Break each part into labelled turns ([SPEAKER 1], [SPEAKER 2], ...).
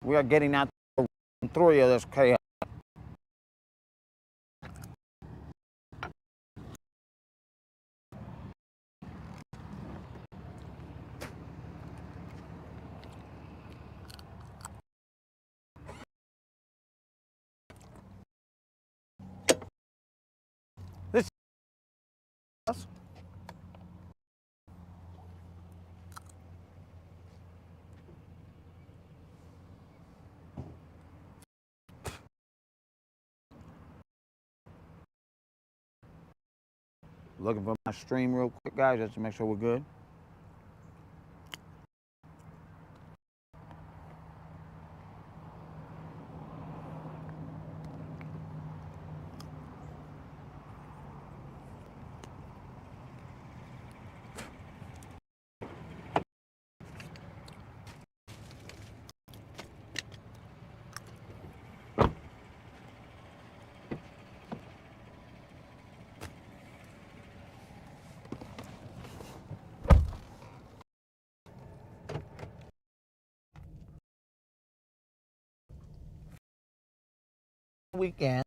[SPEAKER 1] We are getting out through this chaos. This is looking for my stream real quick, guys, just to make sure we're good. Weekend.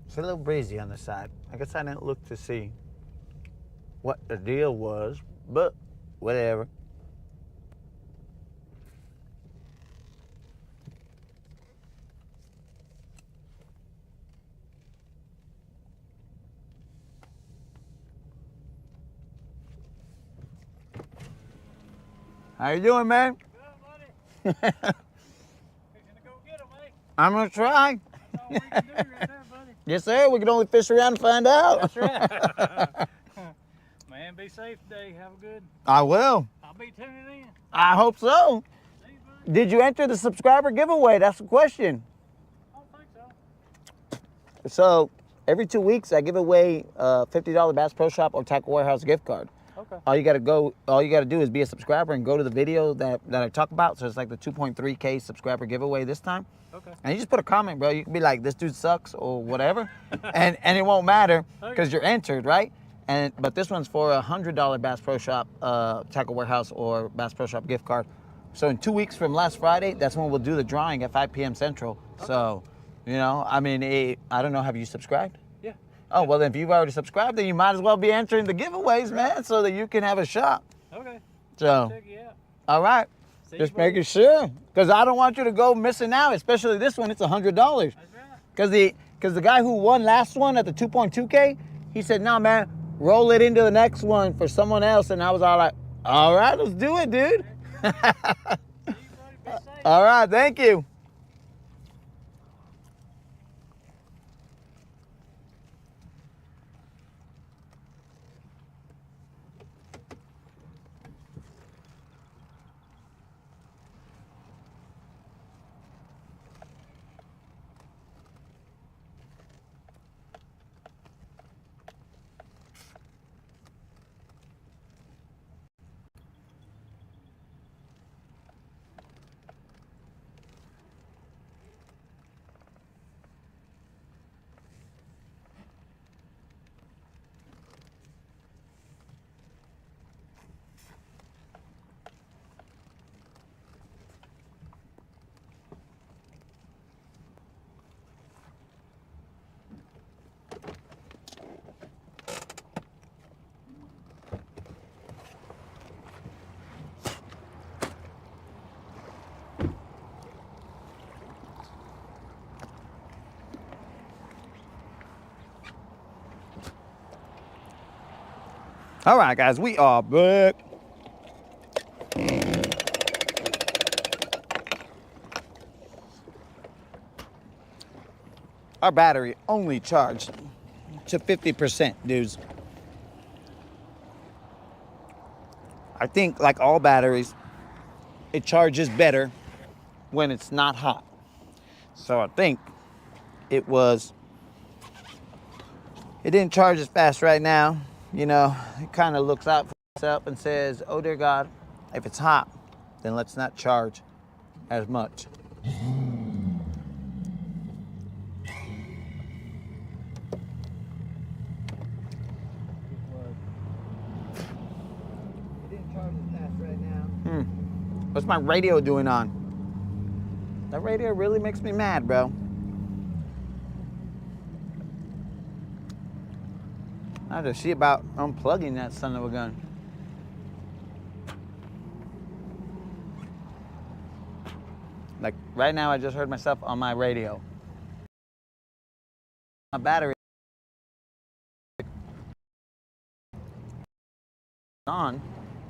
[SPEAKER 1] It's a little breezy on the side. I guess I didn't look to see what the deal was, but whatever. How you doing, man?
[SPEAKER 2] Good, buddy. Fixing to go get 'em, eh?
[SPEAKER 1] I'm gonna try.
[SPEAKER 2] That's all we can do right there, buddy.
[SPEAKER 1] Yes, sir. We can only fish around and find out.
[SPEAKER 2] That's right. Man, be safe today. Have a good.
[SPEAKER 1] I will.
[SPEAKER 2] I'll be tuning in.
[SPEAKER 1] I hope so.
[SPEAKER 2] See you, buddy.
[SPEAKER 1] Did you enter the subscriber giveaway? That's the question.
[SPEAKER 2] I don't think so.
[SPEAKER 1] So every 2 weeks, I give away a $50 Bass Pro Shop or Tackle Warehouse gift card.
[SPEAKER 2] Okay.
[SPEAKER 1] All you gotta do is be a subscriber and go to the video that I talk about. So it's like the 2.3K subscriber giveaway this time.
[SPEAKER 2] Okay.
[SPEAKER 1] And you just put a comment, bro. You can be like, this dude sucks or whatever. and it won't matter because you're entered, right? But this one's for a $100 Bass Pro Shop, Tackle Warehouse or Bass Pro Shop gift card. So in 2 weeks from last Friday, that's when we'll do the drawing at 5 p.m. Central. Okay. So, you know, I mean, I don't know, have you subscribed?
[SPEAKER 2] Yeah.
[SPEAKER 1] Oh, well, if you've already subscribed, then you might as well be entering the giveaways, man, so that you can have a shot.
[SPEAKER 2] Okay.
[SPEAKER 1] So,
[SPEAKER 2] Check you out.
[SPEAKER 1] all right.
[SPEAKER 2] See
[SPEAKER 1] Just
[SPEAKER 2] you, buddy.
[SPEAKER 1] making sure. Because I don't want you to go missing out, especially this one. It's $100.
[SPEAKER 2] That's right.
[SPEAKER 1] Because the guy who won last one at the 2.2K, he said, no, man, roll it into the next one for someone else. And I was all like, all right, let's do it, dude.
[SPEAKER 2] See you, buddy. Be safe.
[SPEAKER 1] All right, thank you. All right, guys, we are back. Our battery only charged to 50%, dudes. I think, like all batteries, it charges better when it's not hot. So I think it didn't charge as fast right now. You know, it kind of looks out for itself and says, oh dear God, if it's hot, then let's not charge as much. What's my radio doing on? That radio really makes me mad, bro. I have to see about unplugging that son of a gun. Like right now, I just heard myself on my radio. My battery on,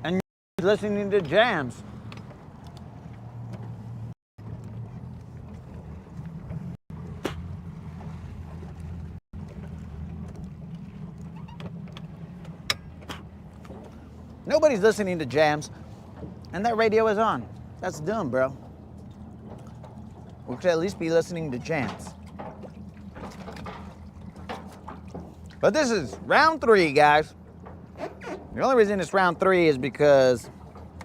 [SPEAKER 1] and you're listening to jams. Nobody's listening to jams, and that radio is on. That's dumb, bro. We should at least be listening to jams. But this is round 3, guys. The only reason it's round 3 is because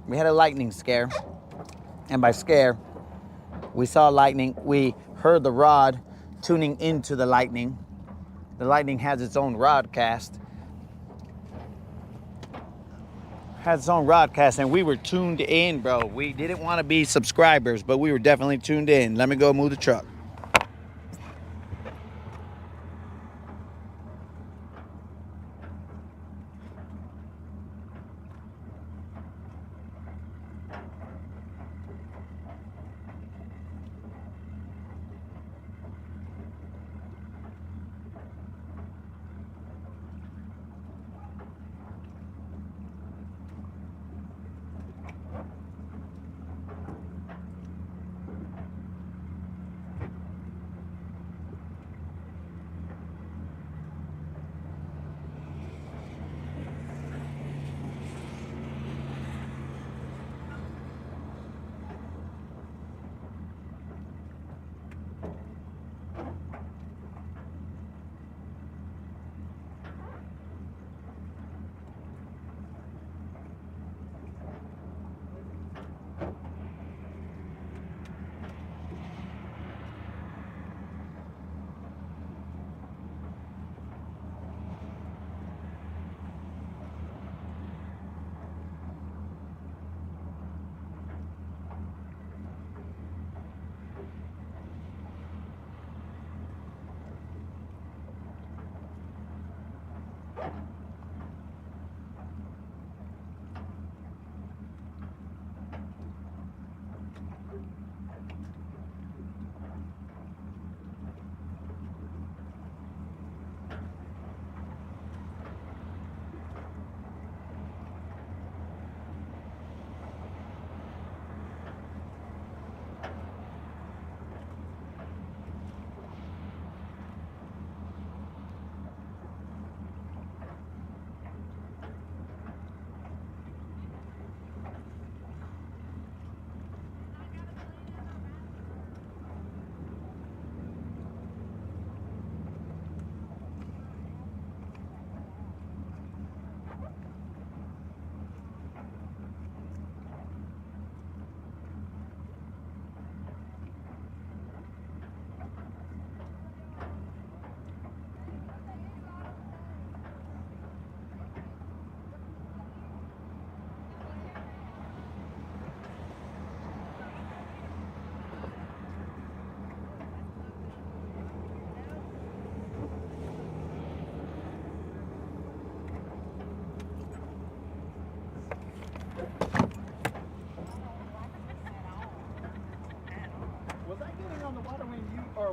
[SPEAKER 1] we had a lightning scare. And by scare, we saw lightning. We heard the rod tuning into the lightning. The lightning has its own Rodcast. And we were tuned in, bro. We didn't want to be subscribers, but we were definitely tuned in. Let me go move the truck.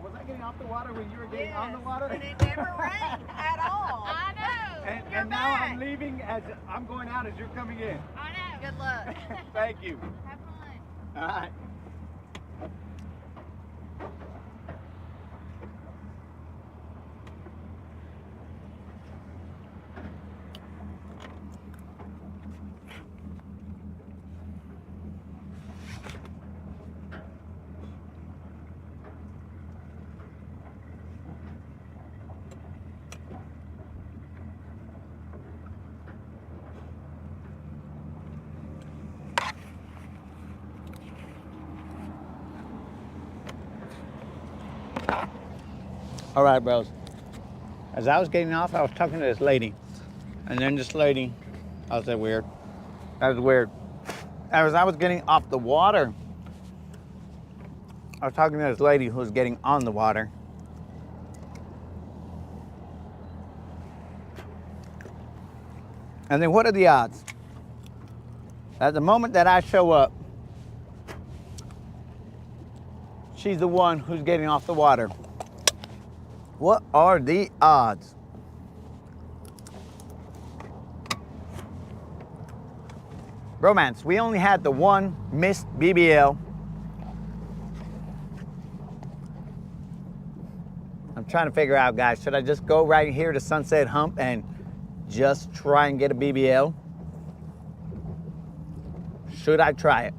[SPEAKER 1] Was I getting off the water when you were getting on the water?
[SPEAKER 3] And it never rained at all.
[SPEAKER 4] I know.
[SPEAKER 2] And now I'm leaving as I'm going out as you're coming in.
[SPEAKER 4] I know.
[SPEAKER 3] Good luck.
[SPEAKER 2] Thank you.
[SPEAKER 4] Have fun.
[SPEAKER 2] All right.
[SPEAKER 1] All right, bros. As I was getting off, I was talking to this lady. And then this lady, I was like, weird. That was weird. As I was getting off the water, I was talking to this lady who was getting on the water. And then what are the odds? At the moment that I show up, she's the one who's getting off the water. What are the odds? Romance, we only had the one missed BBL. I'm trying to figure out, guys, should I just go right here to Sunset Hump and just try and get a BBL? Should I try it?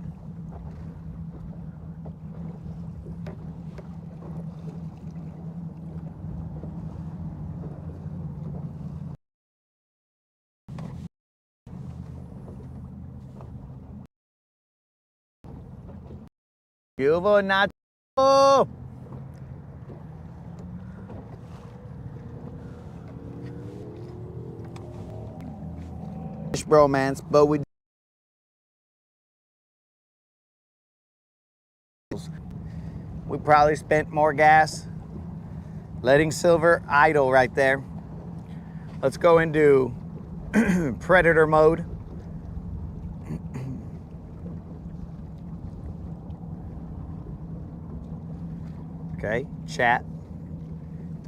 [SPEAKER 1] Nacho. Bromance, but we probably spent more gas letting Silver idle right there. Let's go into predator mode. Okay, chat.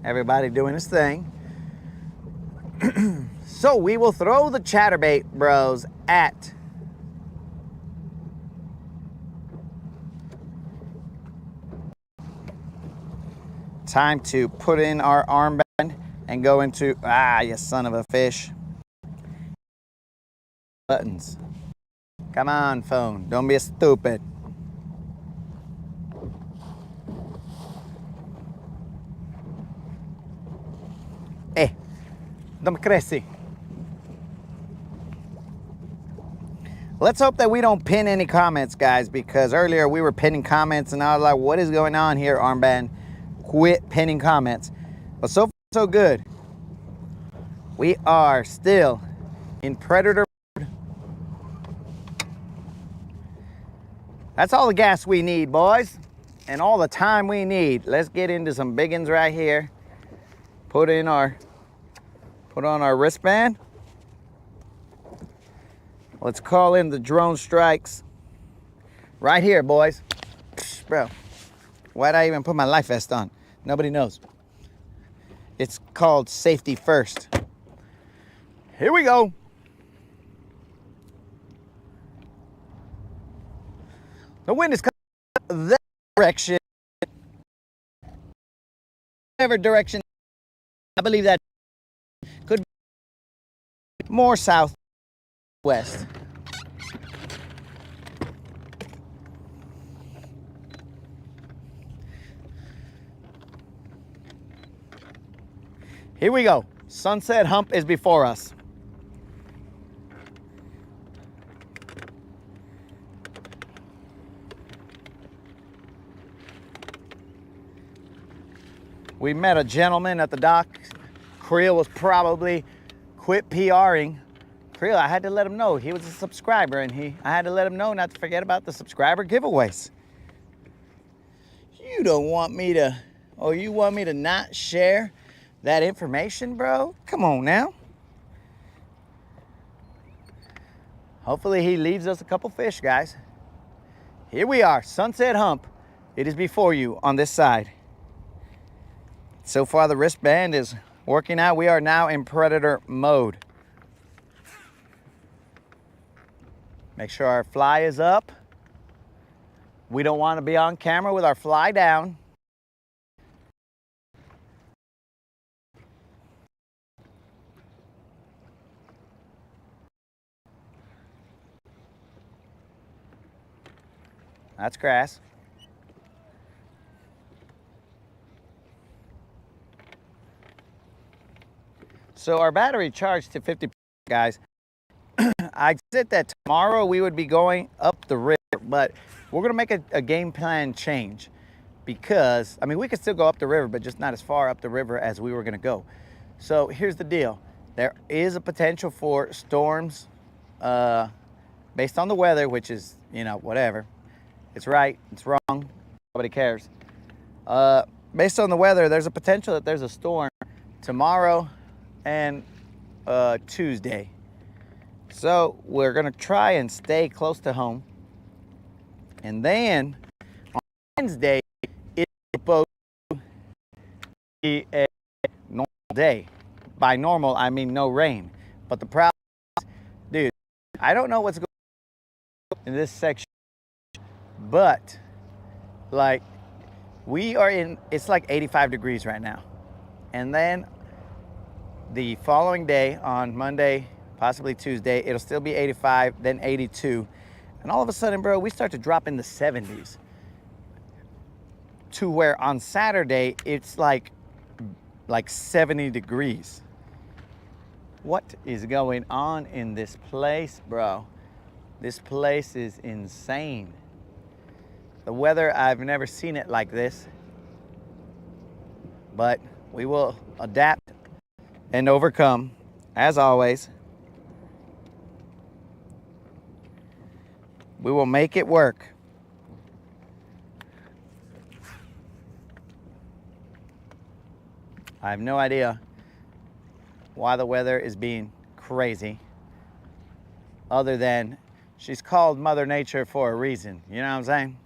[SPEAKER 1] Everybody doing his thing. So we will throw the chatterbait, bros, at time to put in our armband and go into, you son of a fish. Buttons. Come on, phone. Don't be a stupid. Don't crazy. Let's hope that we don't pin any comments, guys, because earlier we were pinning comments and I was like, what is going on here, armband? Quit pinning comments. But so far, so good. We are still in predator mode. That's all the gas we need, boys, and all the time we need. Let's get into some biggins right here. Put on our wristband. Let's call in the drone strikes. Right here, boys. Bro, why'd I even put my life vest on? Nobody knows. It's called safety first. Here we go. The wind is coming that direction. Whatever direction, I believe that could be more southwest. Here we go. Sunset Hump is before us. We met a gentleman at the dock. Creel was probably quit PRing. Creel, I had to let him know he was a subscriber, and I had to let him know not to forget about the subscriber giveaways. You don't want me to, or you want me to not share that information, bro? Come on now. Hopefully he leaves us a couple fish, guys. Here we are, Sunset Hump. It is before you on this side. So far the wristband is working out. We are now in predator mode. Make sure our fly is up. We don't want to be on camera with our fly down. That's grass. So our battery charged to 50%, guys. I said that tomorrow we would be going up the river, but we're gonna make a game plan change. because, I mean, we could still go up the river, but just not as far up the river as we were going to go. So here's the deal. There is a potential for storms based on the weather, which is, whatever. It's right, it's wrong, nobody cares. Based on the weather, there's a potential that there's a storm tomorrow and Tuesday. So we're gonna try and stay close to home. And then on Wednesday, it's supposed to be a normal day. By normal, I mean no rain. But the problem is, dude, I don't know what's going on in this section, but like it's like 85 degrees right now. And then the following day on Monday, possibly Tuesday, it'll still be 85, then 82. And all of a sudden, bro, we start to drop in the 70s to where on Saturday, it's like 70 degrees. What is going on in this place, bro? This place is insane. The weather, I've never seen it like this, but we will adapt and overcome, as always. We will make it work. I have no idea why the weather is being crazy, other than she's called Mother Nature for a reason. You know what I'm saying?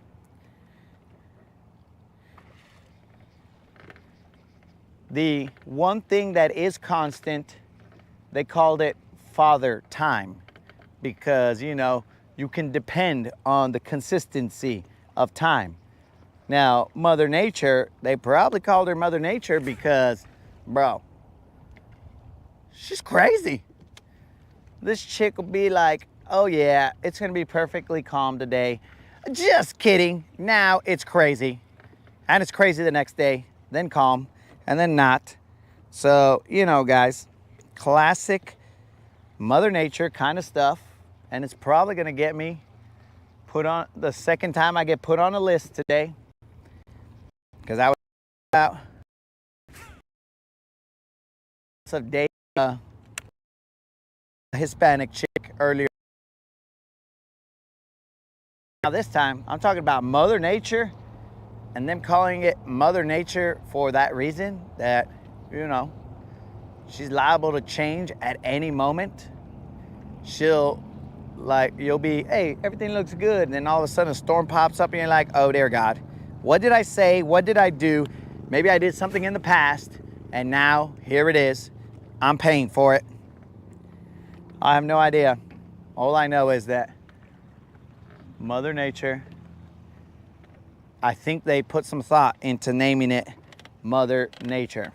[SPEAKER 1] The one thing that is constant, they called it Father Time, because, you can depend on the consistency of time. Now, Mother Nature, they probably called her Mother Nature because, bro, she's crazy. This chick will be like, oh yeah, it's gonna be perfectly calm today. Just kidding. Now it's crazy. And it's crazy the next day, then calm, and then not. So, guys, classic Mother Nature kind of stuff. And it's probably gonna get me put on the second time I get put on a list today. Because I was out of dating a Hispanic chick earlier. Now this time, I'm talking about Mother Nature, and them calling it Mother Nature for that reason, that, she's liable to change at any moment. You'll be, hey, everything looks good, and then all of a sudden a storm pops up and you're like, oh dear God, what did I say? What did I do? Maybe I did something in the past, and now here it is. I'm paying for it. I have no idea. All I know is that Mother Nature, I think they put some thought into naming it Mother Nature.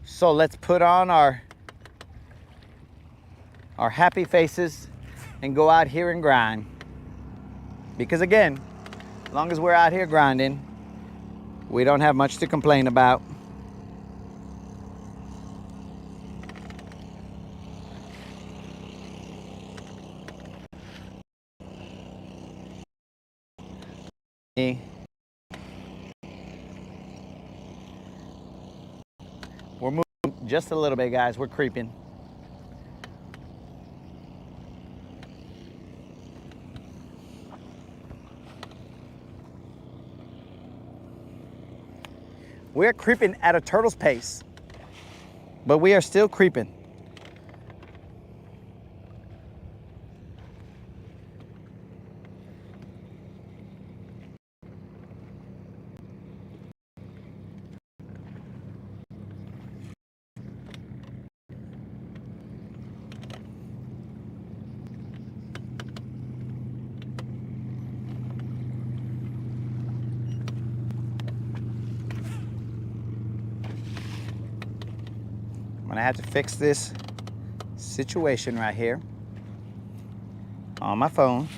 [SPEAKER 1] So let's put on our happy faces and go out here and grind. Because again, as long as we're out here grinding, we don't have much to complain about. We're moving just a little bit, guys. We're creeping. We're creeping at a turtle's pace, but we are still creeping. I'm gonna have to fix this situation right here on my phone.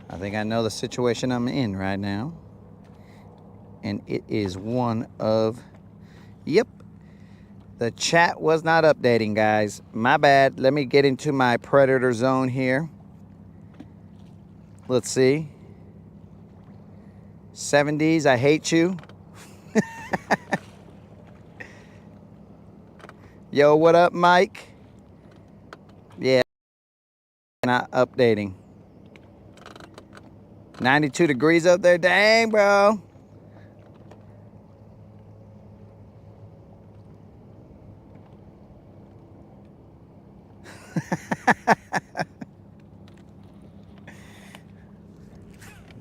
[SPEAKER 1] I think I know the situation I'm in right now. And it is one of, yep, the chat was not updating, guys. My bad. Let me get into my predator zone here. Let's see. 70s, I hate you. Yo, what up, Mike? Yeah, not updating. 92 degrees up there. Dang, bro.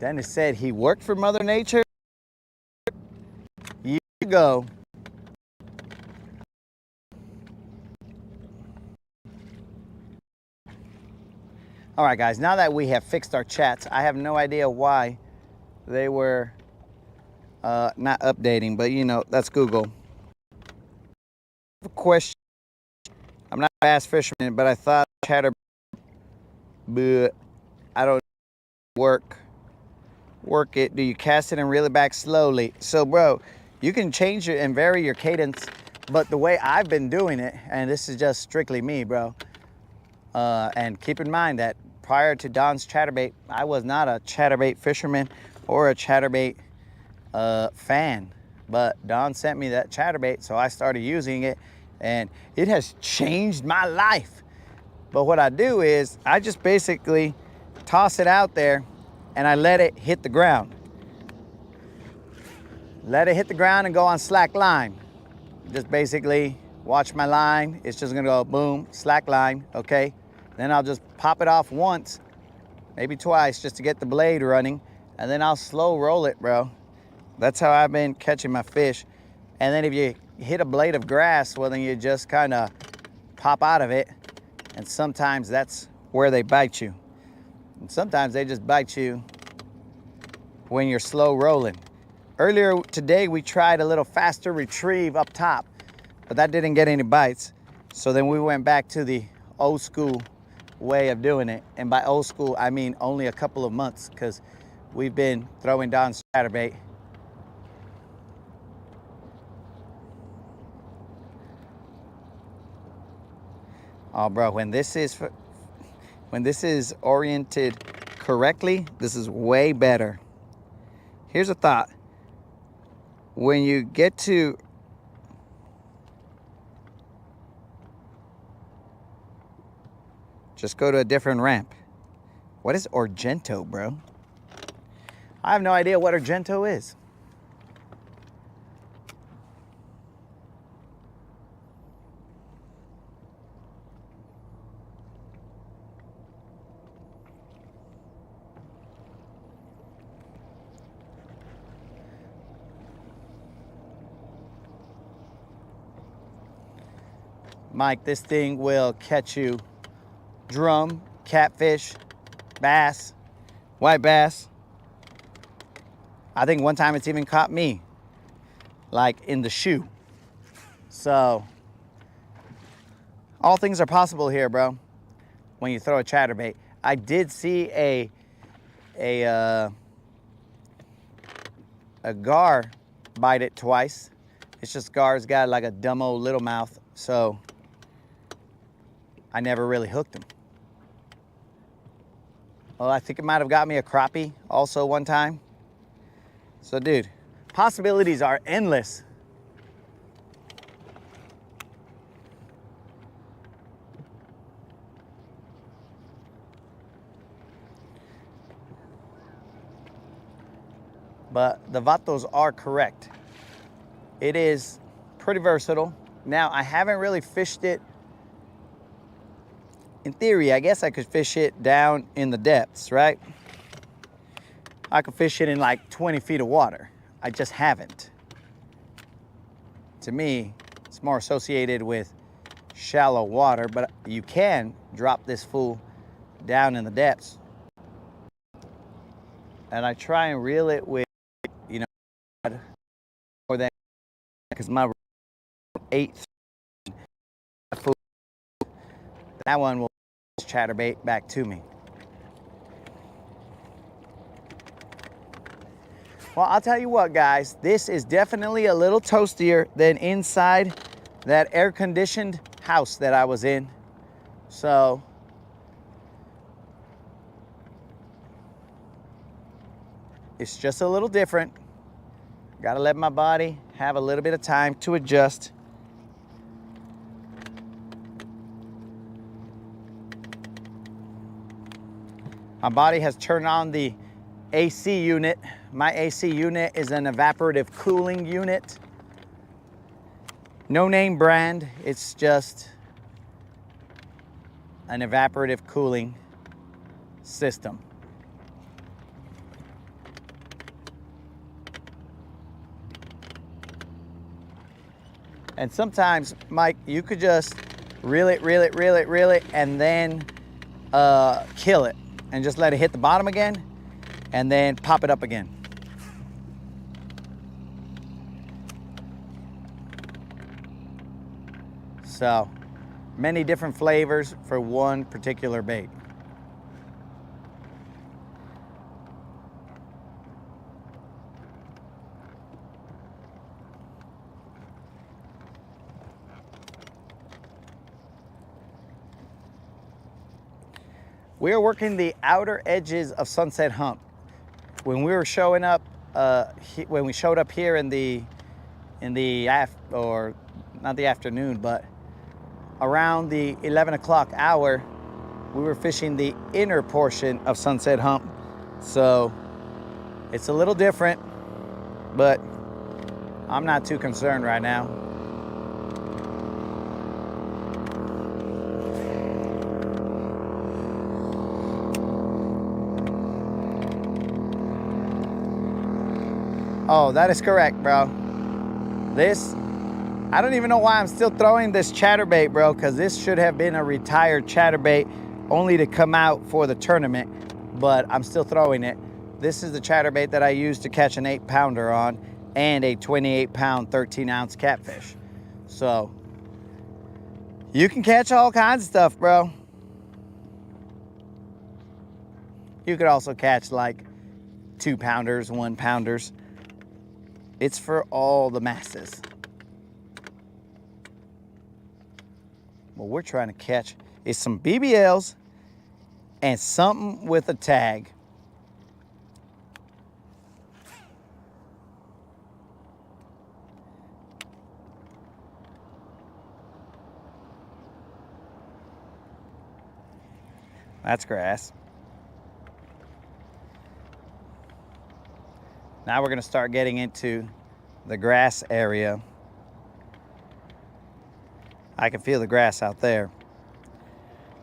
[SPEAKER 1] Dennis said he worked for Mother Nature years ago. All right, guys, now that we have fixed our chats, I have no idea why they were not updating, but you know, that's Google. Question. I'm not a bass fisherman, but I thought chatterbait, but I don't work it. Do you cast it and reel it back slowly? So, bro, you can change it and vary your cadence, but the way I've been doing it, and this is just strictly me, bro, and keep in mind that prior to Don's chatterbait, I was not a chatterbait fisherman or a chatterbait fan, but Don sent me that chatterbait, so I started using it, and it has changed my life. But what I do is I just basically toss it out there and I let it hit the ground. Let it hit the ground and go on slack line. Just basically watch my line. It's just gonna go boom, slack line, okay? Then I'll just pop it off once, maybe twice, just to get the blade running, and then I'll slow roll it, bro. That's how I've been catching my fish. And then if you hit a blade of grass, well, then you just kind of pop out of it, and sometimes that's where they bite you. And sometimes they just bite you when you're slow rolling. Earlier today, we tried a little faster retrieve up top, but that didn't get any bites. So then we went back to the old school way of doing it. And by old school, I mean only a couple of months, because we've been throwing Don's chatterbait. Oh, bro, when this is oriented correctly, this is way better. Here's a thought. When you get to just go to a different ramp. What is Argento, bro? I have no idea what Argento is. Mike, this thing will catch you drum, catfish, bass, white bass. I think one time it's even caught me, like in the shoe. So, all things are possible here, bro, when you throw a chatterbait. I did see a gar bite it twice. It's just gar's got like a dumb old little mouth, so I never really hooked him. Well, I think it might have got me a crappie also one time. So, dude, possibilities are endless. But the vatos are correct. It is pretty versatile. Now, I haven't really fished it. In theory, I guess I could fish it down in the depths, right? I could fish it in like 20 feet of water. I just haven't. To me, it's more associated with shallow water, but you can drop this fool down in the depths. And I try and reel it with, you know, more than, because my 8th fool, that one will chatterbait back to me. Well, I'll tell you what, guys. This is definitely a little toastier than inside that air-conditioned house that I was in. So, it's just a little different. Gotta let my body have a little bit of time to adjust. My body has turned on the AC unit. My AC unit is an evaporative cooling unit. No name brand, it's just an evaporative cooling system. And sometimes, Mike, you could just reel it, and then kill it. And just let it hit the bottom again, and then pop it up again. So, many different flavors for one particular bait. We are working the outer edges of Sunset Hump. When we were showing up, when we showed up here in the or not the afternoon, but around the 11 o'clock hour, we were fishing the inner portion of Sunset Hump. So it's a little different, but I'm not too concerned right now. Oh, that is correct, bro. This, I don't even know why I'm still throwing this chatterbait, bro, because this should have been a retired chatterbait only to come out for the tournament, but I'm still throwing it. This is the chatterbait that I used to catch an 8-pounder on and a 28-pound, 13-ounce catfish. So, you can catch all kinds of stuff, bro. You could also catch like 2-pounders, 1-pounders. It's for all the masses. What we're trying to catch is some BBLs and something with a tag. That's grass. Now we're gonna start getting into the grass area. I can feel the grass out there.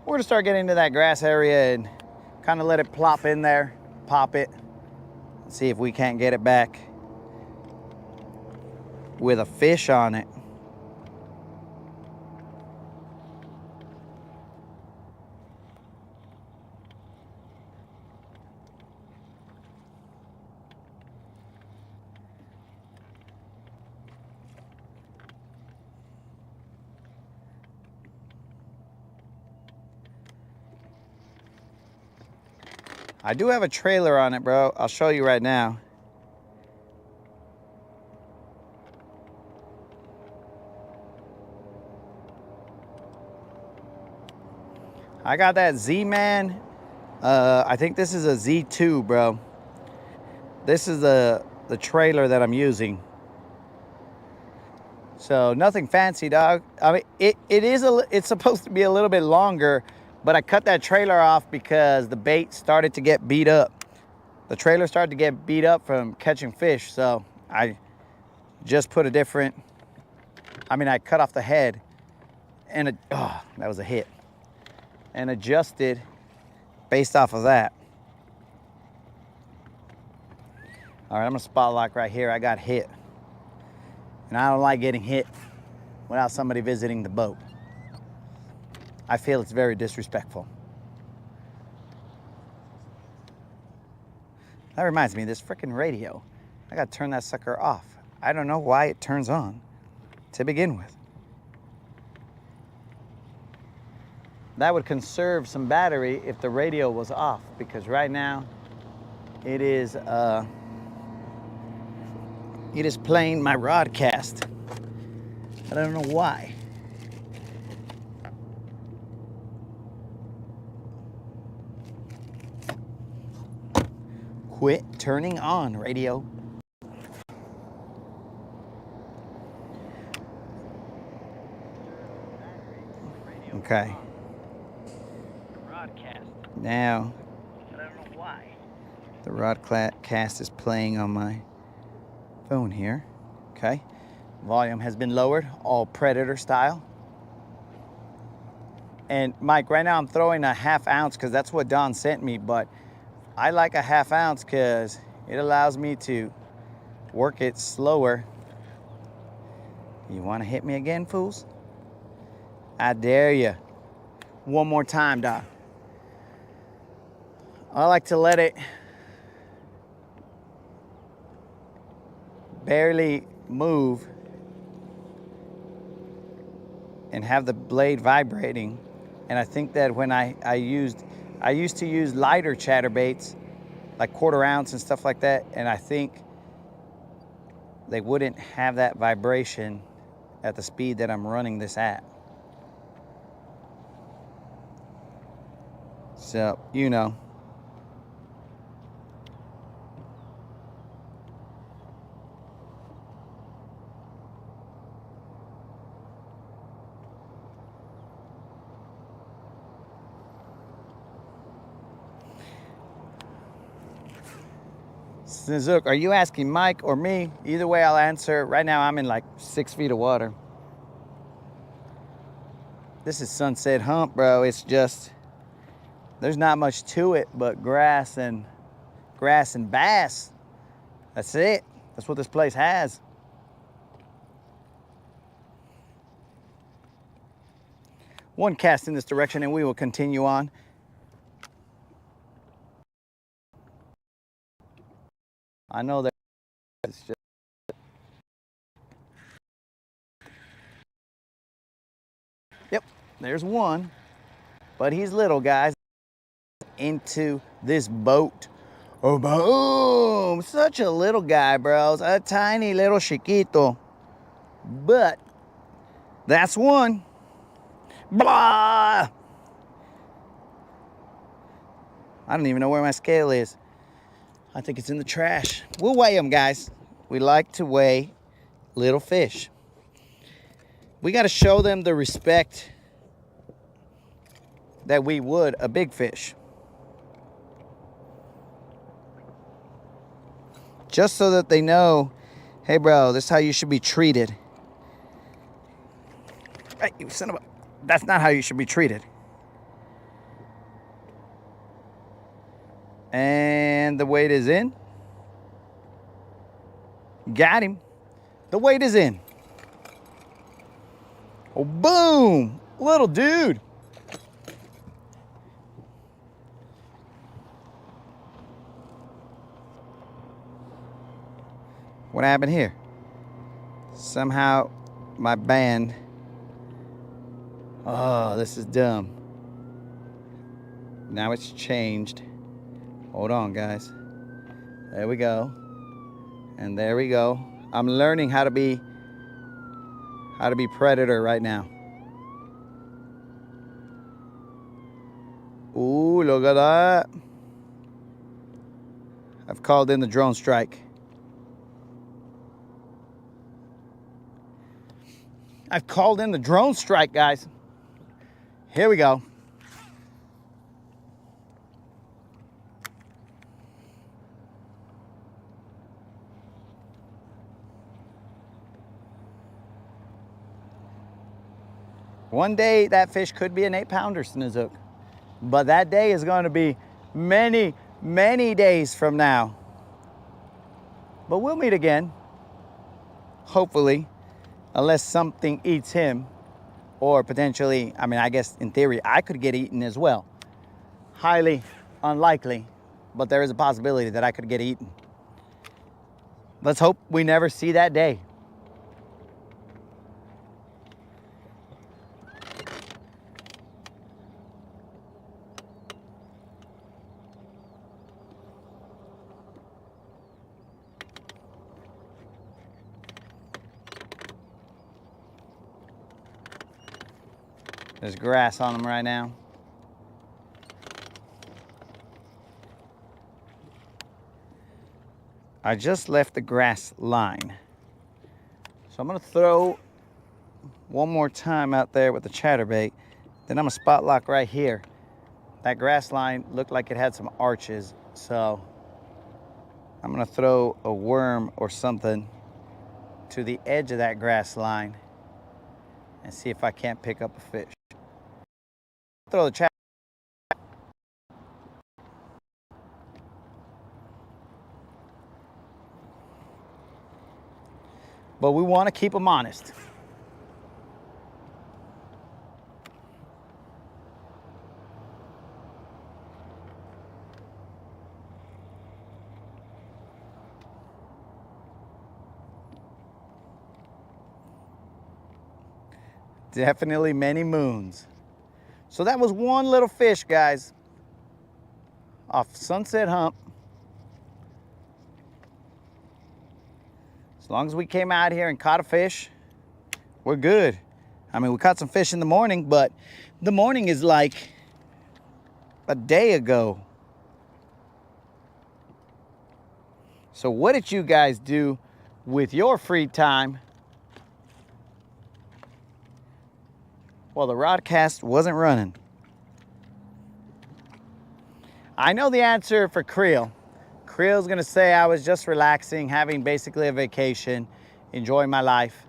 [SPEAKER 1] We're gonna start getting into that grass area and kind of let it plop in there, pop it, see if we can't get it back with a fish on it. I do have a trailer on it, bro. I'll show you right now. I got that Z-Man. I think this is a Z2, bro. This is the trailer that I'm using. So nothing fancy, dog. I mean, it's supposed to be a little bit longer, but I cut that trailer off because the bait started to get beat up. The trailer started to get beat up from catching fish, so I just put a different, I cut off the head and that was a hit. And adjusted based off of that. All right, I'm gonna spot lock right here. I got hit. And I don't like getting hit without somebody visiting the boat. I feel it's very disrespectful. That reminds me, this freaking radio. I gotta turn that sucker off. I don't know why it turns on to begin with. That would conserve some battery if the radio was off, because right now it is It is playing my Rodcast. I don't know why. Quit turning on, radio. Okay.
[SPEAKER 2] Rodcast.
[SPEAKER 1] Now,
[SPEAKER 2] I don't know why.
[SPEAKER 1] the Rodcast is playing on my phone here. Okay. Volume has been lowered, all Predator style. And Mike, right now I'm throwing a ½ ounce because that's what Don sent me, but I like a ½ ounce because it allows me to work it slower. You want to hit me again, fools? I dare you. One more time, Don. I like to let it barely move and have the blade vibrating. And I think that when I used to use lighter chatterbaits, like 1/4 ounce and stuff like that, and I think they wouldn't have that vibration at the speed that I'm running this at. So, you know. Zook, are you asking Mike or me? Either way, I'll answer. Right now, I'm in like 6 feet of water. This is Sunset Hump, bro. It's just, there's not much to it but grass and bass. That's it. That's what this place has. One cast in this direction and we will continue on. I know that it's just yep, there's one, but he's little, guys. Into this boat. Oh, boom! Such a little guy, bros. A tiny little chiquito. But that's one. Blah! I don't even know where my scale is. I think it's in the trash. We'll weigh them, guys. We like to weigh little fish. We got to show them the respect that we would a big fish. Just so that they know, hey, bro, this is how you should be treated. Hey, you son of a... That's not how you should be treated. And the weight is in. Got him. The weight is in. Oh, boom! Little dude. What happened here? Somehow my band... Oh, this is dumb. Now it's changed. Hold on, guys. There we go. And there we go. I'm learning how to be Predator right now. Ooh, look at that. I've called in the drone strike. I've called in the drone strike, guys. Here we go. One day that fish could be an 8-pounder, Snizook. But that day is going to be many, many days from now. But we'll meet again. Hopefully. Unless something eats him. Or potentially, I mean, I guess in theory, I could get eaten as well. Highly unlikely. But there is a possibility that I could get eaten. Let's hope we never see that day. There's grass on them right now. I just left the grass line. So I'm gonna throw one more time out there with the chatterbait. Then I'm gonna spot lock right here. That grass line looked like it had some arches, so I'm gonna throw a worm or something to the edge of that grass line and see if I can't pick up a fish. Throw the chat. But we want to keep them honest. Definitely many moons. So that was one little fish, guys, off Sunset Hump. As long as we came out here and caught a fish, we're good. I mean, we caught some fish in the morning, but the morning is like a day ago. So what did you guys do with your free time? Well, the Rodcast wasn't running. I know the answer for Creel. Creel's gonna say I was just relaxing, having basically a vacation, enjoying my life,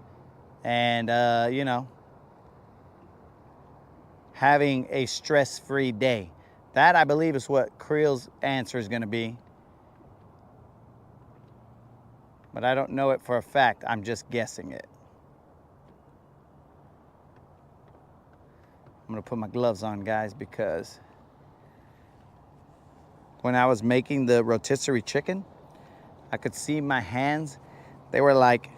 [SPEAKER 1] and you know, having a stress-free day. That, I believe, is what Creel's answer is gonna be. But I don't know it for a fact, I'm just guessing it. I'm gonna put my gloves on, guys, because when I was making the rotisserie chicken, I could see my hands. They were like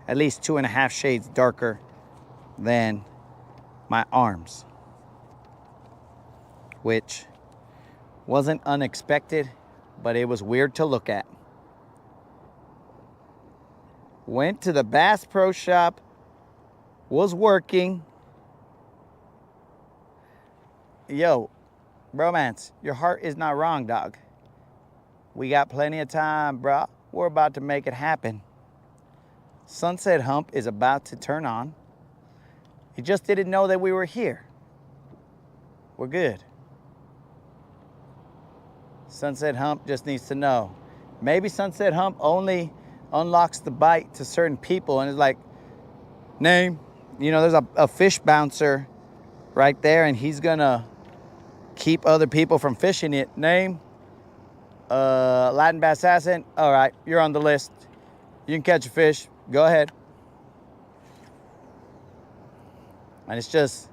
[SPEAKER 1] at least 2.5 shades darker than my arms, which wasn't unexpected, but it was weird to look at. Went to the Bass Pro Shop, was working. Yo, Bromance, your heart is not wrong, dog. We got plenty of time, bro. We're about to make it happen. Sunset Hump is about to turn on. You just didn't know that we were here. We're good. Sunset Hump just needs to know. Maybe Sunset Hump only unlocks the bite to certain people, and it's like, name. You know, there's a fish bouncer right there, and he's gonna keep other people from fishing it. Name, Latin Bass Assassin. All right, you're on the list. You can catch a fish. Go ahead. And it's just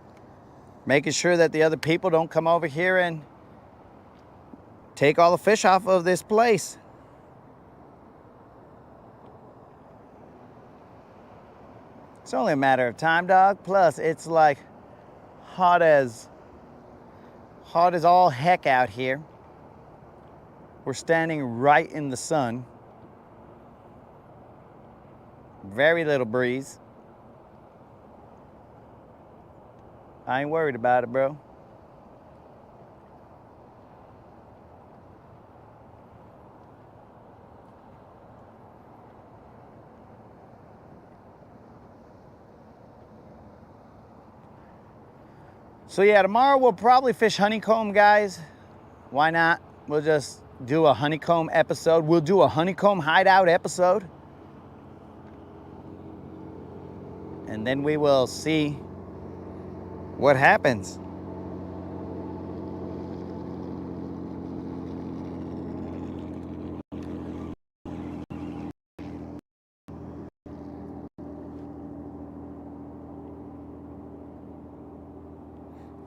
[SPEAKER 1] making sure that the other people don't come over here and take all the fish off of this place. It's only a matter of time, dog. Plus, it's like hot as all heck out here. We're standing right in the sun. Very little breeze. I ain't worried about it, bro. So yeah, tomorrow we'll probably fish honeycomb, guys. Why not? We'll just do a honeycomb episode. We'll do a honeycomb hideout episode. And then we will see what happens.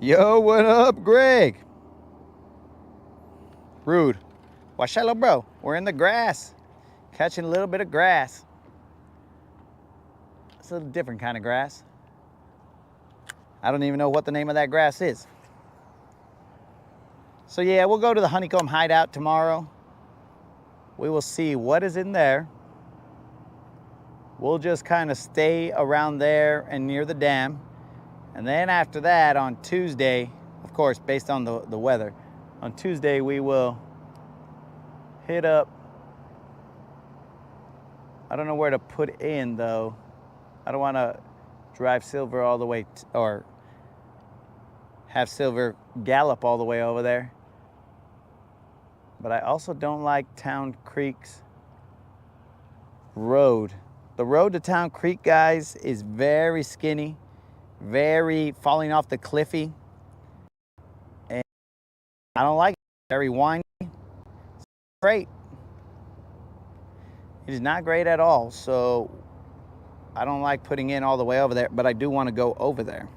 [SPEAKER 1] Yo, what up, Greg? Rude. Why, shallow, bro? We're in the grass, catching a little bit of grass. It's a little different kind of grass. I don't even know what the name of that grass is. So yeah, we'll go to the honeycomb hideout tomorrow. We will see what is in there. We'll just kind of stay around there and near the dam And then after that, on Tuesday, of course, based on the weather, on Tuesday we will hit up, I don't know where to put in though. I don't want to drive Silver all the way, or have Silver gallop all the way over there. But I also don't like Town Creek's road. The road to Town Creek, guys, is very skinny, very falling off the cliffy. And I don't like it. Very windy. It's great. It is not great at all. So I don't like putting in all the way over there, but I do want to go over there.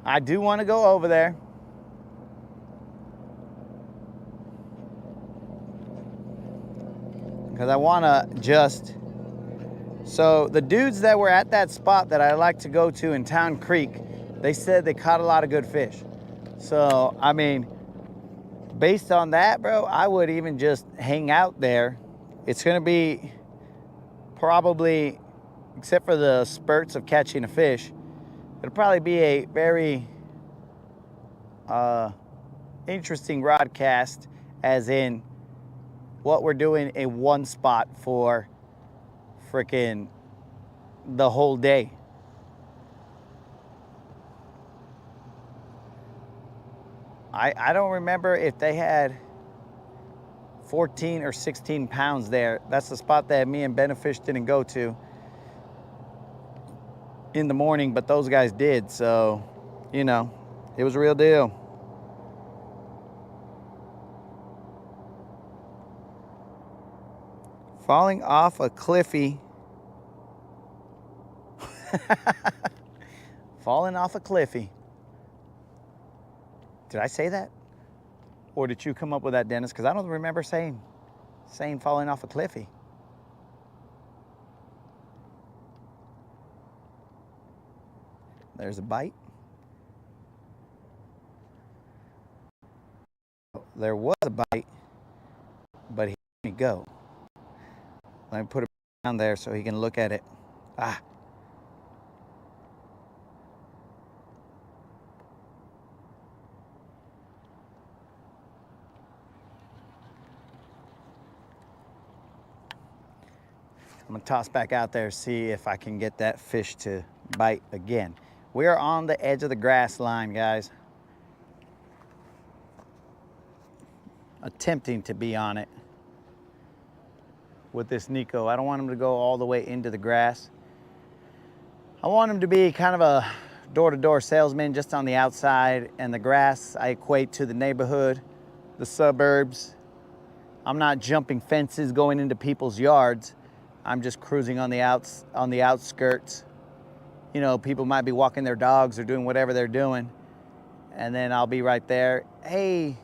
[SPEAKER 1] I do want to go over there. Because I want to just... So the dudes that were at that spot that I like to go to in Town Creek, they said they caught a lot of good fish. So, I mean, based on that, bro, I would even just hang out there. It's going to be probably, except for the spurts of catching a fish, it'll probably be a very interesting Rodcast, as in what we're doing in one spot for freaking the whole day. I don't remember if they had 14 or 16 pounds there. That's the spot that me and Benefish didn't go to in the morning, but those guys did. So, you know, it was a real deal. Falling off a cliffy. Falling off a cliffy. Did I say that? Or did you come up with that, Dennis? Because I don't remember saying falling off a cliffy. There's a bite. There was a bite, but he let me go. Let me put it down there so he can look at it. Ah. I'm gonna toss back out there, see if I can get that fish to bite again. We are on the edge of the grass line, guys. Attempting to be on it with this Nico. I don't want him to go all the way into the grass. I want him to be kind of a door-to-door salesman just on the outside, and the grass I equate to the neighborhood, the suburbs. I'm not jumping fences going into people's yards. I'm just cruising on the outskirts. You know, people might be walking their dogs or doing whatever they're doing, and then I'll be right there. Hey,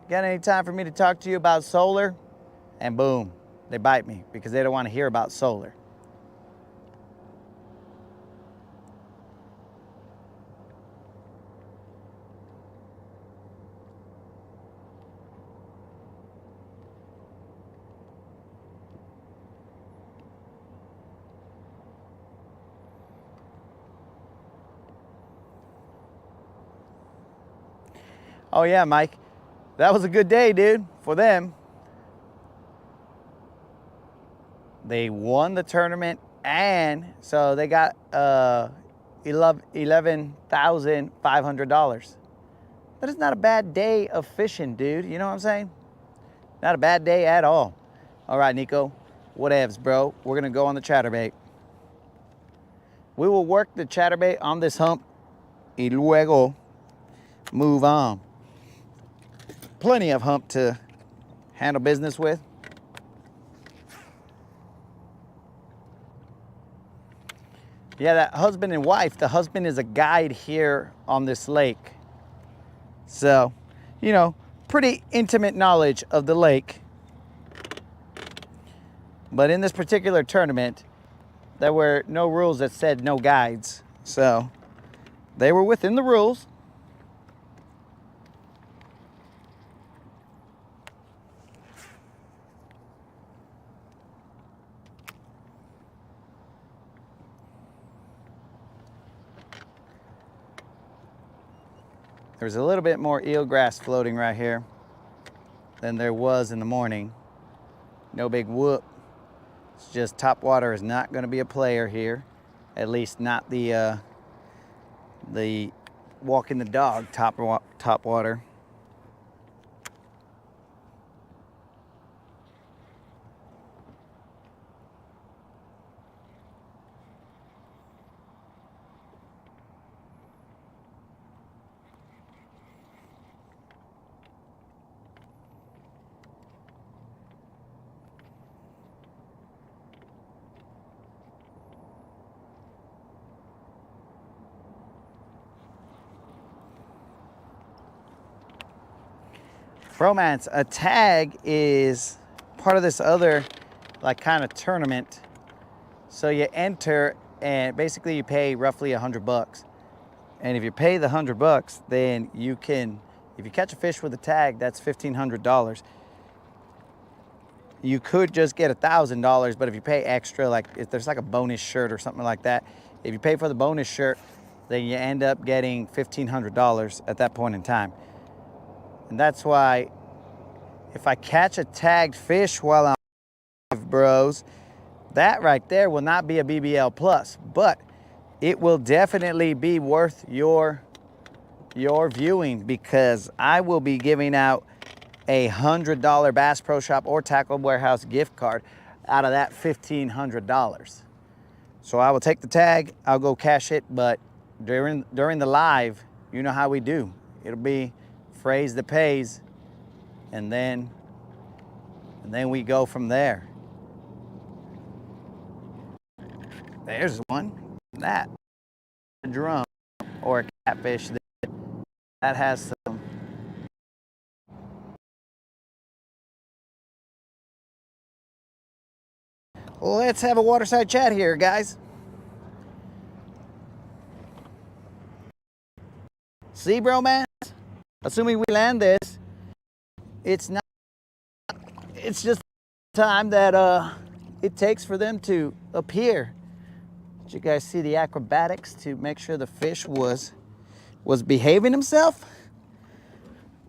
[SPEAKER 1] got any time for me to talk to you about solar? And boom, they bite me because they don't want to hear about solar. Oh yeah, Mike, that was a good day, dude, for them. They won the tournament, and so they got $11,500. That is not a bad day of fishing, dude. You know what I'm saying? Not a bad day at all. All right, Nico, whatevs, bro. We're gonna go on the chatterbait. We will work the chatterbait on this hump y luego move on. Plenty of hump to handle business with. Yeah, that husband and wife, the husband is a guide here on this lake. So, you know, pretty intimate knowledge of the lake. But in this particular tournament, there were no rules that said no guides. So, they were within the rules. There's a little bit more eelgrass floating right here than there was in the morning. No big whoop. It's just top water is not going to be a player here. At least not the walking the dog top water. Bromance, a tag is part of this other like kind of tournament. So you enter and basically you pay roughly $100. And if you pay the $100, then you can, if you catch a fish with a tag, that's $1,500. You could just get $1,000, but if you pay extra, like if there's like a bonus shirt or something like that, if you pay for the bonus shirt, then you end up getting $1,500 at that point in time. And that's why if I catch a tagged fish while I'm bros, that right there will not be a BBL plus, but it will definitely be worth your viewing, because I will be giving out a $100 Bass Pro Shop or Tackle Warehouse gift card out of that $1,500. So I will take the tag, I'll go cash it, but during the live, you know how we do. It'll be phrase that pays, and then we go from there. There's one. That a drum or a catfish that has some. Let's have a waterside chat here, guys. See, bro, man? Assuming we land this, it's just time that it takes for them to appear. Did you guys see the acrobatics to make sure the fish was behaving himself?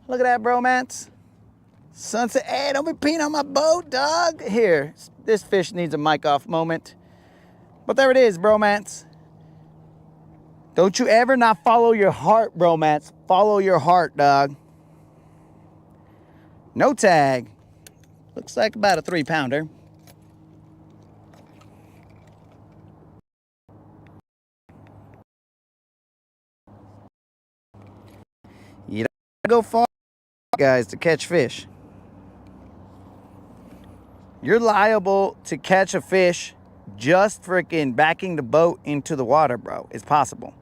[SPEAKER 1] Look at that, bromance. Sunset. Hey, don't be peeing on my boat, dog. Here, this fish needs a mic off moment. But there it is, bromance. Don't you ever not follow your heart, bromance. Follow your heart, dog. No tag. Looks like about a 3-pounder. You don't go far, guys, to catch fish. You're liable to catch a fish just freaking backing the boat into the water, bro. It's possible.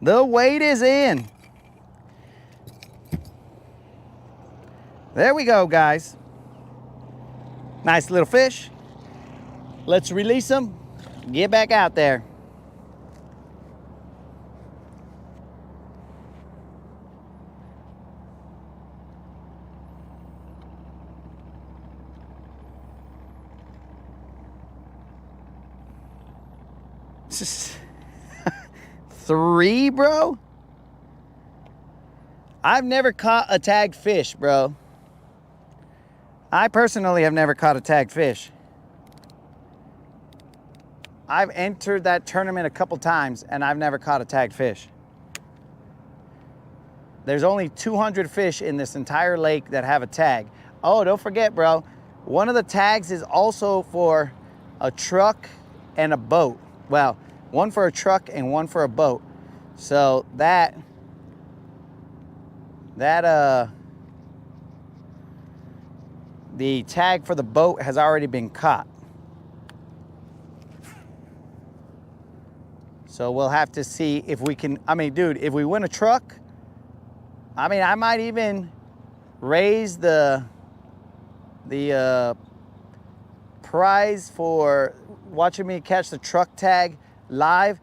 [SPEAKER 1] The weight is in. There we go, guys. Nice little fish. Let's release them. Get back out there. Three, bro? I've never caught a tagged fish, bro. I personally have never caught a tagged fish. I've entered that tournament a couple times and I've never caught a tagged fish. There's only 200 fish in this entire lake that have a tag. Oh, don't forget, bro. One of the tags is also for a truck and a boat. Well, one for a truck and one for a boat. So the tag for the boat has already been caught. So we'll have to see if we can, I mean, dude, if we win a truck, I mean, I might even raise the prize for watching me catch the truck tag live.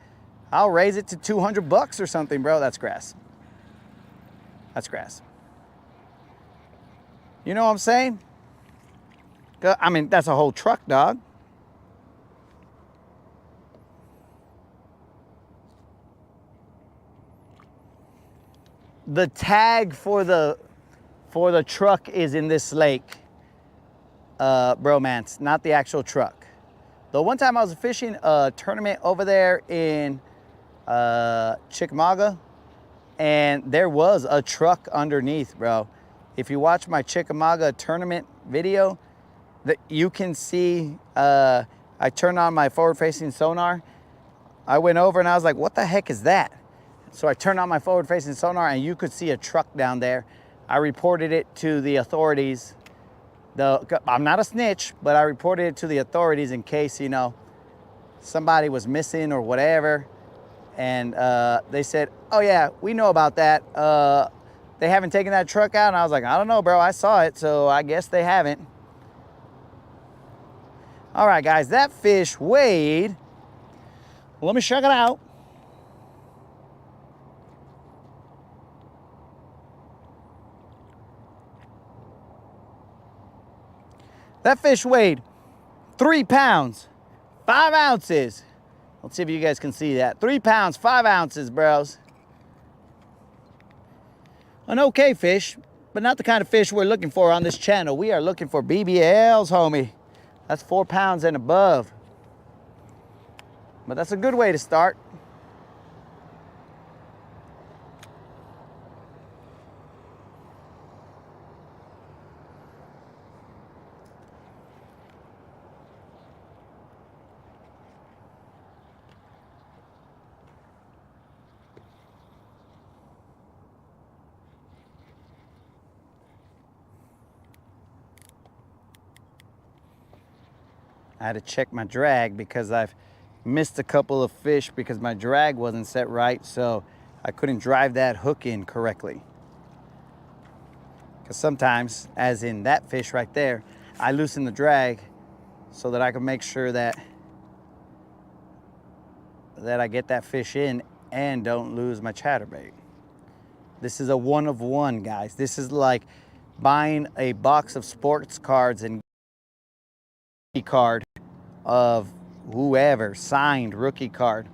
[SPEAKER 1] I'll raise it to $200 or something, bro. That's grass. That's grass. You know what I'm saying? I mean, that's a whole truck, dog. the tag for the truck is in this lake, bromance, not the actual truck. The one time I was fishing a tournament over there in Chickamauga, and there was a truck underneath, bro. If you watch my Chickamauga tournament video, that you can see, I turned on my forward-facing sonar. I went over and I was like, what the heck is that? So I turned on my forward-facing sonar and you could see a truck down there. I reported it to the authorities. I'm not a snitch, but I reported it to the authorities in case, you know, somebody was missing or whatever. And they said, oh yeah, we know about that. They haven't taken that truck out. And I was like, I don't know, bro, I saw it, so I guess they haven't. All right, guys, that fish weighed, let me check it out. That fish weighed 3 pounds, 5 ounces. Let's see if you guys can see that. 3 pounds, 5 ounces, bros. An okay fish, but not the kind of fish we're looking for on this channel. We are looking for BBLs, homie. That's 4 pounds and above. But that's a good way to start. I had to check my drag because I've missed a couple of fish because my drag wasn't set right, so I couldn't drive that hook in correctly. Because sometimes, as in that fish right there, I loosen the drag so that I can make sure that I get that fish in and don't lose my chatterbait. This is a one of one, guys. This is like buying a box of sports cards and card of whoever, signed rookie card.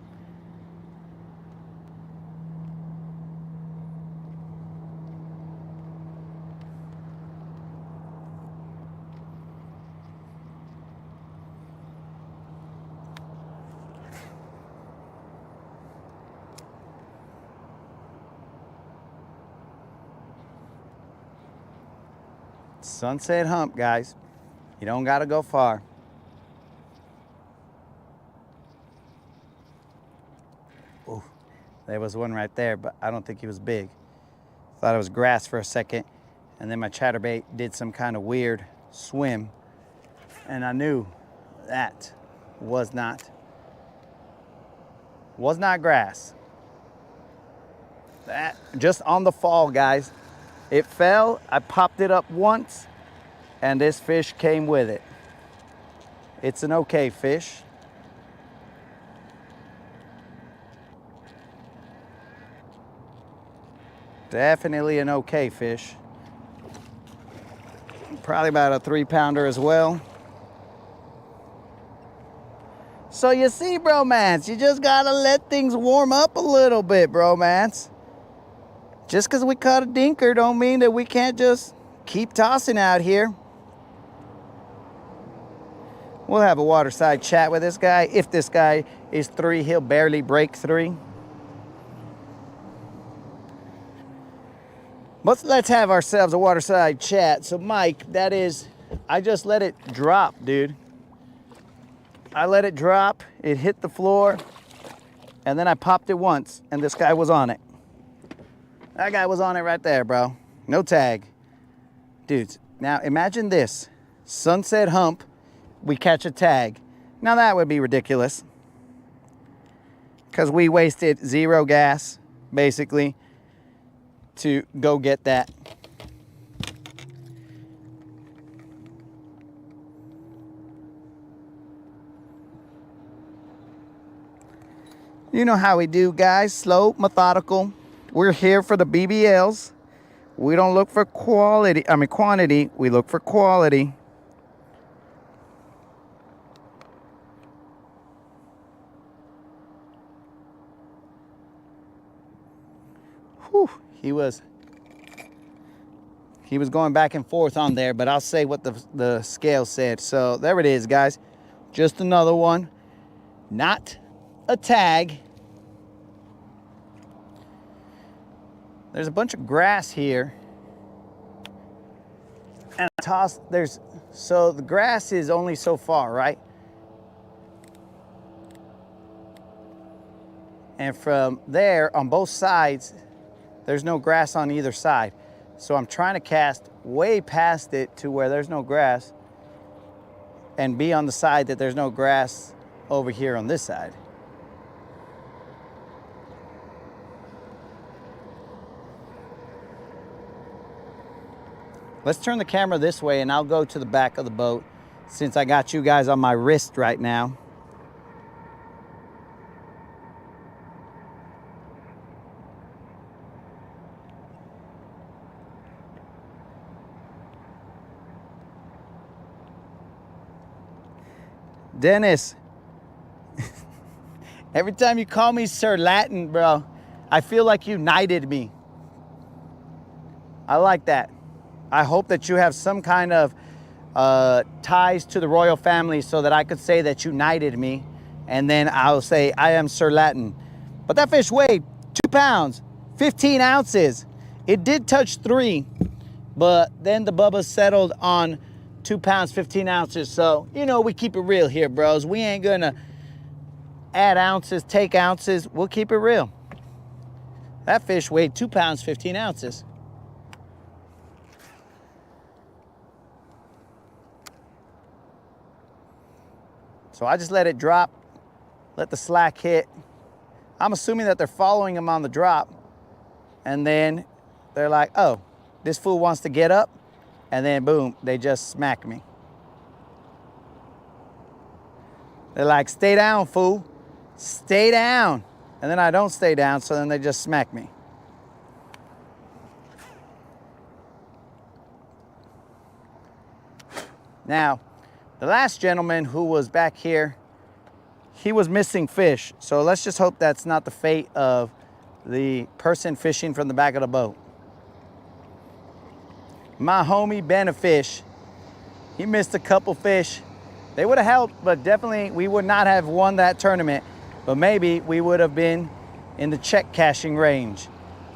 [SPEAKER 1] Sunset hump, guys. You don't gotta go far. Ooh, there was one right there, but I don't think he was big. Thought it was grass for a second, and then my chatterbait did some kind of weird swim, and I knew that was not grass. That just on the fall, guys. It fell, I popped it up once, and this fish came with it. It's an okay fish. Definitely an okay fish. Probably about a 3-pounder as well. So you see, bromance, you just gotta let things warm up a little bit, bromance. Just because we caught a dinker don't mean that we can't just keep tossing out here. We'll have a waterside chat with this guy. If this guy is 3, he'll barely break 3. But let's have ourselves a waterside chat. So Mike, that is, I just let it drop, dude. I let it drop, it hit the floor, and then I popped it once, and this guy was on it. That guy was on it right there, bro. No tag. Dudes, now imagine this. Sunset hump, we catch a tag. Now that would be ridiculous. Because we wasted 0 gas, basically, to go get that. You know how we do, guys. Slow, methodical. We're here for the BBLs. We don't look for quantity. We look for quality. Whew, He was going back and forth on there, but I'll say what the scale said. So there it is, guys. Just another one. Not a tag. There's a bunch of grass here. And so the grass is only so far, right? And from there, on both sides, there's no grass on either side. So I'm trying to cast way past it to where there's no grass and be on the side that there's no grass over here on this side. Let's turn the camera this way and I'll go to the back of the boat since I got you guys on my wrist right now. Dennis, every time you call me Sir Latin, bro, I feel like you knighted me. I like that. I hope that you have some kind of ties to the royal family so that I could say that you knighted me, and then I'll say I am Sir Latin. But that fish weighed 2 pounds, 15 ounces. It did touch 3, but then the Bubba settled on 2 pounds, 15 ounces. So, you know, we keep it real here, bros. We ain't gonna add ounces, take ounces. We'll keep it real. That fish weighed 2 pounds, 15 ounces. So I just let it drop, let the slack hit. I'm assuming that they're following him on the drop. And then they're like, oh, this fool wants to get up. And then boom, they just smack me. They're like, stay down, fool. Stay down. And then I don't stay down, so then they just smack me. Now, the last gentleman who was back here, he was missing fish. So let's just hope that's not the fate of the person fishing from the back of the boat. My homie Benefish, he missed a couple fish. They would have helped, but definitely we would not have won that tournament. But maybe we would have been in the check cashing range.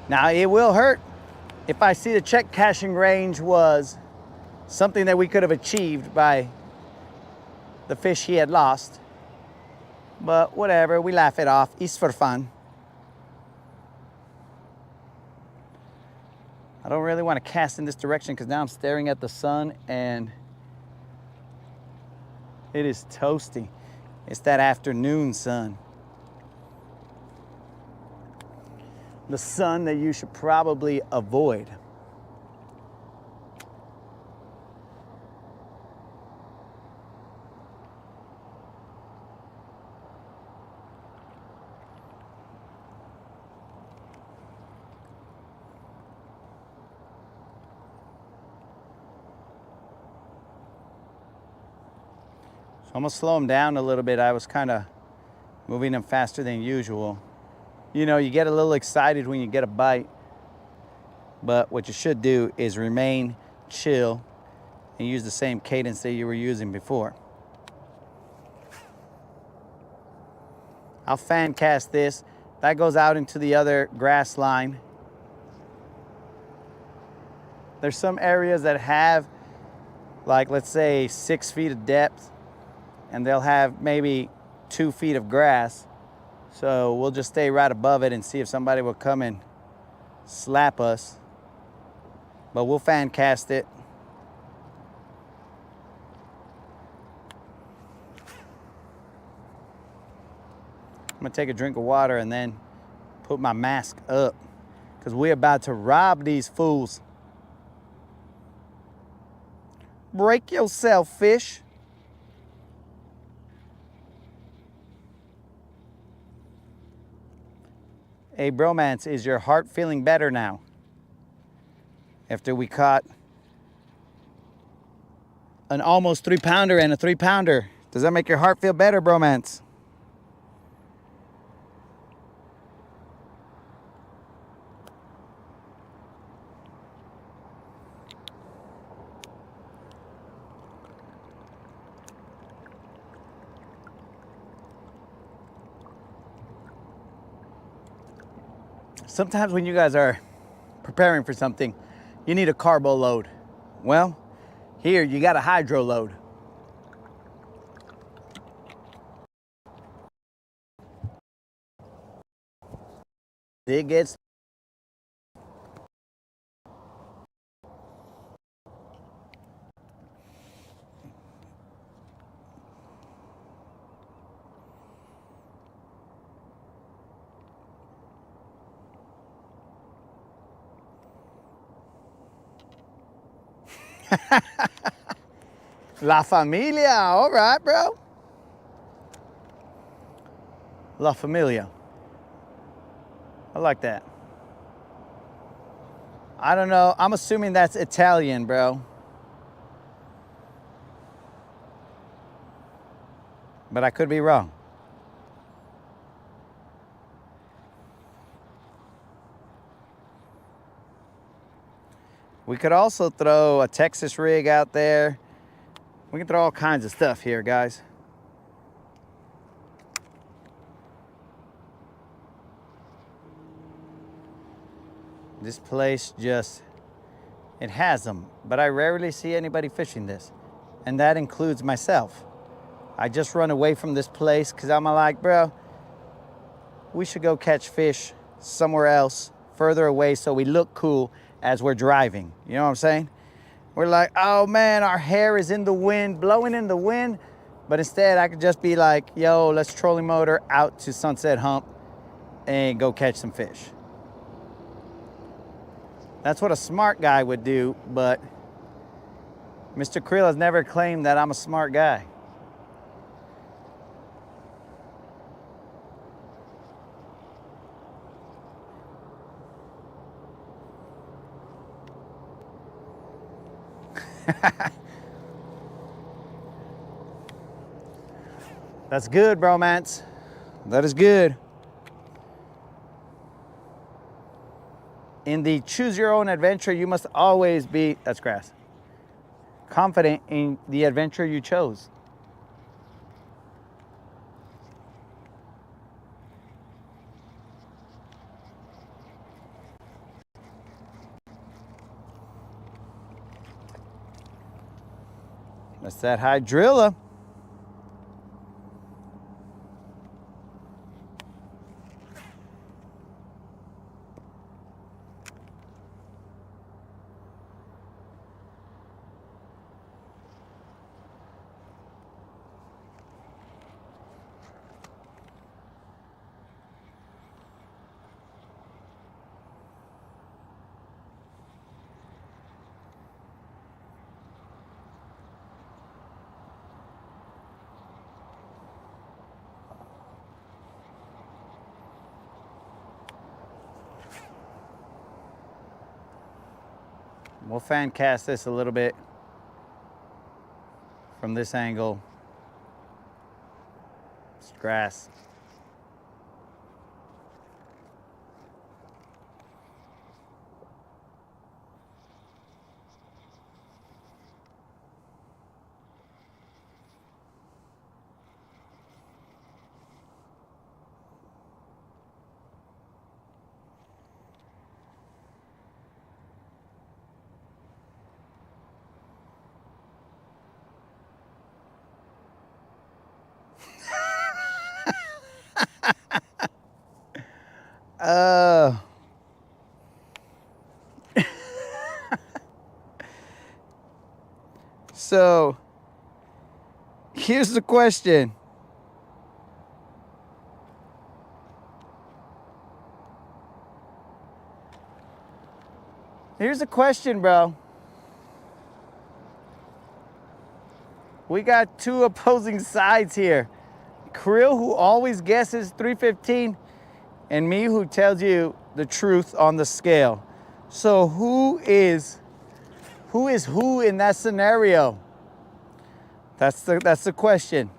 [SPEAKER 1] Now it will hurt if I see the check cashing range was something that we could have achieved by the fish he had lost. But whatever, we laugh it off. It's for fun. I don't really want to cast in this direction because now I'm staring at the sun and it is toasty. It's that afternoon sun. The sun that you should probably avoid. So I'm gonna slow him down a little bit. I was kind of moving him faster than usual. You know, you get a little excited when you get a bite, but what you should do is remain chill and use the same cadence that you were using before. I'll fan cast this. That goes out into the other grass line. There's some areas that have, like, let's say 6 feet of depth, and they'll have maybe 2 feet of grass. So we'll just stay right above it and see if somebody will come and slap us. But we'll fan cast it. I'm gonna take a drink of water and then put my mask up because we're about to rob these fools. Break yourself, fish. Hey, bromance, is your heart feeling better now? After we caught an almost 3-pounder and a 3-pounder. Does that make your heart feel better, bromance? Sometimes when you guys are preparing for something, you need a carbo load. Well, here you got a hydro load. It gets La Familia, all right, bro. La Familia. I like that. I don't know. I'm assuming that's Italian, bro. But I could be wrong. We could also throw a Texas rig out there. We can throw all kinds of stuff here, guys. This place just, it has them, but I rarely see anybody fishing this. And that includes myself. I just run away from this place because I'm like, bro, we should go catch fish somewhere else, further away, so we look cool as we're driving. You know what I'm saying? We're like, oh man, our hair is in the wind, blowing in the wind. But instead, I could just be like, yo, let's trolling motor out to Sunset Hump and go catch some fish. That's what a smart guy would do, but Mr. Krill has never claimed that I'm a smart guy. That's good, bromance. That is good. In the choose your own adventure, you must always be, that's grass, confident in the adventure you chose. That's that hydrilla. We'll fan cast this a little bit from this angle. It's grass. So here's the question. Here's the question, bro. We got two opposing sides here. Krill, who always guesses 315, and me, who tells you the truth on the scale. So who is who in that scenario? That's the question.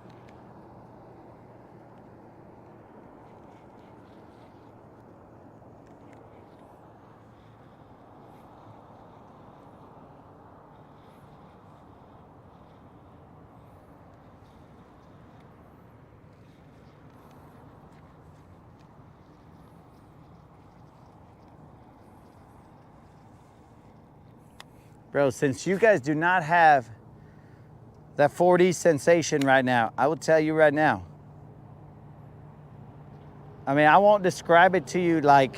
[SPEAKER 1] Bro, since you guys do not have that 4D sensation right now, I will tell you right now. I mean, I won't describe it to you like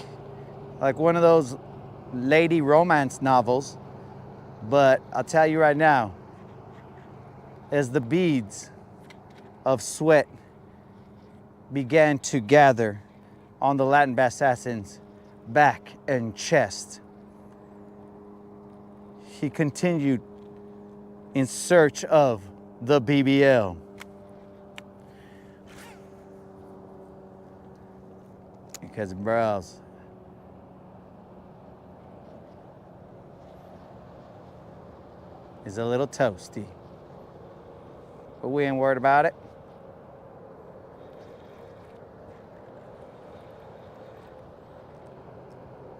[SPEAKER 1] one of those lady romance novels, but I'll tell you right now, as the beads of sweat began to gather on the Latin bass assassin's back and chest, he continued in search of the BBL. Because bros, is a little toasty, but we ain't worried about it.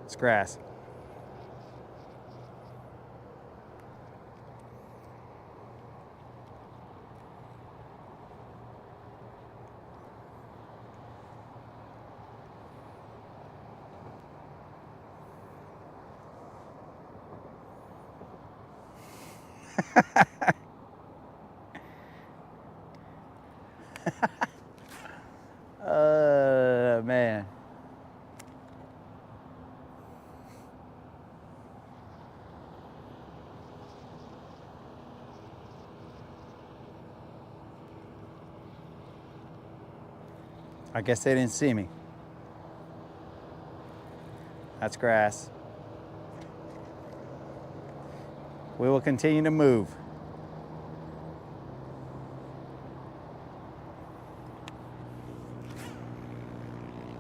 [SPEAKER 1] It's grass. Man. I guess they didn't see me. That's grass. We will continue to move.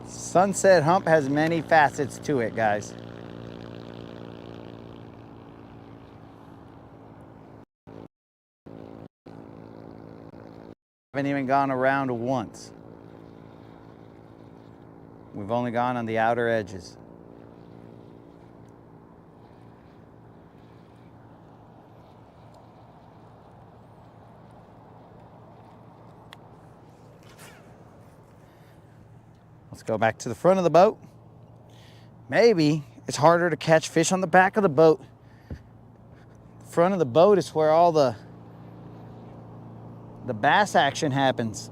[SPEAKER 1] Sunset Hump has many facets to it, guys. Haven't even gone around once. We've only gone on the outer edges. Let's go back to the front of the boat. Maybe it's harder to catch fish on the back of the boat. The front of the boat is where all the bass action happens.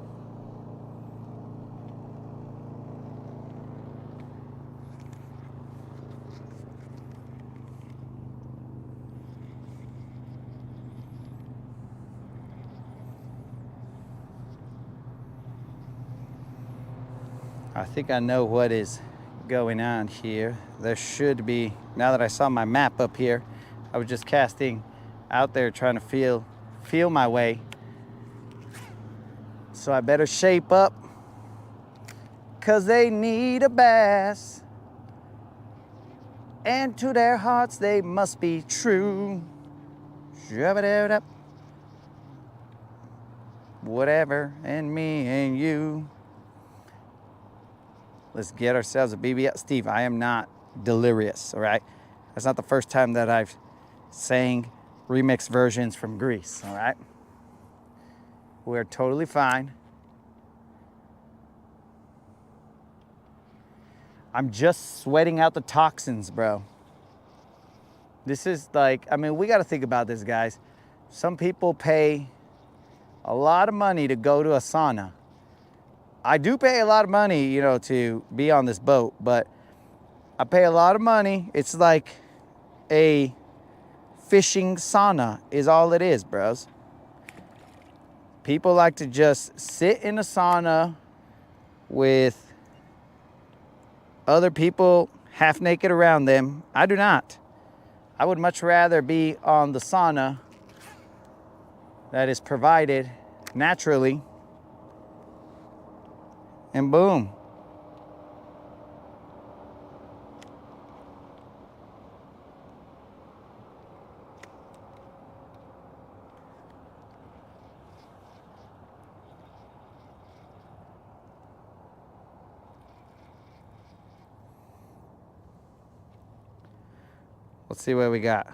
[SPEAKER 1] I think I know what is going on here. There should be, now that I saw my map up here, I was just casting out there trying to feel my way. So I better shape up, 'cause they need a bass. And to their hearts they must be true. Shabba-dabba-dab. Whatever, and me and you. Let's get ourselves a BBL. Steve, I am not delirious, all right? That's not the first time that I've sang remix versions from Greece, all right? We're totally fine. I'm just sweating out the toxins, bro. This is like, I mean, we got to think about this, guys. Some people pay a lot of money to go to a sauna. I do pay a lot of money, you know, to be on this boat, but I pay a lot of money. It's like a fishing sauna is all it is, bros. People like to just sit in a sauna with other people half naked around them. I do not. I would much rather be on the sauna that is provided naturally. And boom. Let's see what we got.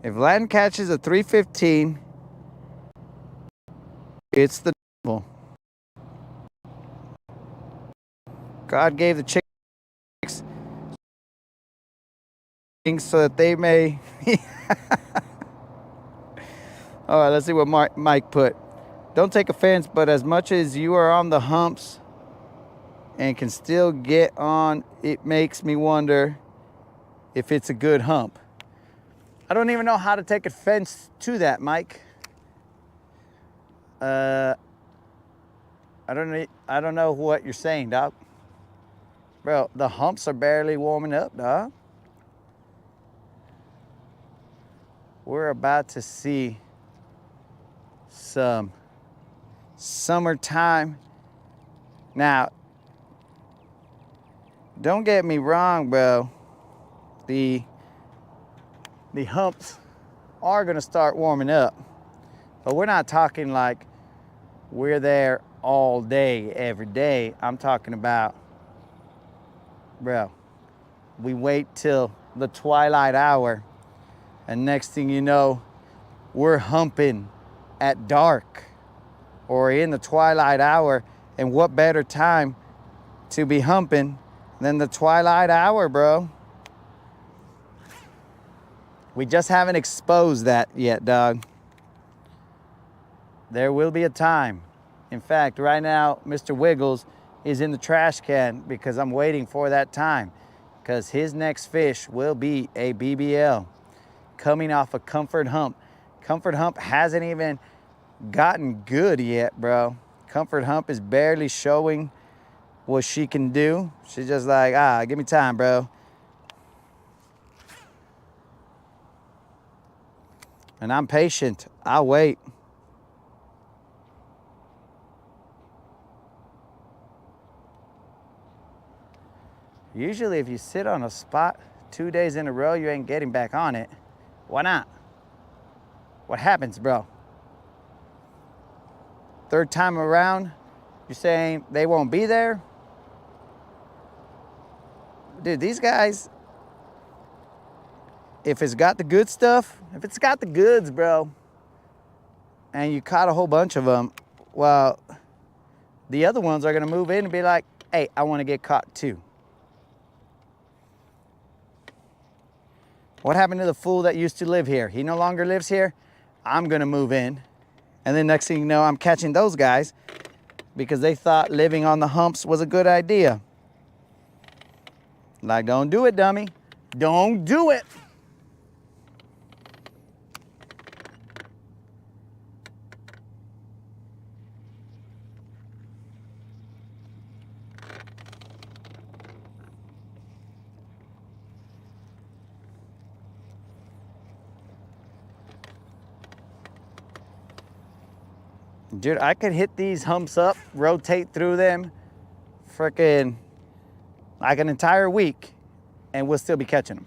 [SPEAKER 1] If Latin catches a 315, it's the devil. God gave the chicks so that they may. All right, let's see what Mike put. Don't take offense, but as much as you are on the humps and can still get on, it makes me wonder if it's a good hump. I don't even know how to take offense to that, Mike. I don't know what you're saying, dog. Bro, the humps are barely warming up, dog. We're about to see some summertime. Now, don't get me wrong, bro. The humps are gonna start warming up, but we're not talking like we're there all day, every day. I'm talking about, bro, we wait till the twilight hour, and next thing you know, we're humping at dark or in the twilight hour. And what better time to be humping than the twilight hour, bro? We just haven't exposed that yet, dog. There will be a time. In fact, right now, Mr. Wiggles is in the trash can because I'm waiting for that time, because his next fish will be a BBL coming off a Comfort Hump. Comfort Hump hasn't even gotten good yet, bro. Comfort Hump is barely showing what she can do. She's just like, give me time, bro. And I'm patient. I'll wait. Usually if you sit on a spot 2 days in a row, you ain't getting back on it. Why not? What happens, bro? Third time around, you're saying they won't be there? Dude, these guys, if it's got the good stuff, if it's got the goods, bro, and you caught a whole bunch of them, well, the other ones are gonna move in and be like, hey, I wanna get caught too. What happened to the fool that used to live here? He no longer lives here. I'm gonna move in. And then next thing you know, I'm catching those guys because they thought living on the humps was a good idea. Like, don't do it, dummy. Don't do it. Dude, I could hit these humps up, rotate through them, frickin' like an entire week, and we'll still be catching them.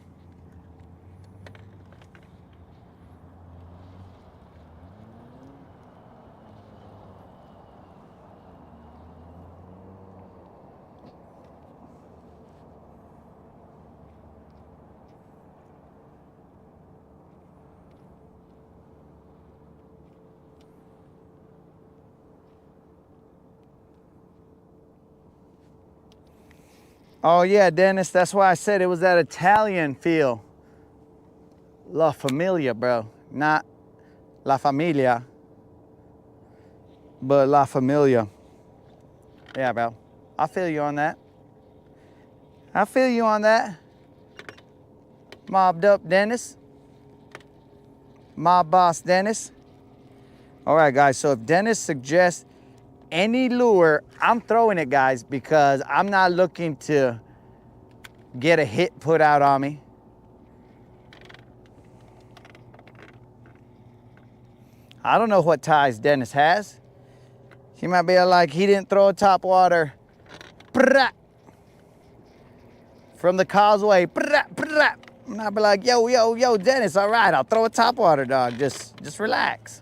[SPEAKER 1] Oh yeah, Dennis, that's why I said it was that Italian feel. La Familia, bro. Not La Familia, but La Familia. Yeah, bro. I feel you on that. I feel you on that. Mobbed up Dennis. Mob boss Dennis. All right, guys, so if Dennis suggests any lure, I'm throwing it, guys, because I'm not looking to get a hit put out on me. I don't know what ties Dennis has. He might be like, he didn't throw a topwater from the causeway. And I'll be like, yo, Dennis, all right, I'll throw a topwater, dog. Just relax.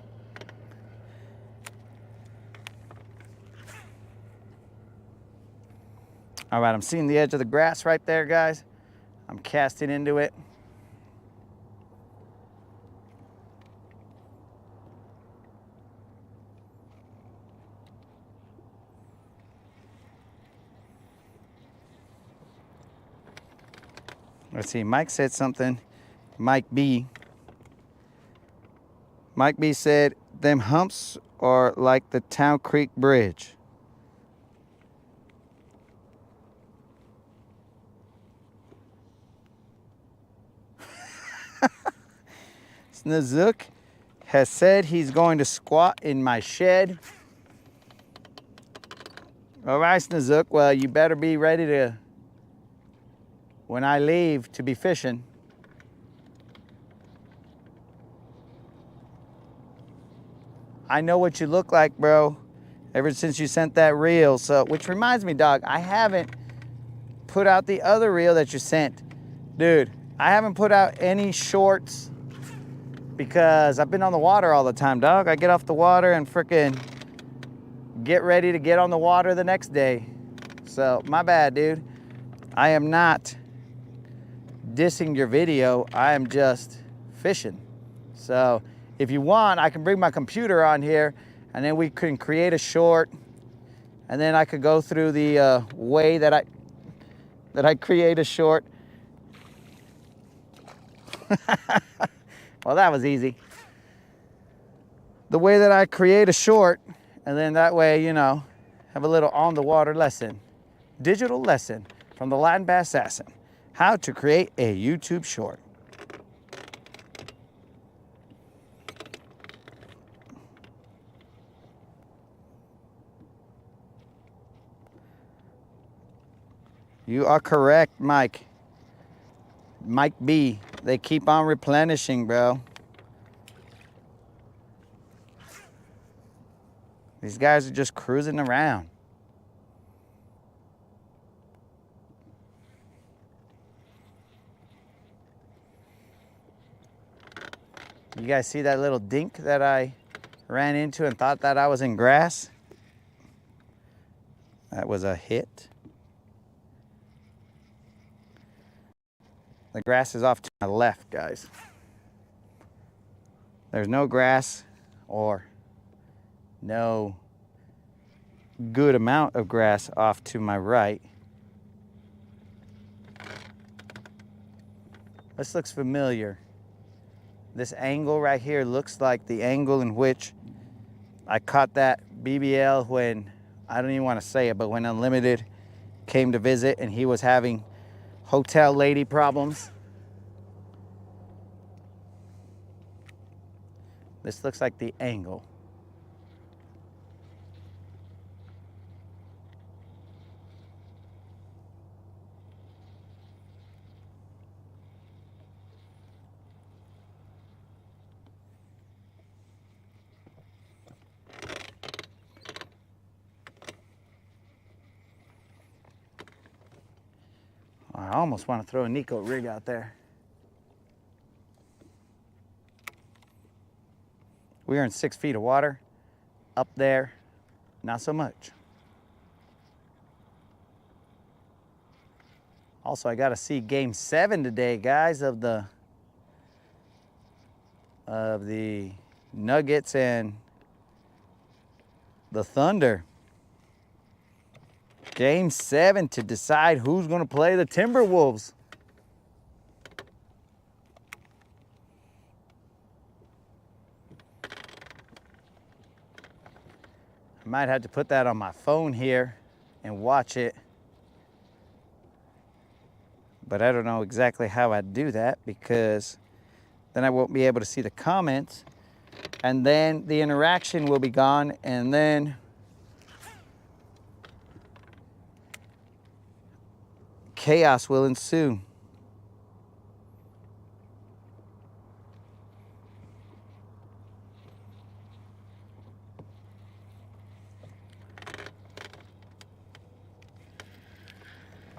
[SPEAKER 1] All right, I'm seeing the edge of the grass right there, guys. I'm casting into it.
[SPEAKER 4] Let's see, Mike said something. Mike B. Mike B said, them humps are like the Town Creek Bridge. Snazook has said he's going to squat in my shed. All right, Snazook, well, you better be ready to, when I leave, to be fishing. I know what you look like, bro, ever since you sent that reel. So, which reminds me, dog, I haven't put out the other reel that you sent. Dude, I haven't put out any shorts because I've been on the water all the time, dog. I get off the water and frickin' get ready to get on the water the next day. So, my bad, dude. I am not dissing your video. I am just fishing. So, if you want, I can bring my computer on here and then we can create a short, and then I could go through the way that I create a short. Well, that was easy. The way that I create a short, and then that way, you know, have a little on the water lesson. Digital lesson from the Latin Bass Assassin. How to create a YouTube short. You are correct, Mike. Mike B. They keep on replenishing, bro. These guys are just cruising around. You guys see that little dink that I ran into and thought that I was in grass? That was a hit. The grass is off to my left, guys. There's no grass or no good amount of grass off to my right. This looks familiar. This angle right here looks like the angle in which I caught that BBL when, I don't even want to say it, but when Unlimited came to visit and he was having hotel lady problems. This looks like the angle. I almost want to throw a Nico rig out there. We are in 6 feet of water. Up there, not so much. Also, I got to see Game 7 today, guys, of the Nuggets and the Thunder. Game 7 to decide who's going to play the Timberwolves. I might have to put that on my phone here and watch it. But I don't know exactly how I do that because then I won't be able to see the comments. And then the interaction will be gone, and then chaos will ensue.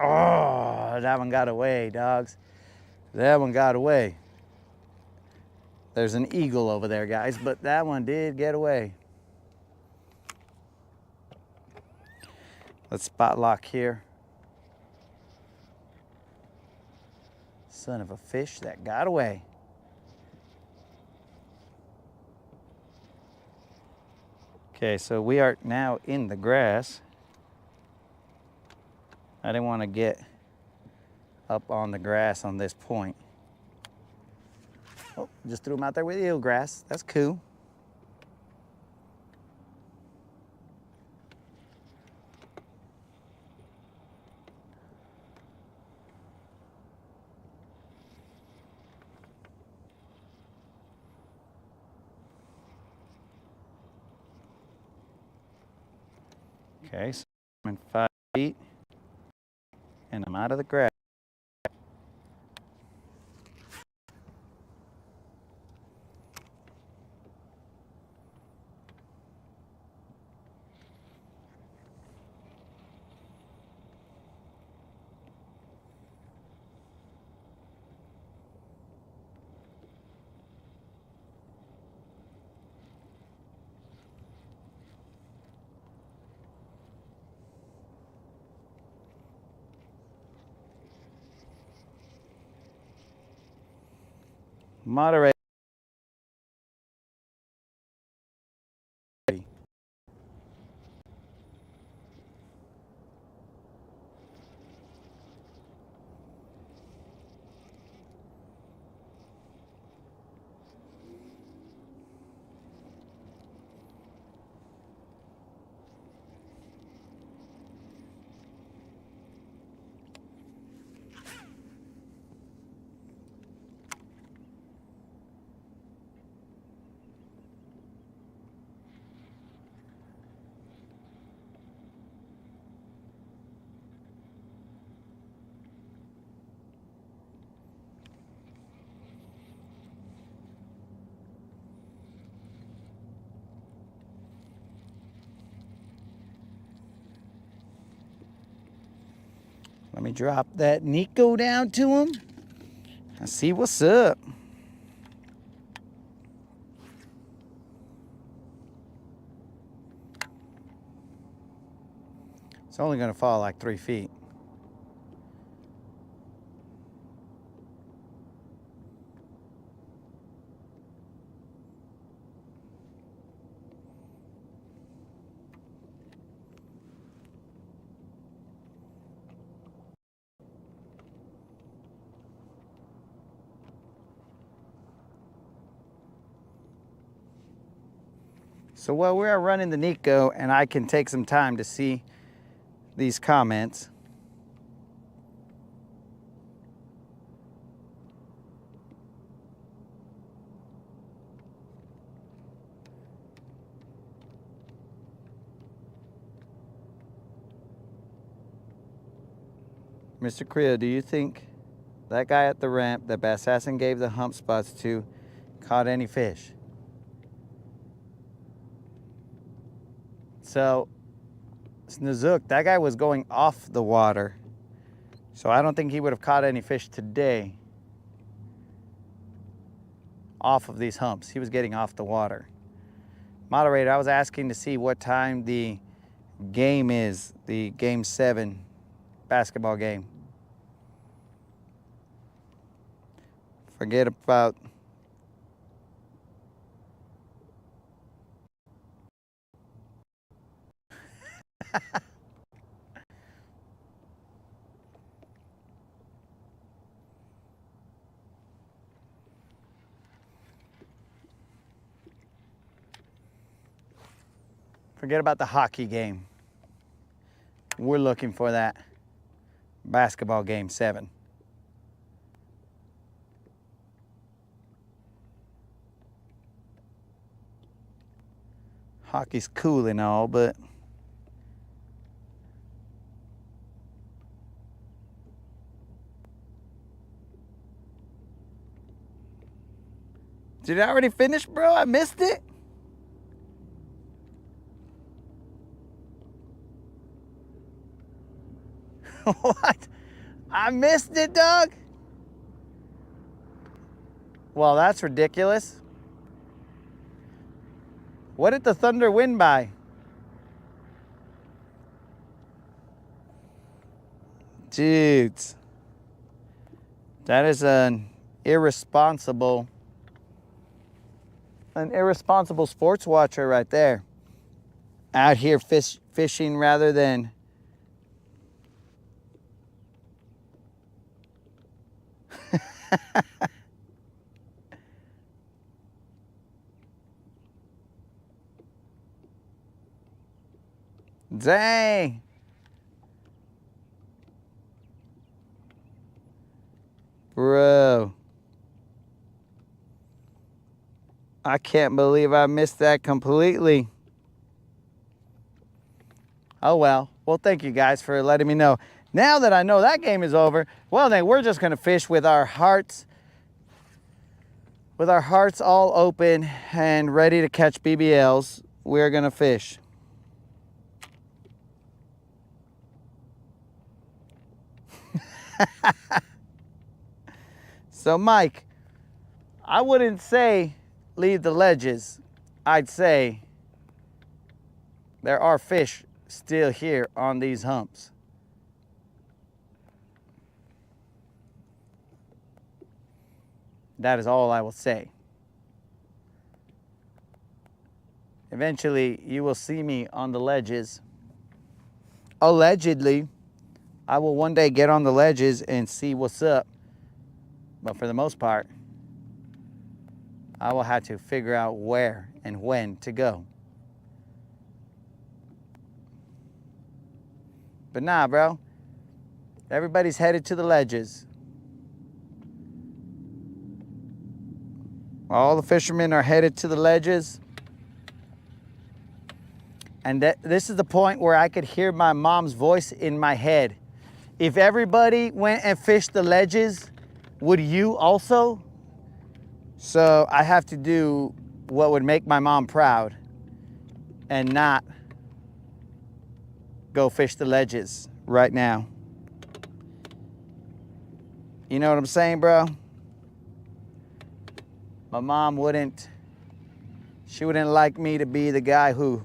[SPEAKER 4] Oh, that one got away, dogs. That one got away. There's an eagle over there, guys, but that one did get away. Let's spot lock here. Son of a fish that got away. Okay, so we are now in the grass. I didn't want to get up on the grass on this point. Oh, just threw them out there with eelgrass. That's cool. Okay, so I'm in 5 feet, and I'm out of the grass. Moderate. Let me drop that Nico down to him and see what's up. It's only going to fall like 3 feet. So while we're running the Nico, and I can take some time to see these comments. Mr. Creel, do you think that guy at the ramp that Bassassin gave the hump spots to caught any fish? So, Snazook, that guy was going off the water. So I don't think he would have caught any fish today off of these humps. He was getting off the water. Moderator, I was asking to see what time the game is, the Game 7 basketball game. Forget about forget about the hockey game. We're looking for that basketball Game 7. Hockey's cool and all, but did I already finish, bro? I missed it. What? I missed it, dog? Well, that's ridiculous. What did the Thunder win by? Dudes. That is an irresponsible sports watcher right there. Out here fishing rather than Dang. Bro. I can't believe I missed that completely. Oh well. Well, thank you guys for letting me know. Now that I know that game is over, well then we're just gonna fish with our hearts all open and ready to catch BBLs. We're gonna fish. So Mike, I wouldn't say leave the ledges. I'd say there are fish still here on these humps. That is all I will say. Eventually, you will see me on the ledges. Allegedly, I will one day get on the ledges and see what's up. But for the most part, I will have to figure out where and when to go. But nah, bro. Everybody's headed to the ledges. All the fishermen are headed to the ledges. And this is the point where I could hear my mom's voice in my head. If everybody went and fished the ledges, would you also? So I have to do what would make my mom proud and not go fish the ledges right now. You know what I'm saying, bro? My mom wouldn't like me to be the guy who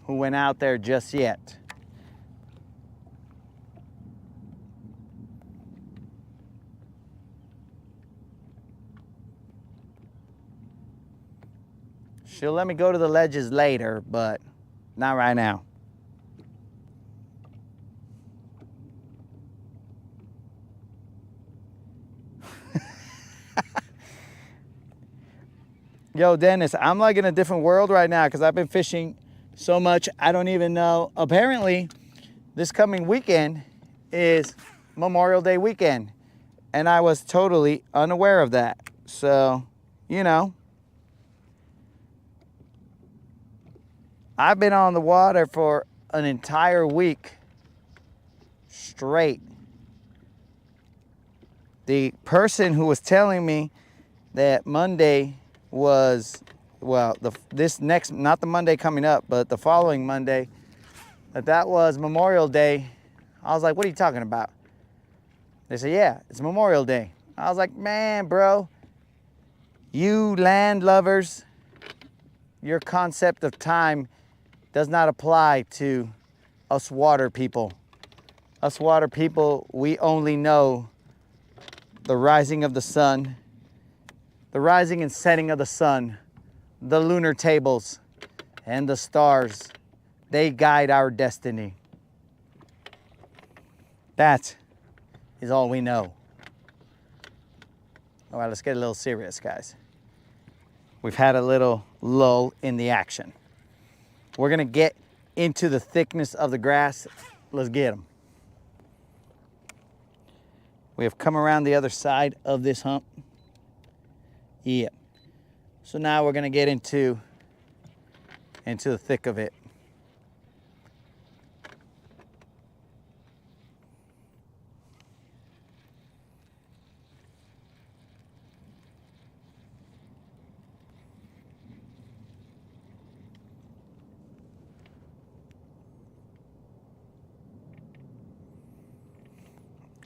[SPEAKER 4] went out there just yet. She'll let me go to the ledges later, but not right now. Yo, Dennis, I'm like in a different world right now because I've been fishing so much, I don't even know. Apparently, this coming weekend is Memorial Day weekend, and I was totally unaware of that. So, you know, I've been on the water for an entire week straight. The person who was telling me that Monday was, well, not the Monday coming up, but the following Monday, that was Memorial Day. I was like, what are you talking about? They said, yeah, it's Memorial Day. I was like, man, bro, you land lovers, your concept of time does not apply to us water people. Us water people, we only know the rising of the sun, the rising and setting of the sun, the lunar tables, and the stars. They guide our destiny. That is all we know. All right, let's get a little serious, guys. We've had a little lull in the action. We're gonna get into the thickness of the grass. Let's get them. We have come around the other side of this hump. Yep. So now we're gonna get into the thick of it.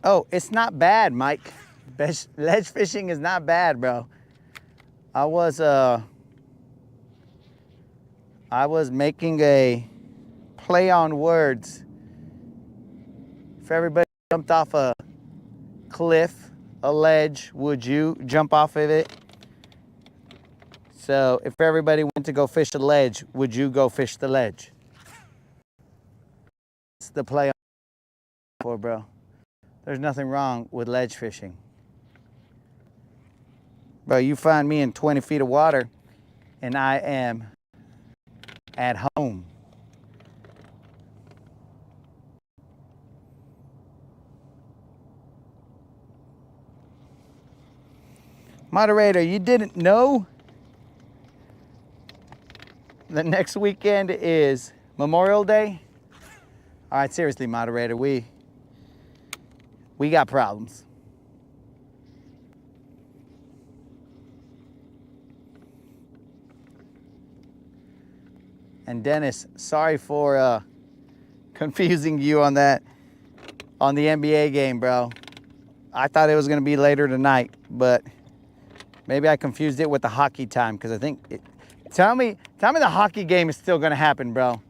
[SPEAKER 4] Oh, it's not bad, Mike. Ledge fishing is not bad, bro. I was making a play on words. If everybody jumped off a cliff, a ledge, would you jump off of it? So if everybody went to go fish a ledge, would you go fish the ledge? It's the play on for, bro. there's nothing wrong with ledge fishing. Bro, you find me in 20 feet of water and I am at home. Moderator, you didn't know that next weekend is Memorial Day? All right, seriously, moderator, we got problems. And Dennis, sorry for confusing you on that, on the NBA game, bro. I thought it was gonna be later tonight, but maybe I confused it with the hockey time, because I think, tell me the hockey game is still gonna happen, bro.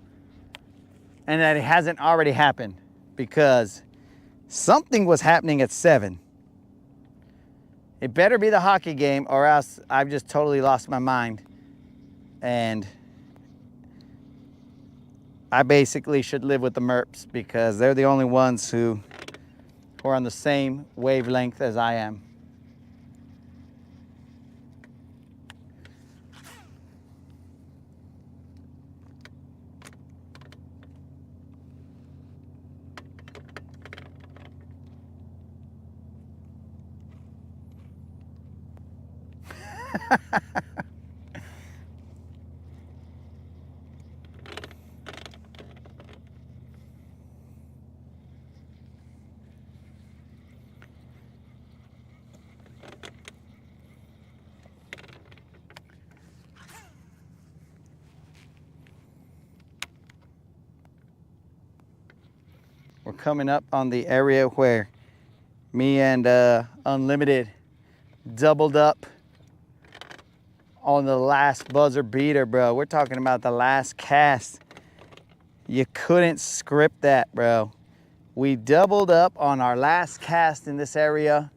[SPEAKER 4] And that it hasn't already happened, because something was happening at 7. It better be the hockey game, or else I've just totally lost my mind. And I basically should live with the Merps, because they're the only ones who are on the same wavelength as I am. We're coming up on the area where me and Unlimited doubled up on the last buzzer beater, bro. We're talking about the last cast. You couldn't script that, bro. We doubled up on our last cast in this area.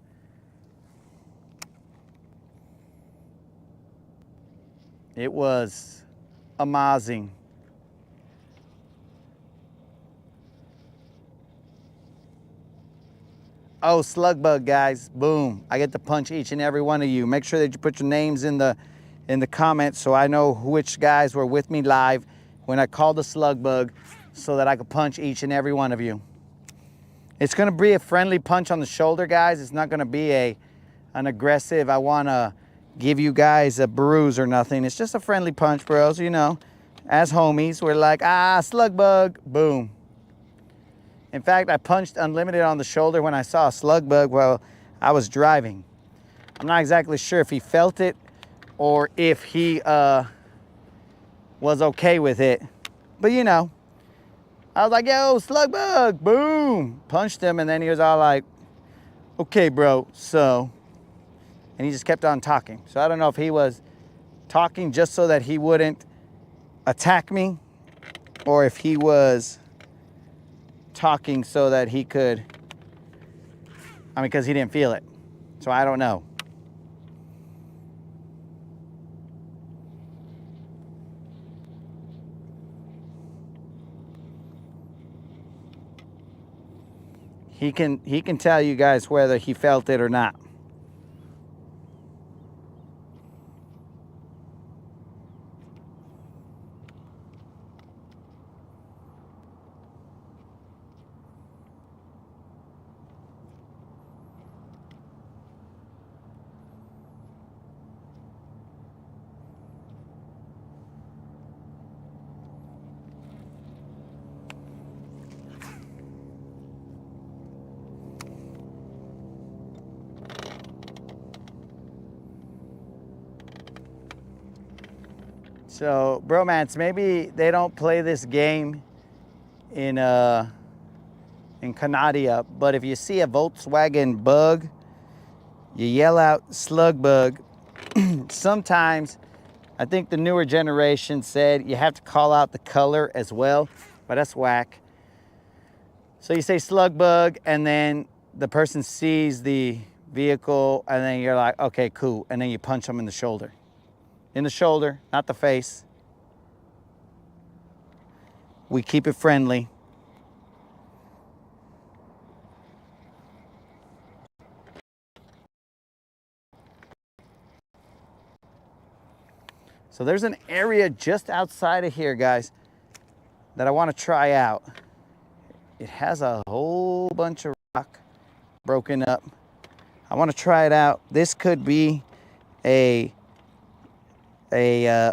[SPEAKER 4] It was amazing. Oh, slug bug, guys. Boom. I get to punch each and every one of you. Make sure that you put your names in the comments so I know which guys were with me live when I called the slug bug, so that I could punch each and every one of you. It's gonna be a friendly punch on the shoulder, guys. It's not gonna be an aggressive, I wanna give you guys a bruise or nothing. It's just a friendly punch, bros. You know, as homies, we're like, slug bug, boom. In fact, I punched Unlimited on the shoulder when I saw a slug bug while I was driving. I'm not exactly sure if he felt it or if he was okay with it. But you know, I was like, yo, slug bug, boom. Punched him, and then he was all like, okay, bro, so. And he just kept on talking. So I don't know if he was talking just so that he wouldn't attack me, or if he was talking so that he could, because he didn't feel it. So I don't know. He can tell you guys whether he felt it or not. So, bromance, maybe they don't play this game in Canada, but if you see a Volkswagen Bug, you yell out slug bug. Sometimes, I think the newer generation said you have to call out the color as well, but that's whack. So you say slug bug, and then the person sees the vehicle, and then you're like, okay, cool, and then you punch them in the shoulder. In the shoulder, not the face. We keep it friendly. So there's an area just outside of here, guys, that I want to try out. It has a whole bunch of rock broken up. I want to try it out. This could be a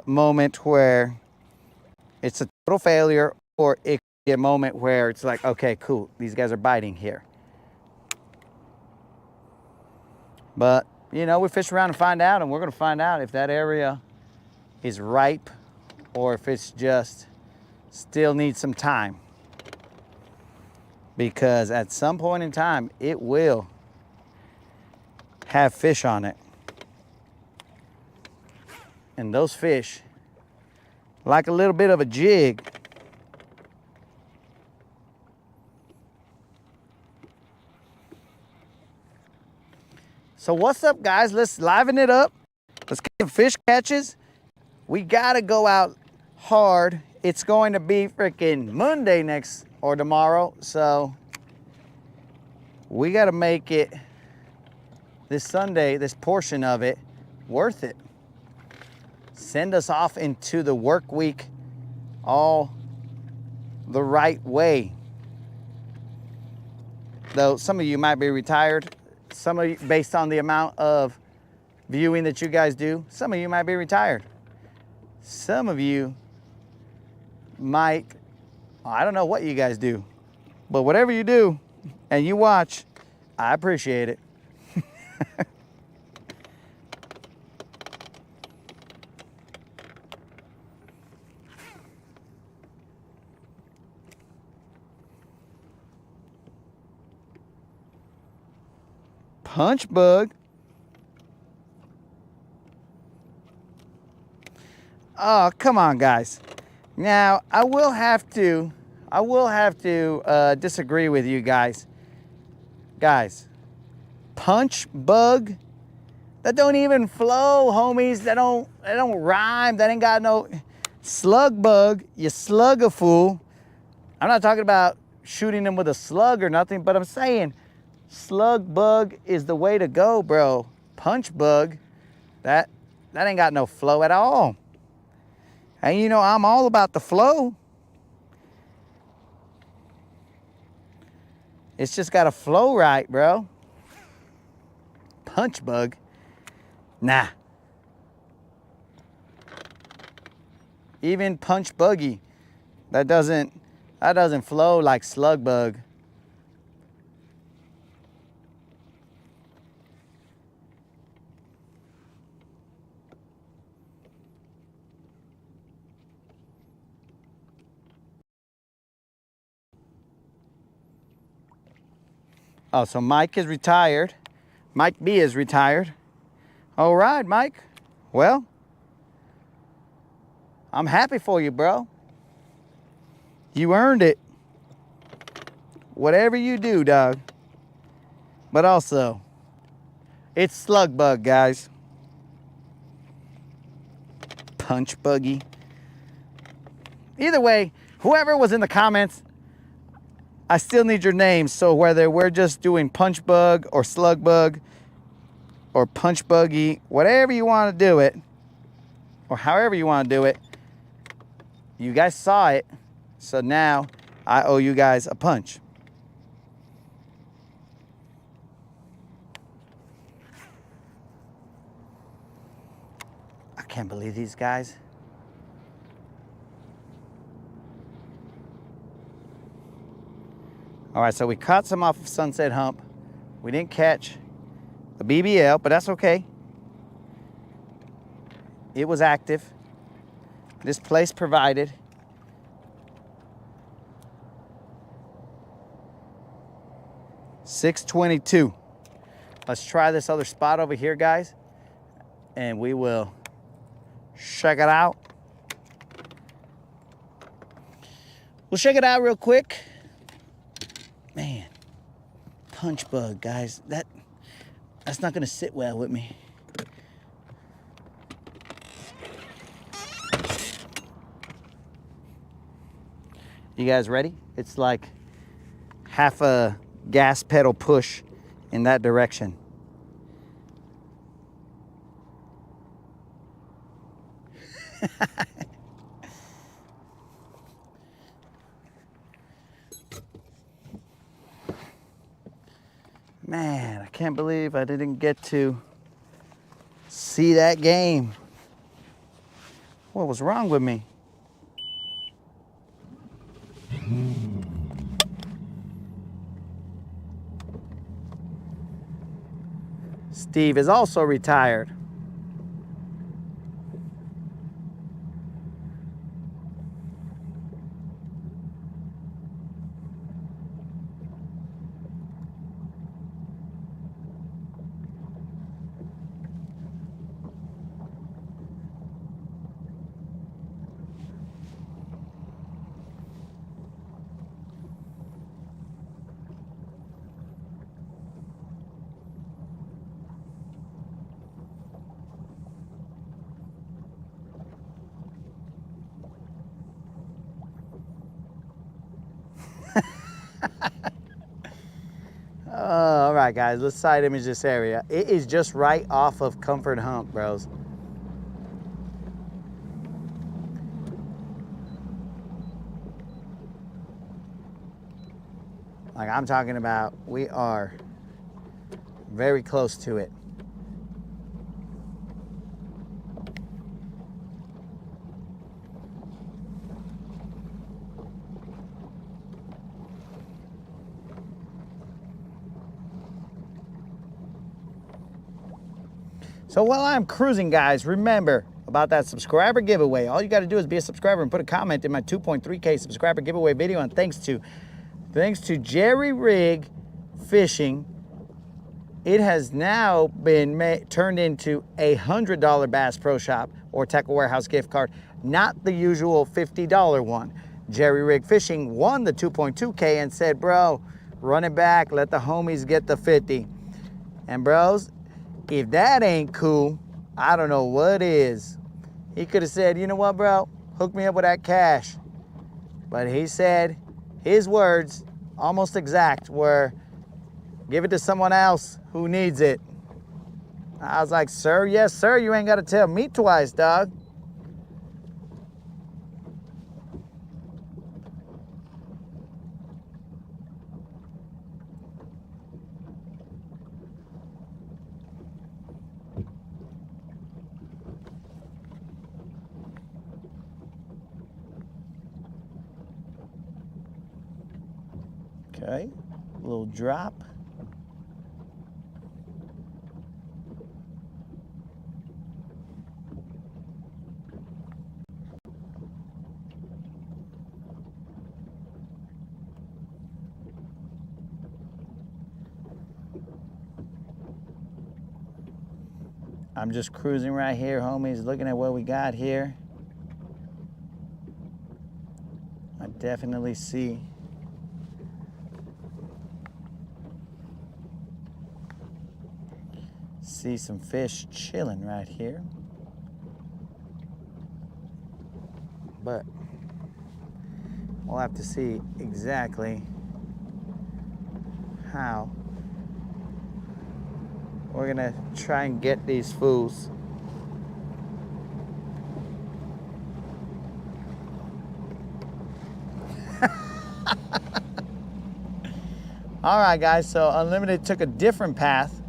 [SPEAKER 4] moment where it's a total failure, or it could be a moment where it's like, okay, cool, these guys are biting here. But, you know, we fish around and find out, and we're going to find out if that area is ripe or if it's just still needs some time. Because at some point in time, it will have fish on it. And those fish, like a little bit of a jig, so what's up, guys? Let's liven it up. Let's get some fish catches. We gotta go out hard. It's going to be freaking Monday next or tomorrow, so we gotta make it this Sunday, this portion of it, worth it. Send us off into the work week all the right way. Though some of you might be retired, some of you, based on the amount of viewing that you guys do, some of you might be retired. Some of you might, I don't know what you guys do, but whatever you do and you watch, I appreciate it. Punch bug. Oh, come on, guys. Now, I will have to disagree with you guys. Guys, punch bug, that don't even flow, homies. That don't rhyme. That ain't got no slug bug. You slug a fool. I'm not talking about shooting them with a slug or nothing, but I'm saying slug bug is the way to go, bro. Punch bug, that ain't got no flow at all. And you know, I'm all about the flow. It's just got to flow right, bro. Punch bug, nah. Even punch buggy, that doesn't flow like slug bug. Oh, so Mike is retired. Mike B is retired. All right, Mike. Well, I'm happy for you, bro. You earned it. Whatever you do, dog. But also, it's slug bug, guys. Punch buggy. Either way, whoever was in the comments, I still need your names, so whether we're just doing punch bug or slug bug or punch buggy, whatever you want to do it, or however you want to do it, you guys saw it, so now I owe you guys a punch. I can't believe these guys. All right, so we caught some off of Sunset Hump. We didn't catch the BBL, but that's okay. It was active. This place provided. $6.22. Let's try this other spot over here, guys, and we will check it out. We'll check it out real quick. Man, punch bug, guys. That's not gonna sit well with me. You guys ready? It's like half a gas pedal push in that direction. Man, I can't believe I didn't get to see that game. What was wrong with me? Steve is also retired. All right, guys, let's side image this area. It is just right off of Comfort Hump, bros. Like I'm talking about, we are very close to it. So while I'm cruising, guys, remember about that subscriber giveaway. All you got to do is be a subscriber and put a comment in my 2.3K subscriber giveaway video. And thanks to Jerry Rig Fishing, it has now been turned into a $100 Bass Pro Shop or Tackle Warehouse gift card, not the usual $50 one. Jerry Rig Fishing won the 2.2K and said, bro, run it back, let the homies get the 50. And bros, if that ain't cool, I don't know what is. He could have said, you know what, bro, hook me up with that cash. But he said, his words, almost exact, were, give it to someone else who needs it. I was like, sir, yes, sir, you ain't got to tell me twice, dog. Okay, a little drop. I'm just cruising right here, homies, looking at what we got here. I definitely see some fish chilling right here. But we'll have to see exactly how we're gonna try and get these fools. All right, guys, so Unlimited took a different path.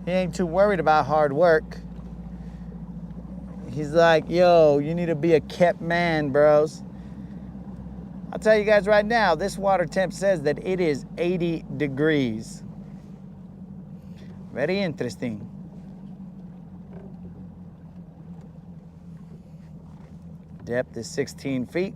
[SPEAKER 4] He ain't too worried about hard work. He's like, yo, you need to be a kept man, bros. I'll tell you guys right now, this water temp says that it is 80 degrees. Very interesting. Depth is 16 feet.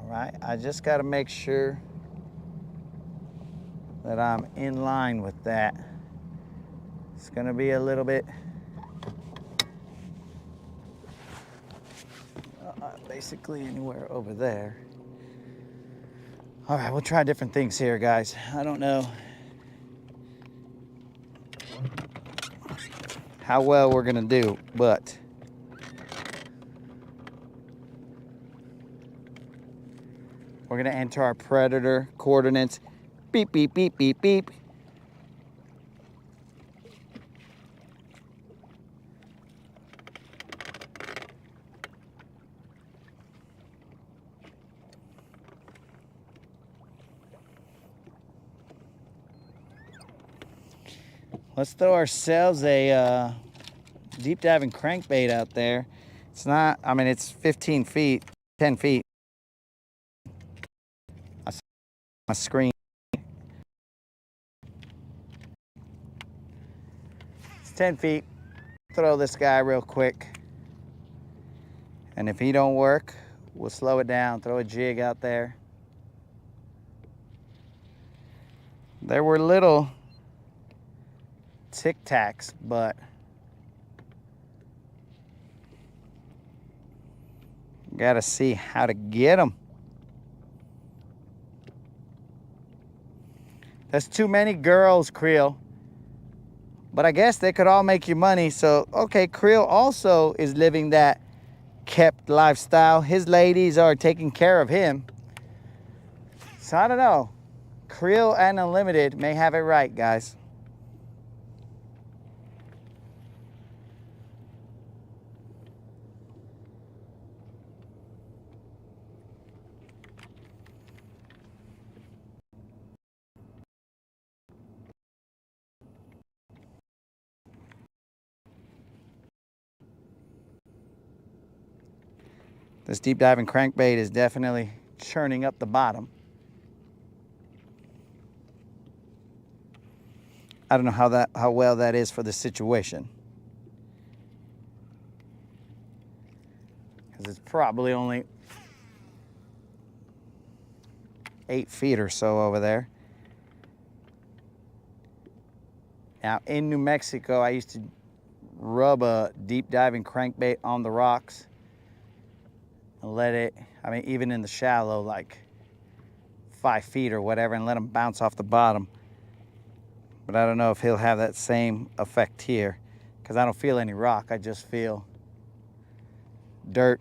[SPEAKER 4] All right, I just got to make sure that I'm in line with that. It's gonna be a little bit, basically anywhere over there. All right, we'll try different things here, guys. I don't know how well we're gonna do, but we're gonna enter our predator coordinates. Beep, beep, beep, beep, beep. Let's throw ourselves a deep diving crankbait out there. It's not, I mean, it's 15 feet, 10 feet. My screen. It's 10 feet. Throw this guy real quick. And if he don't work, we'll slow it down, throw a jig out there. There were little Tic Tacs, but gotta see how to get them. That's too many girls, Creel. But I guess they could all make you money. So, okay, Creel also is living that kept lifestyle. His ladies are taking care of him. So I don't know. Creel and Unlimited may have it right, guys. This deep diving crankbait is definitely churning up the bottom. I don't know how well that is for the situation. Because it's probably only 8 feet or so over there. Now in New Mexico, I used to rub a deep diving crankbait on the rocks and let it, I mean, even in the shallow, like 5 feet or whatever, and let them bounce off the bottom. But I don't know if he'll have that same effect here, because I don't feel any rock, I just feel dirt.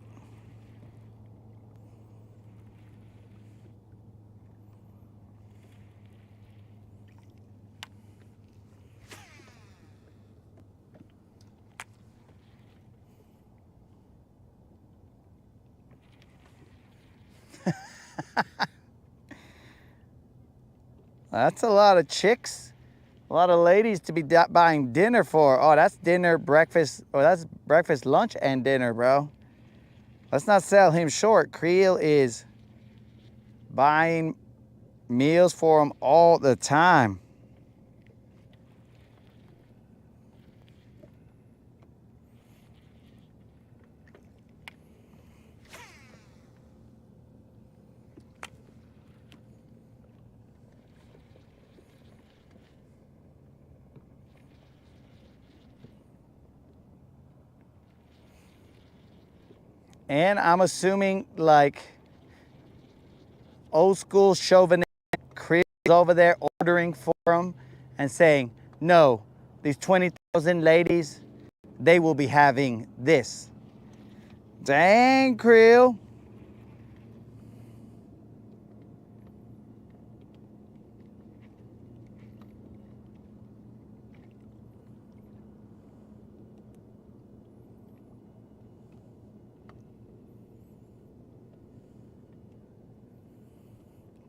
[SPEAKER 4] That's a lot of chicks, a lot of ladies to be buying dinner for. Oh, that's dinner, breakfast, or that's breakfast, lunch, and dinner, bro. Let's not sell him short. Creel is buying meals for him all the time. And I'm assuming, like, old school chauvinist, Creel is over there ordering for him and saying, no, these 20,000 ladies, they will be having this. Dang, Creel.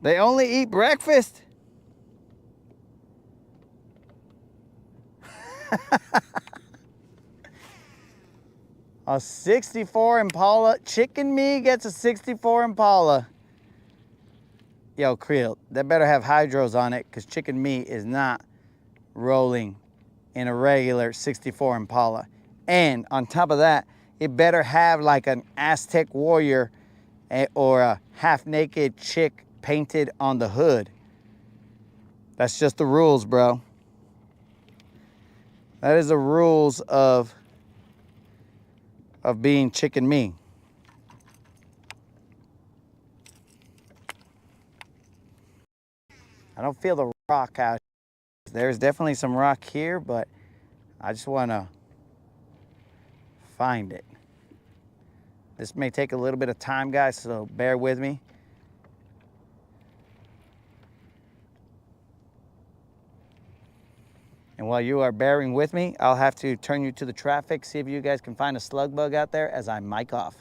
[SPEAKER 4] They only eat breakfast? A 64 Impala. Chicken Me gets a 64 Impala. Yo, Creel, they better have hydros on it, because Chicken Me is not rolling in a regular 64 Impala. And on top of that, it better have like an Aztec warrior or a half-naked chick painted on the hood. That's just the rules, bro. That is the rules of being chicken me. I don't feel the rock out. There's definitely some rock here, but I just want to find it. This may take a little bit of time, guys, so bear with me. And while you are bearing with me, I'll have to turn you to the traffic, see if you guys can find a slug bug out there as I mic off.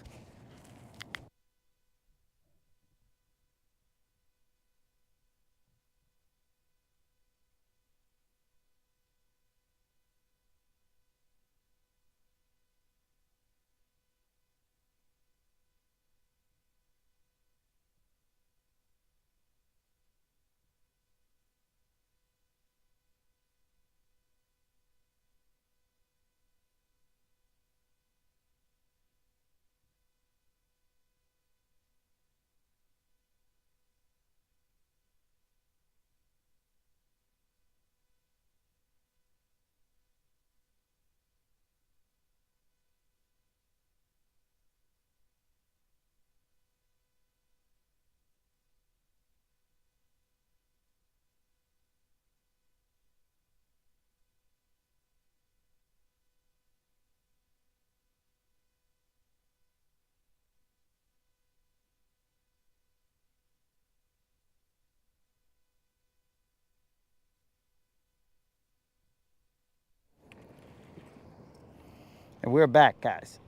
[SPEAKER 4] And we're back, guys.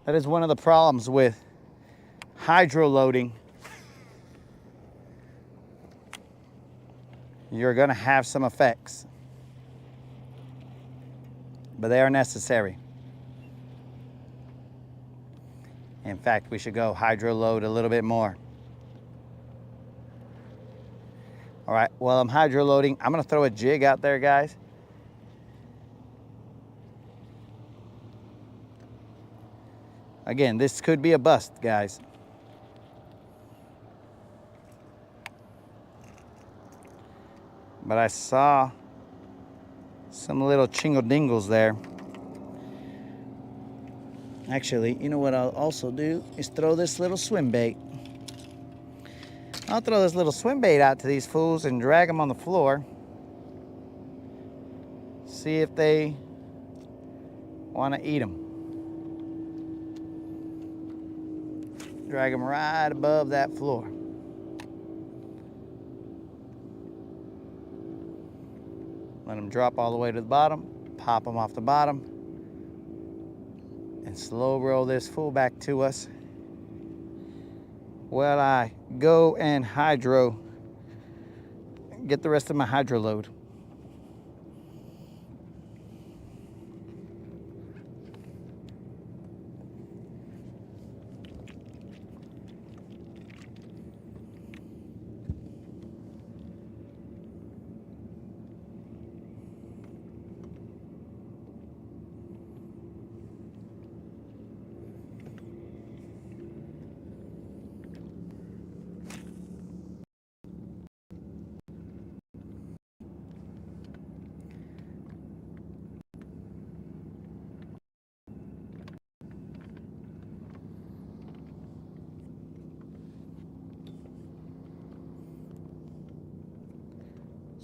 [SPEAKER 4] That is one of the problems with hydro loading. You're gonna have some effects, but they are necessary. In fact, we should go hydro load a little bit more. All right, while I'm hydro loading, I'm gonna throw a jig out there, guys. Again, this could be a bust, guys. But I saw some little chingle dingles there. Actually, you know what I'll also do is throw this little swim bait. I'll throw this little swim bait out to these fools and drag them on the floor. See if they want to eat them. Drag them right above that floor. Let them drop all the way to the bottom, pop them off the bottom, and slow roll this fool back to us while I go and get the rest of my hydro load.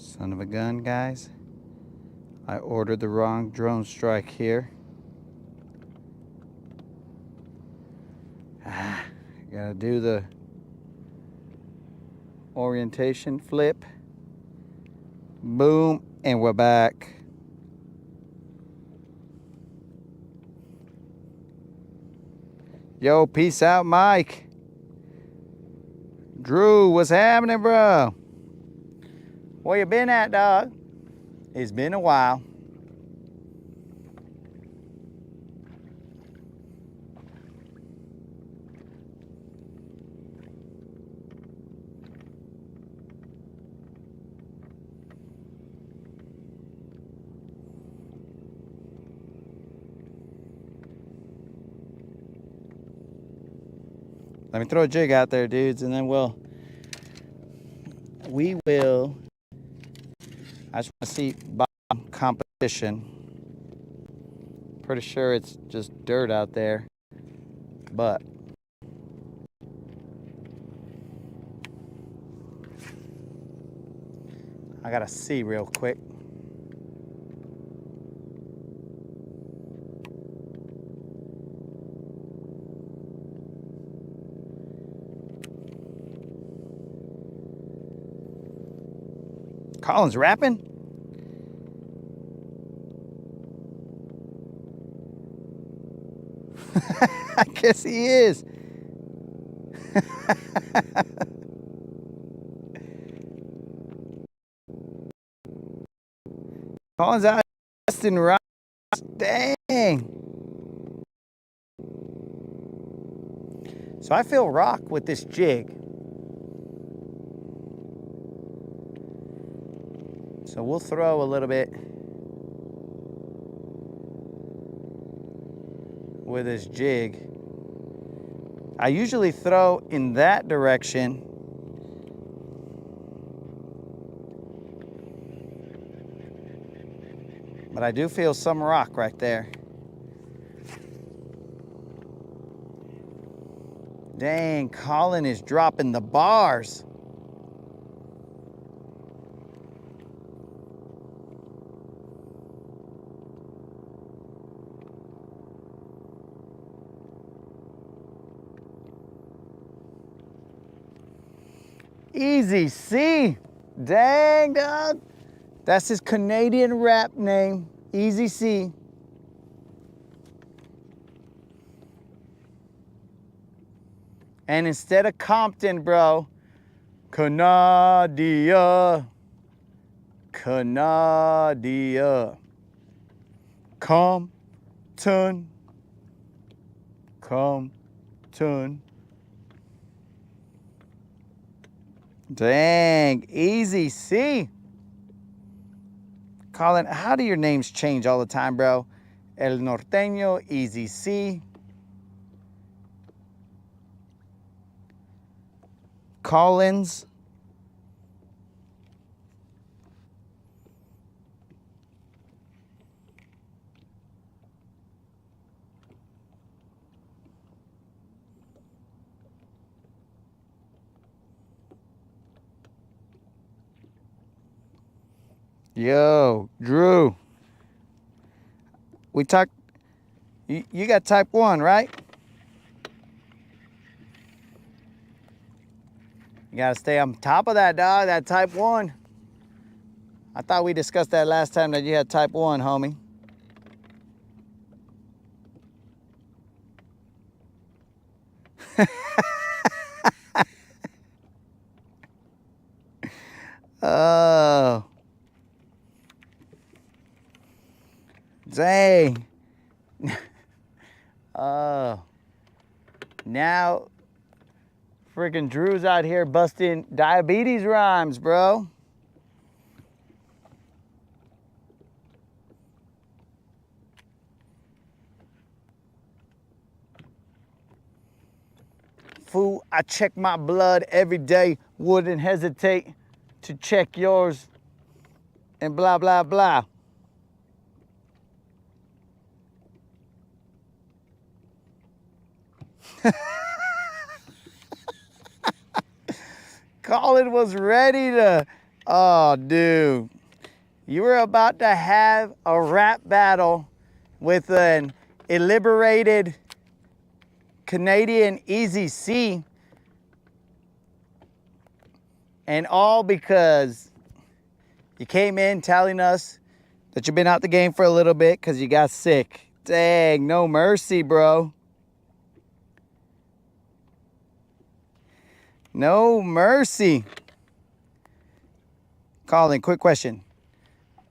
[SPEAKER 4] Son of a gun, guys. I ordered the wrong drone strike here. Gotta do the orientation flip. Boom, and we're back. Yo, peace out, Mike. Drew, what's happening, bro? Where you been at, dog? It's been a while. Let me throw a jig out there, dudes, and then we will I just want to see bottom composition. Pretty sure it's just dirt out there, but I gotta see real quick. Colin's rapping? I guess he is. Colin's out testing rocks. Dang. So I feel rock with this jig. So we'll throw a little bit with this jig. I usually throw in that direction. But I do feel some rock right there. Dang, Colin is dropping the bars. Easy C. Dang, dog. That's his Canadian rap name, Easy C. And instead of Compton, bro, Canadia. Canadia. Compton. Compton. Dang, Easy C. Colin, how do your names change all the time, bro? El Norteño, Easy C. Collins. Yo, Drew. We talked, you got type 1, right? You gotta stay on top of that, dog, that type 1. I thought we discussed that last time that you had type 1, homie. Oh. Dang. Oh. Now, freaking Drew's out here busting diabetes rhymes, bro. Fool, I check my blood every day. Wouldn't hesitate to check yours. And blah, blah, blah. Colin was ready to, oh, dude. You were about to have a rap battle with an liberated Canadian Easy C. And all because you came in telling us that you've been out the game for a little bit because you got sick. Dang, no mercy, bro. No mercy. Colin, quick question.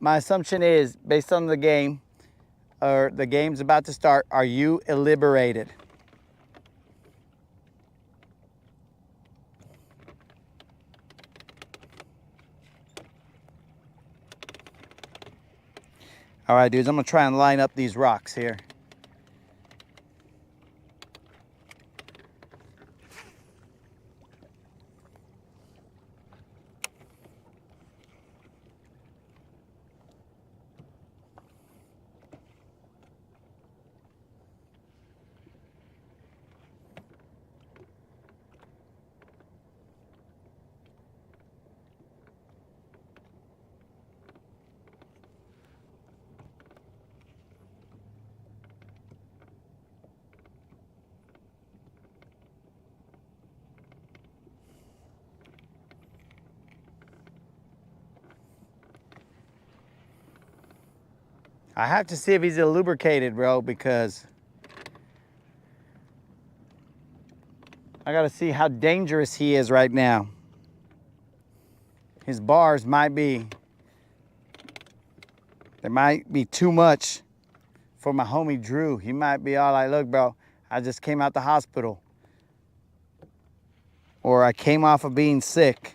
[SPEAKER 4] My assumption is, based on the game, or the game's about to start, are you liberated? All right, dudes, I'm gonna try and line up these rocks here. I have to see if he's lubricated, bro, because I gotta see how dangerous he is right now. His bars might be, there might be too much for my homie Drew. He might be all like, look, bro, I just came out the hospital. Or I came off of being sick.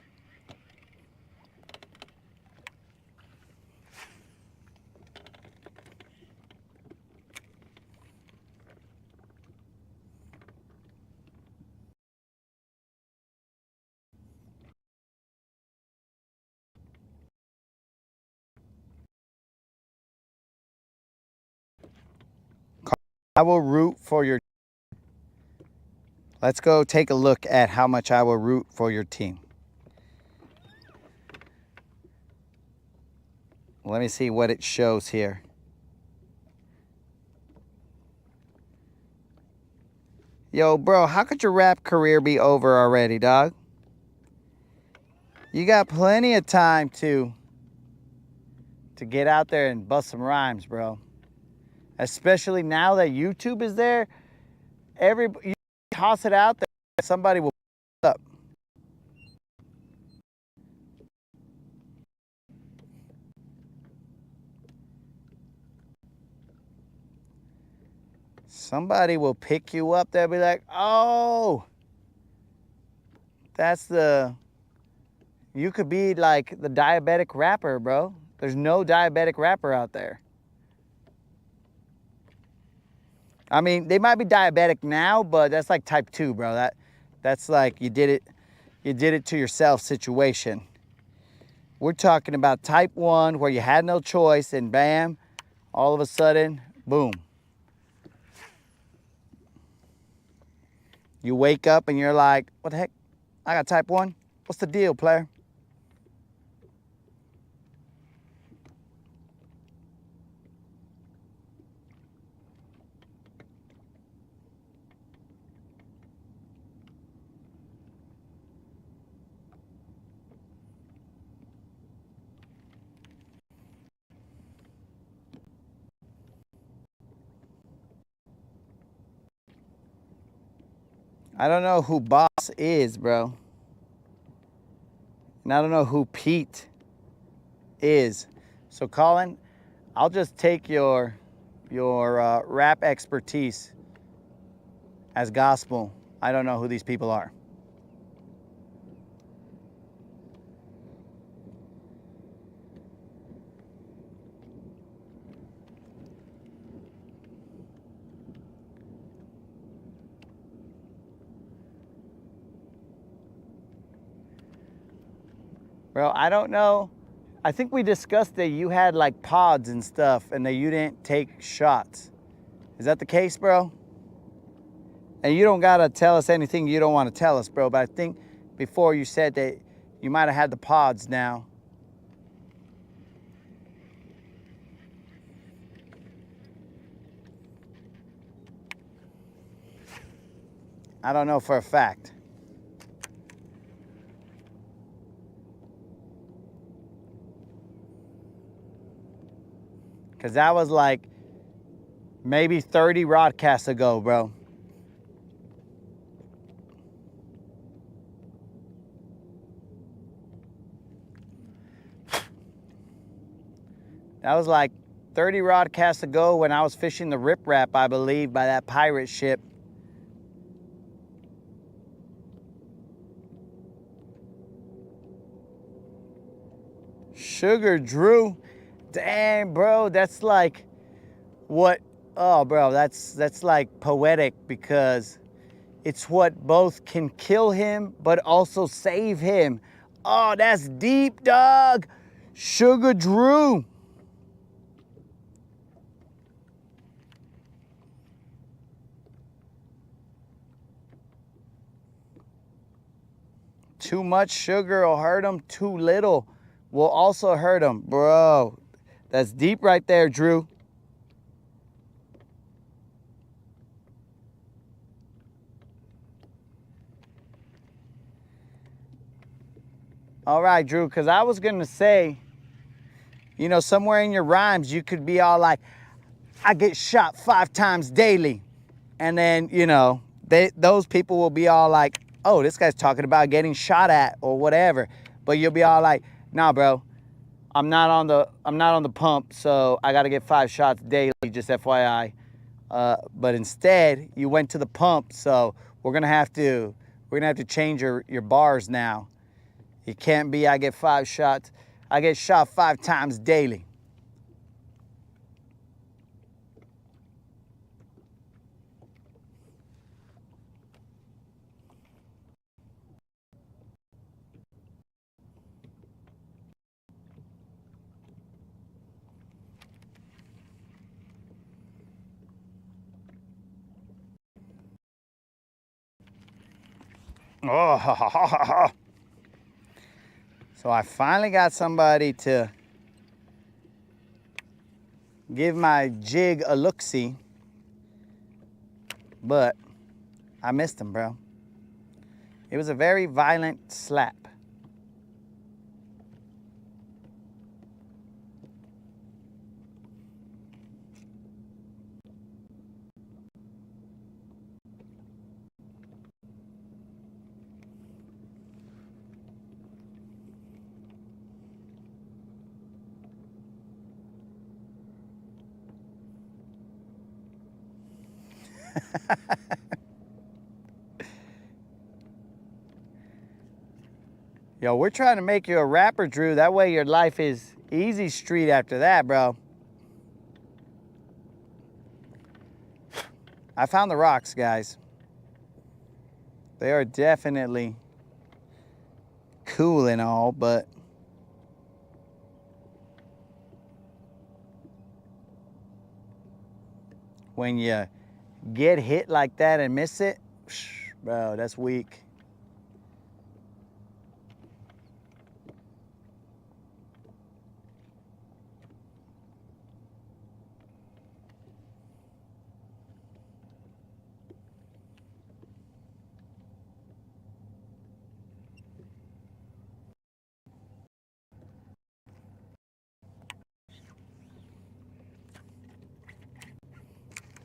[SPEAKER 4] I will root for your. Let's go take a look at how much I will root for your team. Let me see what it shows here. Yo, bro, how could your rap career be over already, dog? You got plenty of time to get out there and bust some rhymes, bro. Especially now that YouTube is there, you toss it out there, somebody will up. Somebody will pick you up. They'll be like, oh, you could be like the diabetic rapper, bro. There's no diabetic rapper out there. I mean, they might be diabetic now, but that's like type 2, bro. That's like you did it to yourself situation. We're talking about type 1 where you had no choice and bam, all of a sudden, boom. You wake up and you're like, what the heck? I got type 1? What's the deal, player? I don't know who Boss is, bro. And I don't know who Pete is. So Colin, I'll just take your rap expertise as gospel. I don't know who these people are. Bro, I don't know. I think we discussed that you had like pods and stuff and that you didn't take shots. Is that the case, bro? And you don't gotta tell us anything you don't want to tell us, bro, but I think before you said that you might have had the pods now. I don't know for a fact. Because that was like maybe 30 Rodcasts ago, bro. That was like 30 Rodcasts ago when I was fishing the riprap, I believe, by that pirate ship. Sugar Drew. Damn, bro, that's like what, oh, bro, that's like poetic because it's what both can kill him but also save him. Oh, that's deep, dog. Sugar Drew. Too much sugar will hurt him. Too little will also hurt him. Bro, that's deep right there, Drew. All right, Drew, because I was going to say, you know, somewhere in your rhymes, you could be all like, I get shot 5 times daily. And then, you know, those people will be all like, oh, this guy's talking about getting shot at or whatever. But you'll be all like, nah, bro, I'm not on the pump, so I got to get 5 shots daily, just FYI. But instead, you went to the pump, so we're gonna have to change your bars now. It can't be I get 5 shots. I get shot 5 times daily. Oh, so I finally got somebody to give my jig a look-see, but I missed him, bro. It was a very violent slap. Yo, we're trying to make you a rapper, Drew. That way your life is easy street after that, bro. I found the rocks, guys. They are definitely cool and all, but when you get hit like that and miss it, bro, that's weak.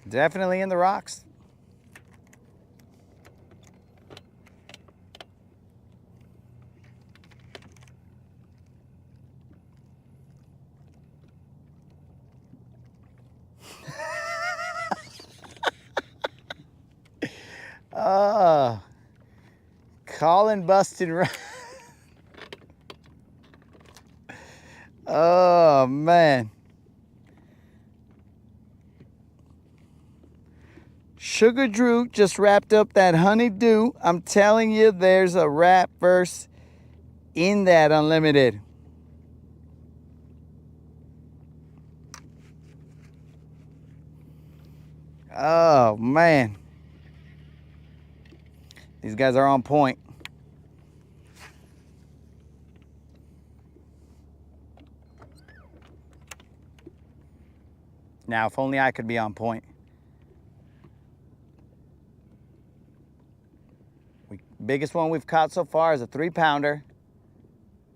[SPEAKER 4] Definitely in the rocks. Oh, Colin busted right. Oh, man. Sugar Drew just wrapped up that honeydew. I'm telling you, there's a rap verse in that Unlimited. Oh, man. These guys are on point. Now, if only I could be on point. Biggest one we've caught so far is a 3-pounder.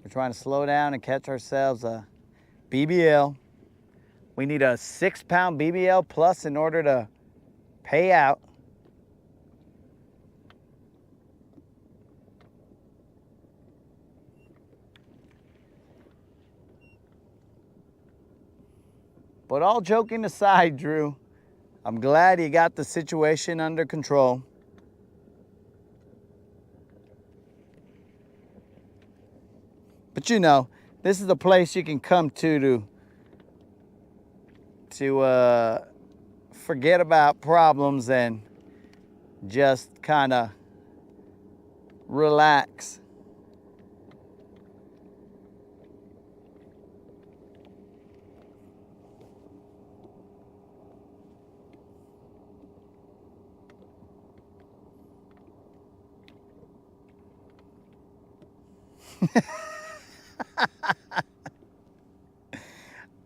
[SPEAKER 4] We're trying to slow down and catch ourselves a BBL. We need a 6-pound BBL plus in order to pay out. But all joking aside, Drew, I'm glad you got the situation under control. But you know, this is a place you can come to forget about problems and just kind of relax.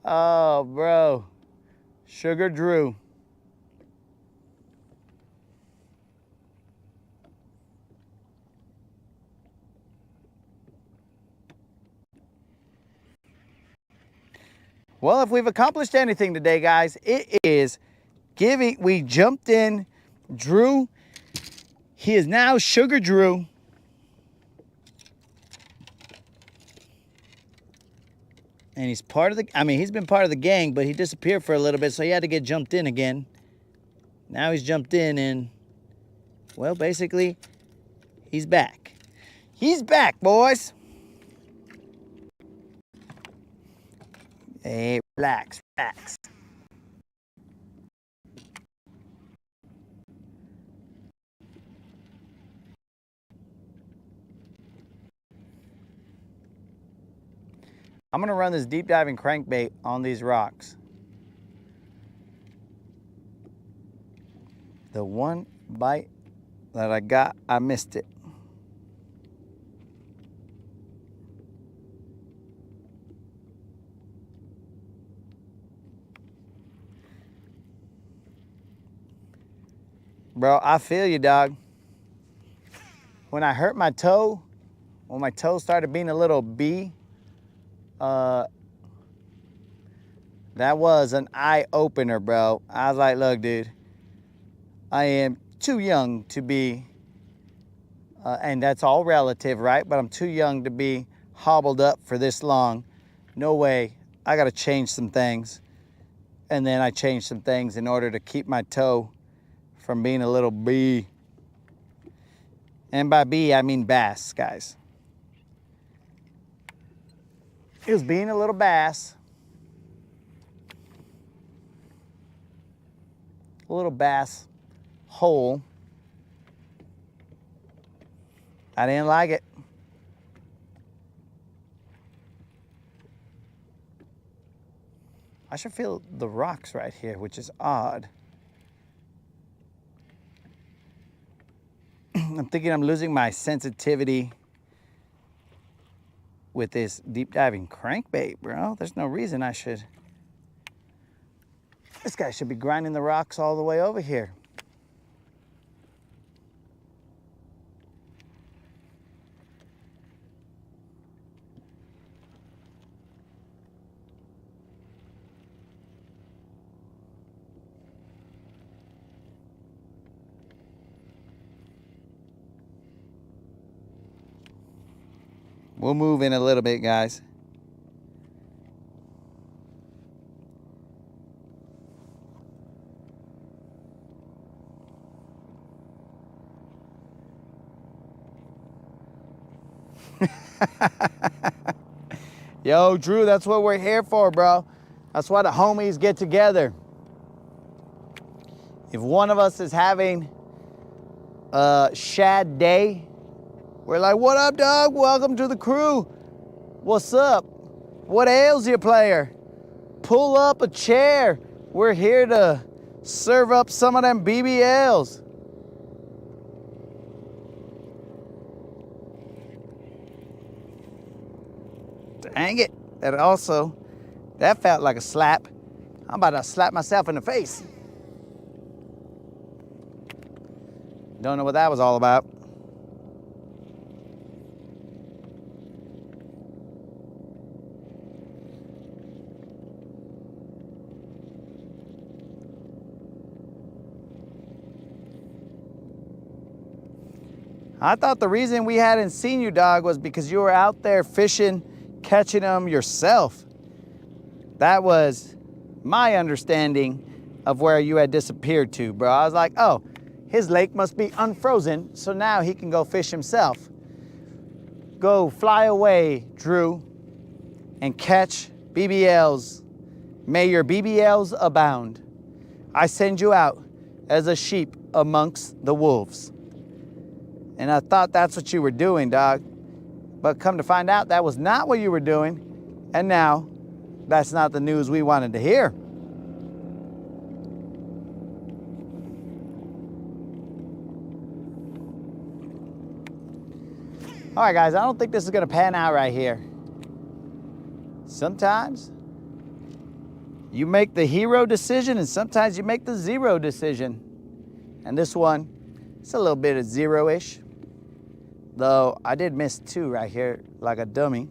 [SPEAKER 4] Oh, bro. Sugar Drew. Well, if we've accomplished anything today, guys, it is we jumped in Drew. He is now Sugar Drew. And he's part of he's been part of the gang, but he disappeared for a little bit, so he had to get jumped in again. Now he's jumped in and, well, basically, he's back. He's back, boys. Hey, relax, relax. I'm gonna run this deep diving crankbait on these rocks. The one bite that I got, I missed it. Bro, I feel you, dog. When I hurt my toe, when my toe started being a little bee, that was an eye-opener, bro. I was like, look, dude, I am too young to be, and that's all relative, right? But I'm too young to be hobbled up for this long. No way. I got to change some things. And then I changed some things in order to keep my toe from being a little bee. And by bee, I mean bass, guys. It was being a little bass. A little bass hole. I didn't like it. I should feel the rocks right here, which is odd. I'm thinking I'm losing my sensitivity with this deep diving crankbait, bro. There's no reason I should. This guy should be grinding the rocks all the way over here. We'll move in a little bit, guys. Yo, Drew, that's what we're here for, bro. That's why the homies get together. If one of us is having a shad day, we're like, what up, dog? Welcome to the crew. What's up? What ails you, player? Pull up a chair. We're here to serve up some of them BBLs. Dang it. That felt like a slap. I'm about to slap myself in the face. Don't know what that was all about. I thought the reason we hadn't seen you, dog, was because you were out there fishing, catching them yourself. That was my understanding of where you had disappeared to, bro. I was like, oh, his lake must be unfrozen, so now he can go fish himself. Go fly away, Drew, and catch BBLs. May your BBLs abound. I send you out as a sheep amongst the wolves. And I thought that's what you were doing, dog. But come to find out, that was not what you were doing. And now, that's not the news we wanted to hear. All right, guys, I don't think this is gonna pan out right here. Sometimes you make the hero decision and sometimes you make the zero decision. And this one, it's a little bit of zero-ish. Though I did miss two right here like a dummy.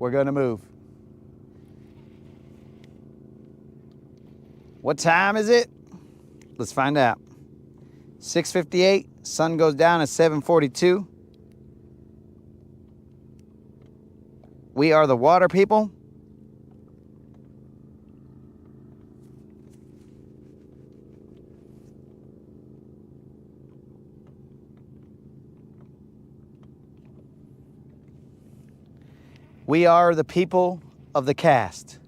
[SPEAKER 4] we're gonna move. What time is it? Let's find out. 6:58, sun goes down at 7:42. We are the water people. We are the people of the cast,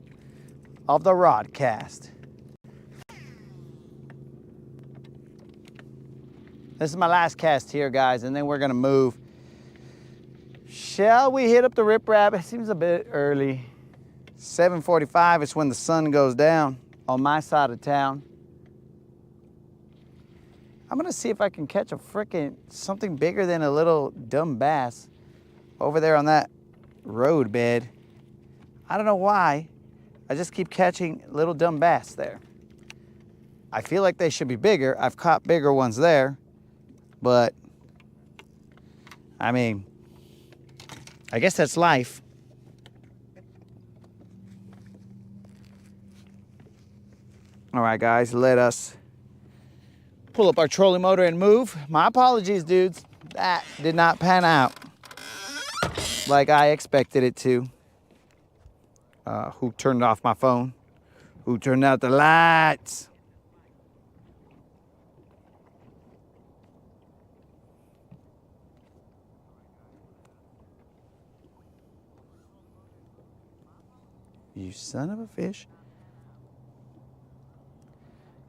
[SPEAKER 4] of the Rodcast. This is my last cast here, guys, and then we're gonna move. Shall we hit up the riprap? It seems a bit early. 7:45 is when the sun goes down on my side of town. I'm gonna see if I can catch a frickin' something bigger than a little dumb bass over there on that road bed. I don't know why. I just keep catching little dumb bass there. I feel like they should be bigger. I've caught bigger ones there, but I mean, I guess that's life. All right, guys, let us pull up our trolling motor and move. My apologies, dudes. That did not pan out like I expected it to. Who turned off my phone? Who turned out the lights? You son of a fish.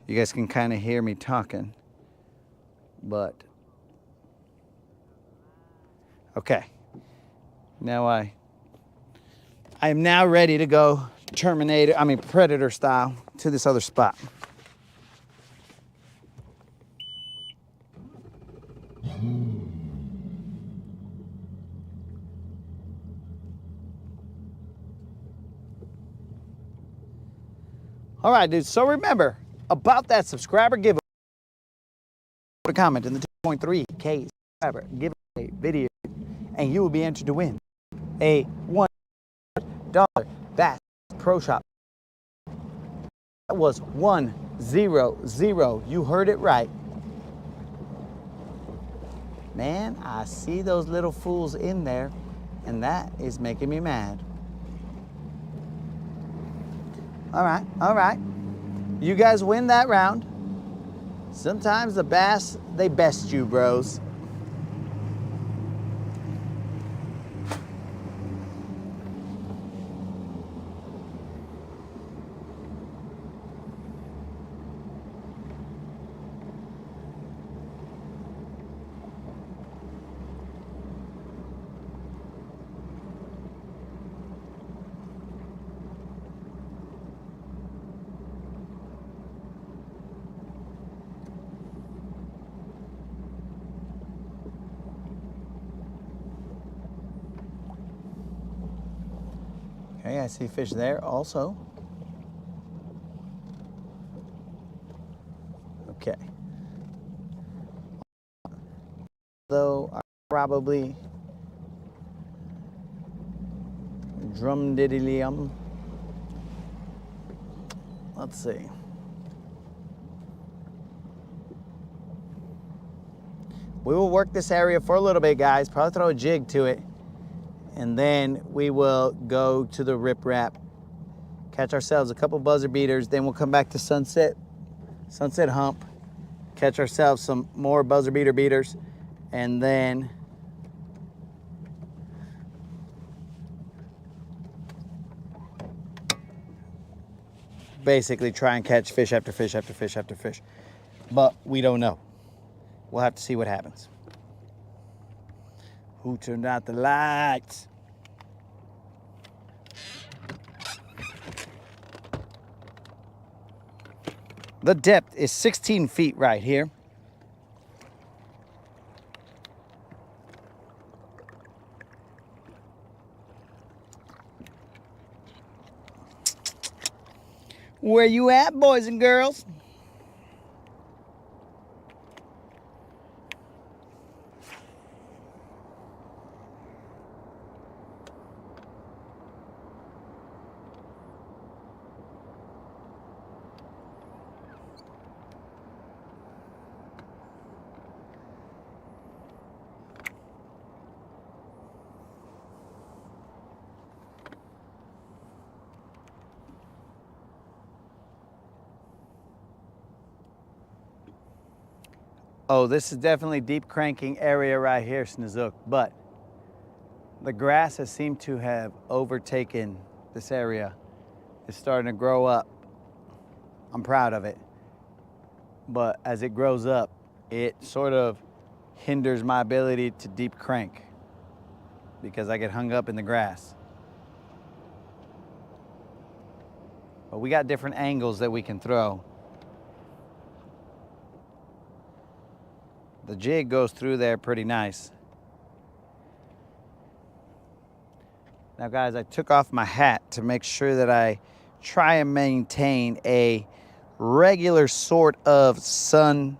[SPEAKER 4] You guys can kind of hear me talking, but okay. Now I am now ready to go Predator style to this other spot. All right, dudes, so remember about that subscriber giveaway. Put a comment in the 2.3K subscriber giveaway video, and you will be entered to win a $1 Bass Pro Shop. That was 100. You heard it right. Man, I see those little fools in there, and that is making me mad. All right. You guys win that round. Sometimes the bass, they best you, bros. Okay, I see fish there also. Okay. Though I probably drum-diddly-um. Let's see. We will work this area for a little bit, guys. Probably throw a jig to it. And then we will go to the riprap, catch ourselves a couple buzzer beaters. Then we'll come back to Sunset Hump, catch ourselves some more buzzer beaters, and then basically try and catch fish after fish after fish after fish. But we don't know. We'll have to see what happens. Who turned out the lights? The depth is 16 feet right here. Where you at, boys and girls? Oh, this is definitely deep cranking area right here, Snozook, but the grass has seemed to have overtaken this area. It's starting to grow up. I'm proud of it. But as it grows up, it sort of hinders my ability to deep crank because I get hung up in the grass. But we got different angles that we can throw. The jig goes through there pretty nice. Now guys, I took off my hat to make sure that I try and maintain a regular sort of sun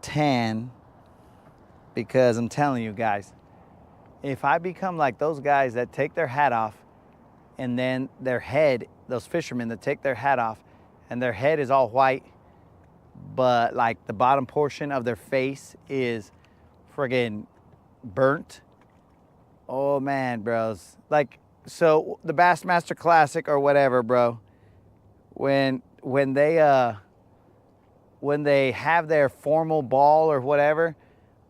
[SPEAKER 4] tan, because I'm telling you guys, if I become like those guys that take their hat off and then their head, those fishermen that take their hat off and their head is all white, but like the bottom portion of their face is friggin' burnt. Oh man, bros. Like, so the Bassmaster Classic or whatever, bro, when they have their formal ball or whatever,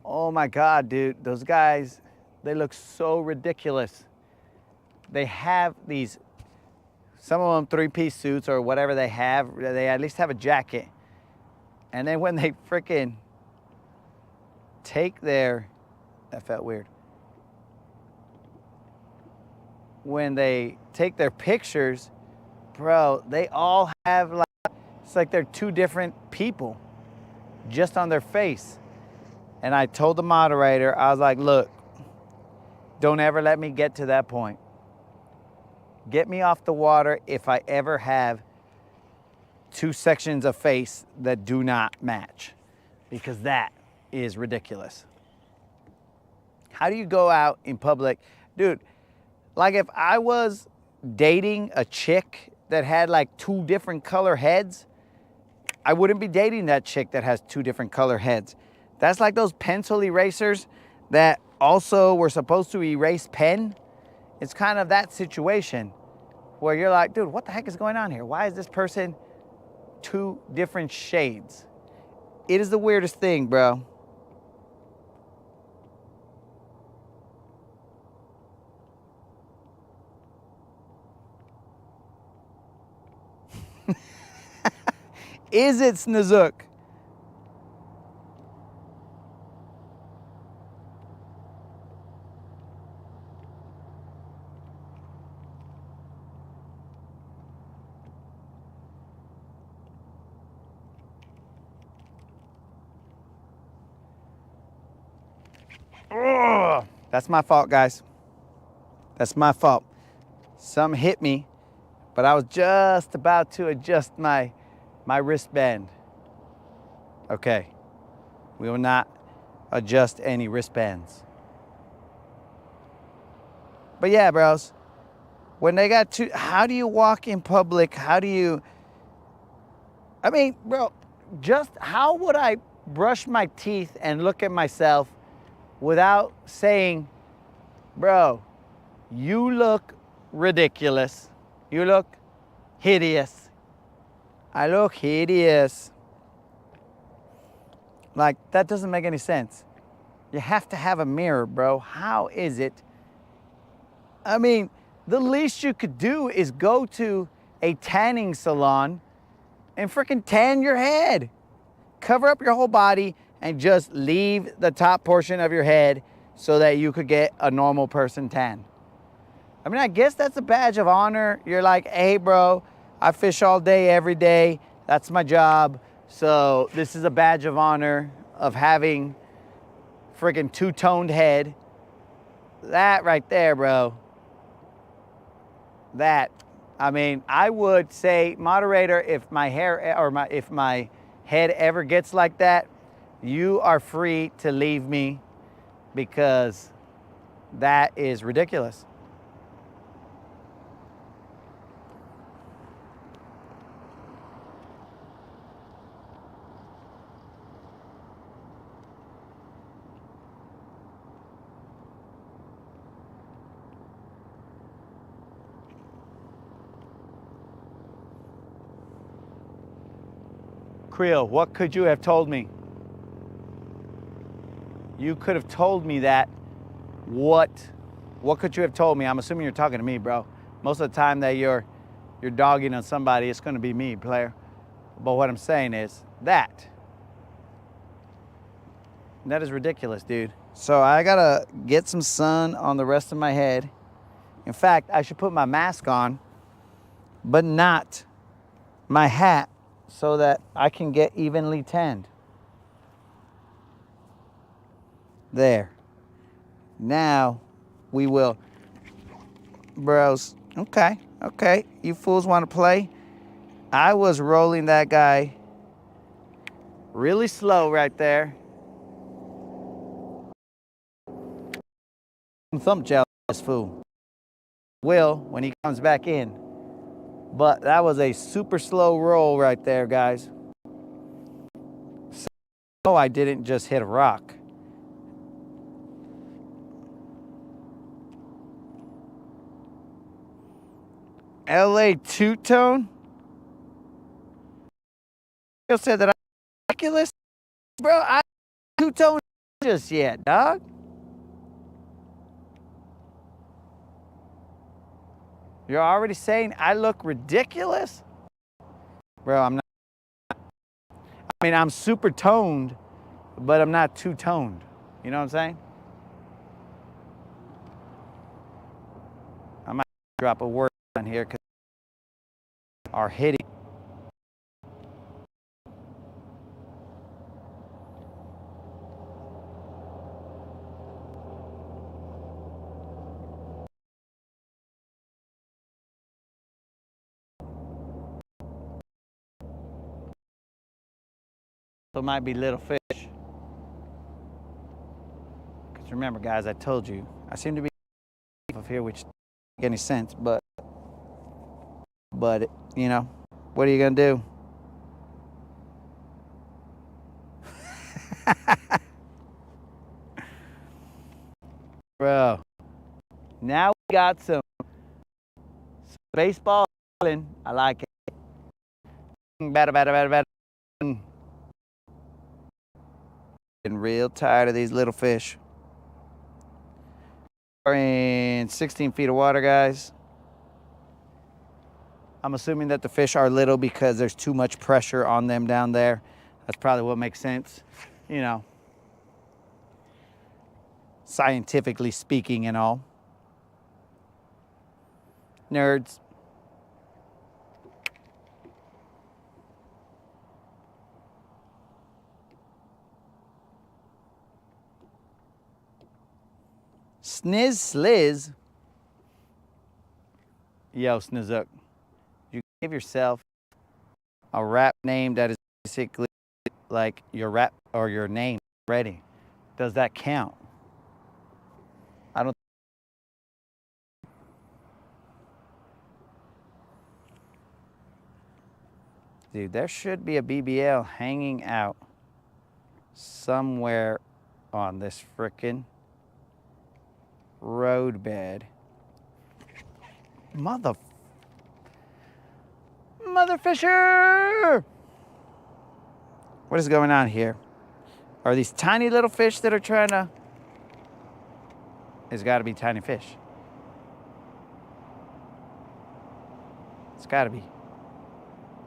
[SPEAKER 4] oh my God, dude, those guys, they look so ridiculous. They have these, some of them three-piece suits or whatever they have, they at least have a jacket. And then when they freaking take their, that felt weird. When they take their pictures, bro, they all have like, it's like they're two different people just on their face. And I told the moderator, I was like, look, don't ever let me get to that point. Get me off the water if I ever have two sections of face that do not match, because that is ridiculous. How do you go out in public? Dude, like if I was dating a chick that had like two different color heads, I wouldn't be dating that chick that has two different color heads. That's like those pencil erasers that also were supposed to erase pen. It's kind of that situation where you're like, dude, what the heck is going on here? Why is this person two different shades? It is the weirdest thing, bro. Is it, Snozook? Ugh, that's my fault, guys. That's my fault. Something hit me, but I was just about to adjust my wristband. Okay, we will not adjust any wristbands. But yeah, bros, when they got two, how do you walk in public? How do you, I mean, bro, just how would I brush my teeth and look at myself without saying, bro, you look ridiculous. You look hideous. I look hideous. Like, that doesn't make any sense. You have to have a mirror, bro. How is it? I mean, the least you could do is go to a tanning salon and freaking tan your head. Cover up your whole body and just leave the top portion of your head so that you could get a normal person tan. I mean, I guess that's a badge of honor. You're like, hey, bro, I fish all day, every day. That's my job. So this is a badge of honor of having freaking two-toned head. That right there, bro. That, I mean, I would say, moderator, if my hair or if my head ever gets like that, you are free to leave me, because that is ridiculous. Creel, what could you have told me? you could have told me that, what could you have told me? I'm assuming you're talking to me, bro. Most of the time that you're dogging on somebody, it's gonna be me, player. But what I'm saying is that is ridiculous, dude. So I gotta get some sun on the rest of my head. In fact, I should put my mask on, but not my hat, so that I can get evenly tanned. There. Now we will. Bros, okay. You fools want to play? I was rolling that guy really slow right there. Thump gel this fool. Will when he comes back in. But that was a super slow roll right there, guys. So I didn't just hit a rock. LA two-tone? You said that I'm ridiculous? Bro, I two-tone just yet, dog. You're already saying I look ridiculous? Bro, I'm not. I mean, I'm super toned, but I'm not two-toned. You know what I'm saying? I might drop a word on here because are hitting. So it might be little fish. Because remember, guys, I told you, I seem to be of here, which doesn't make any sense, but you know, what are you gonna do? Bro, now we got some baseball. I like it. Better. Getting real tired of these little fish. We're in 16 feet of water, guys. I'm assuming that the fish are little because there's too much pressure on them down there. That's probably what makes sense, you know, scientifically speaking and all. Nerds. Sniz Sliz. Yo, Snizook. You give yourself a rap name that is basically like your rap or your name already. Does that count? I don't. Dude, there should be a BBL hanging out somewhere on this frickin' roadbed. Motherfisher! What is going on here? Are these tiny little fish that are trying to... It's got to be tiny fish. It's got to be.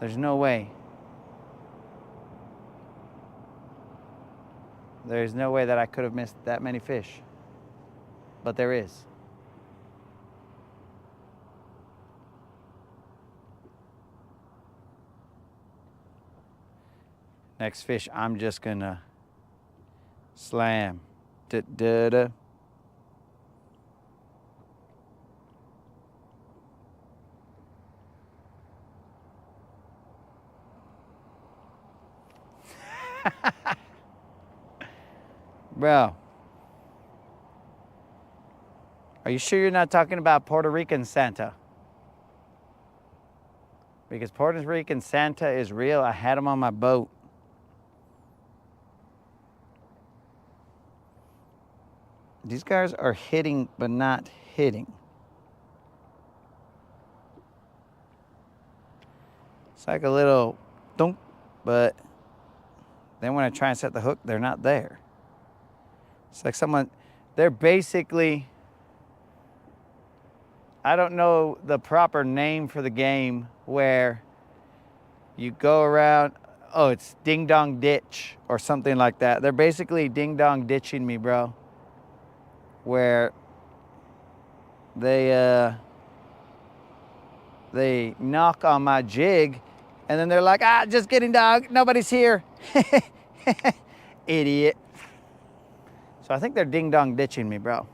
[SPEAKER 4] There's no way. There's no way that I could have missed that many fish. But there is. Next fish, I'm just gonna slam. Da-da-da. Bro, are you sure you're not talking about Puerto Rican Santa? Because Puerto Rican Santa is real. I had him on my boat. These guys are hitting, but not hitting. It's like a little thunk, but then when I try and set the hook, they're not there. It's like someone, they're basically, I don't know the proper name for the game where you go around, oh, it's ding dong ditch or something like that. They're basically ding dong ditching me, bro. Where they knock on my jig and then they're like, ah, just kidding, dog. Nobody's here. Idiot. So I think they're ding dong ditching me, bro.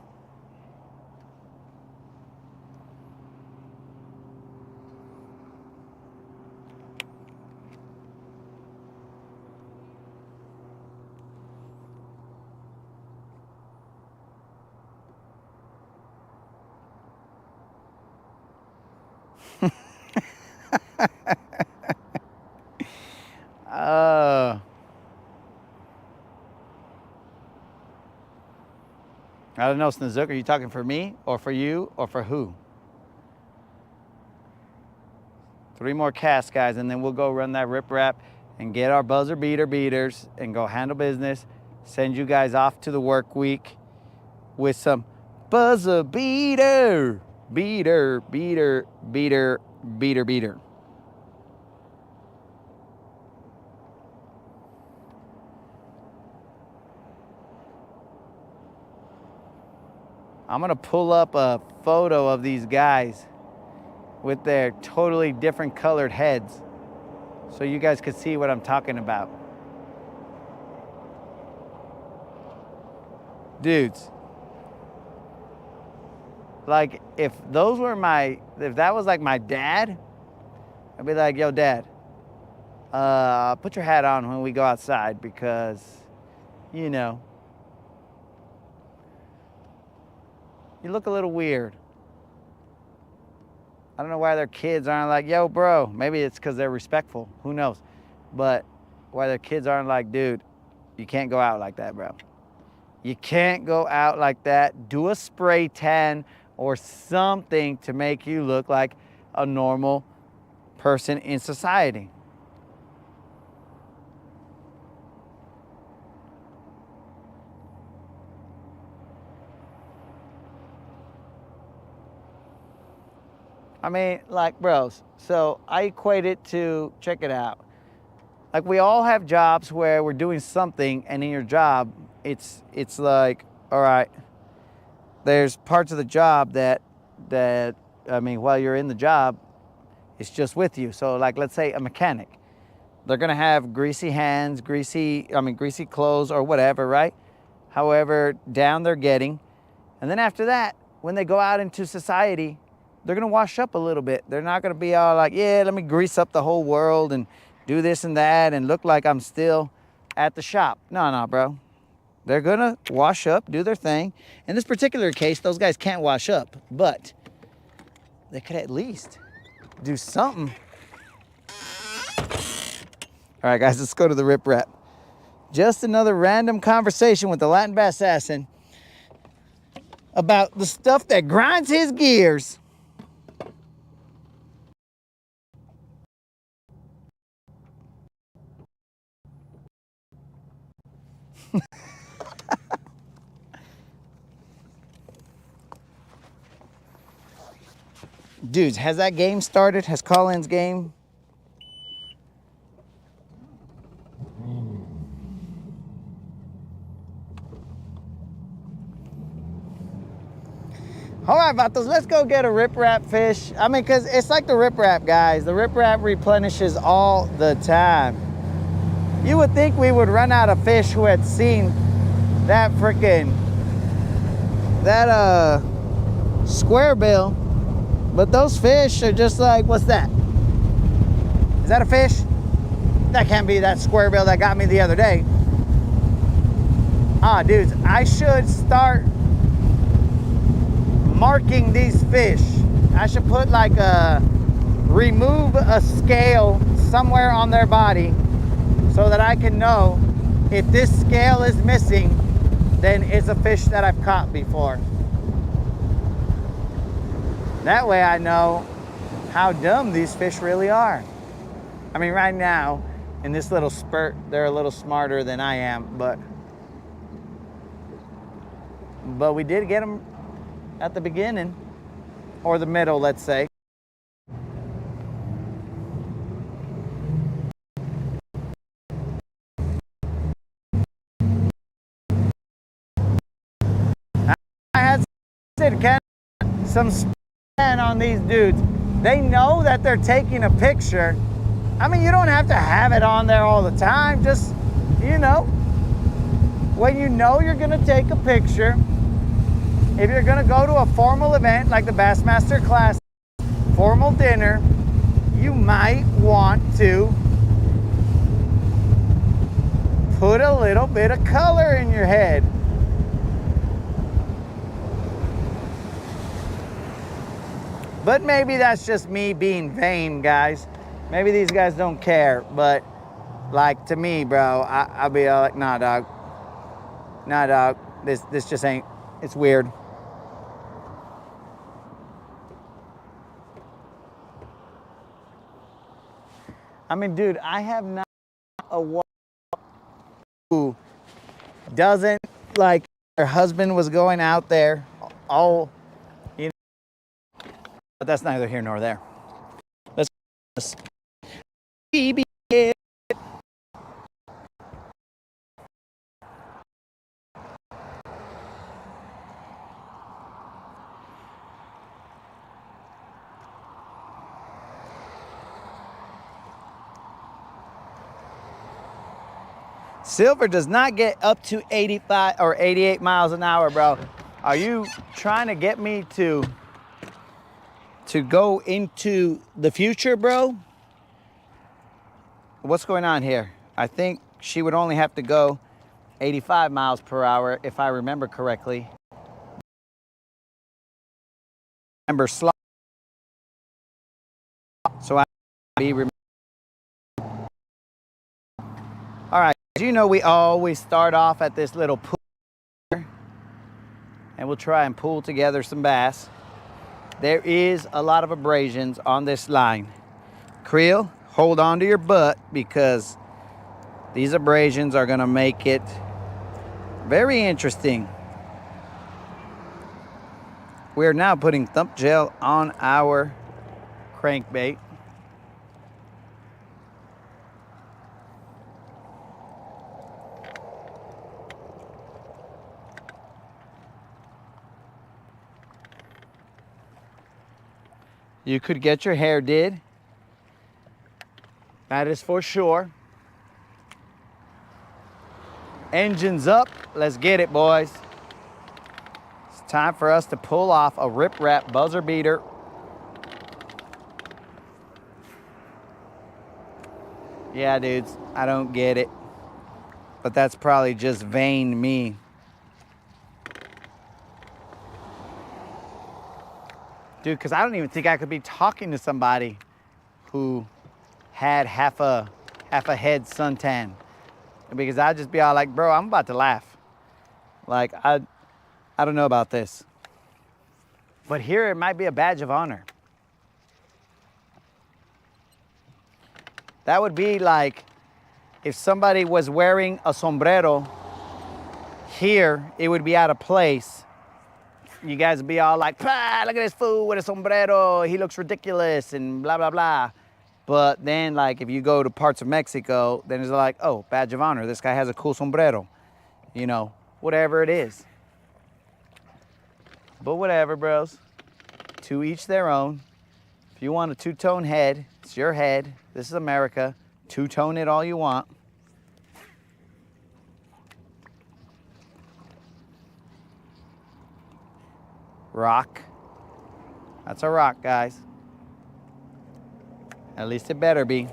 [SPEAKER 4] I don't know, Snazook, are you talking for me or for you or for who? 3 more casts, guys, and then we'll go run that rip wrap and get our buzzer beaters and go handle business. Send you guys off to the work week with some buzzer beater. Beater. I'm gonna pull up a photo of these guys with their totally different colored heads so you guys can see what I'm talking about. Dudes, like if that was like my dad, I'd be like, yo, Dad, put your hat on when we go outside because, you know, you look a little weird. I don't know why their kids aren't like, yo, bro. Maybe it's because they're respectful. Who knows? But why their kids aren't like, dude, you can't go out like that, bro. You can't go out like that. Do a spray tan or something to make you look like a normal person in society. I mean, like, bros, so I equate it to, check it out. Like, we all have jobs where we're doing something, and in your job, it's like, all right, there's parts of the job that I mean, while you're in the job, it's just with you. So, like, let's say a mechanic. They're gonna have greasy hands, greasy clothes or whatever, right? However down they're getting. And then after that, when they go out into society, they're gonna wash up a little bit. They're not gonna be all like, yeah, let me grease up the whole world and do this and that and look like I'm still at the shop. No, bro. They're gonna wash up, do their thing. In this particular case, those guys can't wash up, but they could at least do something. All right, guys, let's go to the rip wrap. Just another random conversation with the Latin Bass Assassin about the stuff that grinds his gears. Dudes, has that game started? Has Colin's game? All right, vatos, let's go get a rip wrap fish. I mean, because it's like the rip wrap, guys. The rip wrap replenishes all the time. You would think we would run out of fish who had seen that freaking, that square bill. But those fish are just like, what's that? Is that a fish? That can't be that square bill that got me the other day. Ah, dudes, I should start marking these fish. I should put like remove a scale somewhere on their body so that I can know if this scale is missing, then it's a fish that I've caught before. That way I know how dumb these fish really are. I mean, right now, in this little spurt, they're a little smarter than I am, but but we did get them at the beginning, or the middle, let's say. I had some span on these dudes. They know that they're taking a picture. I mean, you don't have to have it on there all the time. Just, you know, when you know you're gonna take a picture, if you're gonna go to a formal event like the Bassmaster Class, formal dinner, you might want to put a little bit of color in your head. But maybe that's just me being vain, guys. Maybe these guys don't care, but like to me, bro, I'll be like, nah, dog. Nah, dog. This just ain't. It's weird. I mean, dude, I have not a wife who doesn't like her husband was going out there all, you know. But that's neither here nor there. Let's BB. Silver does not get up to 85 or 88 miles an hour, bro. Are you trying to get me to go into the future, bro? What's going on here? I think she would only have to go 85 miles per hour if I remember correctly. Remember slow. So I be. All right, you know we always start off at this little pool, and we'll try and pull together some bass. There is a lot of abrasions on this line. Creel, hold on to your butt because these abrasions are gonna make it very interesting. We're now putting thump gel on our crankbait. You could get your hair did. That is for sure. Engines up. Let's get it, boys. It's time for us to pull off a rip-rap buzzer beater. Yeah, dudes, I don't get it. But that's probably just vain me. Dude, because I don't even think I could be talking to somebody who had half a head suntan. Because I'd just be all like, bro, I'm about to laugh. Like, I don't know about this. But here it might be a badge of honor. That would be like if somebody was wearing a sombrero here, it would be out of place. You guys would be all like, ah, look at this fool with a sombrero. He looks ridiculous and blah, blah, blah. But then, like, if you go to parts of Mexico, then it's like, oh, badge of honor. This guy has a cool sombrero. You know, whatever it is. But whatever, bros. To each their own. If you want a two-tone head, it's your head. This is America. Two-tone it all you want. Rock. That's a rock, guys. At least it better be.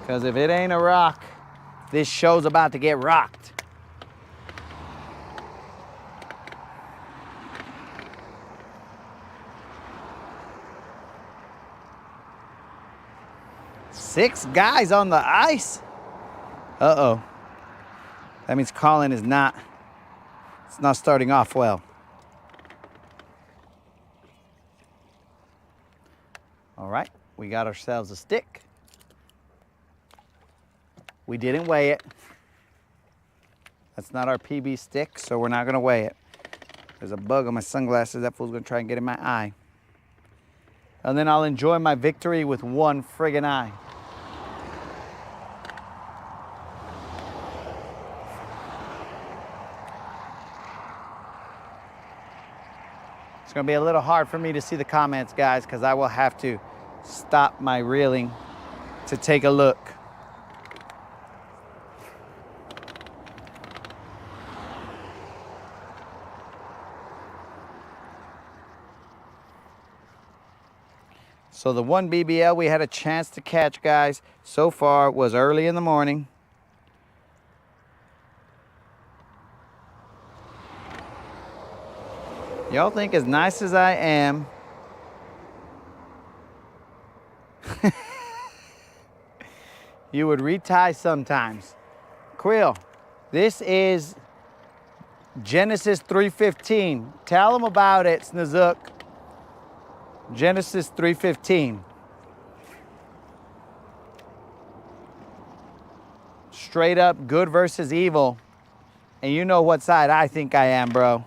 [SPEAKER 4] Because if it ain't a rock, this show's about to get rocked. Six guys on the ice. Uh-oh. That means Colin is not, it's not starting off well. All right, we got ourselves a stick. We didn't weigh it. That's not our PB stick, so we're not gonna weigh it. There's a bug on my sunglasses. That fool's gonna try and get in my eye. And then I'll enjoy my victory with one friggin' eye. It's gonna be a little hard for me to see the comments, guys, because I will have to stop my reeling to take a look. So the one BBL we had a chance to catch, guys, so far was early in the morning. Y'all think as nice as I am, you would retie sometimes. Quill, this is Genesis 3:15. Tell them about it, Snozook. Genesis 3:15. Straight up good versus evil. And you know what side I think I am, bro.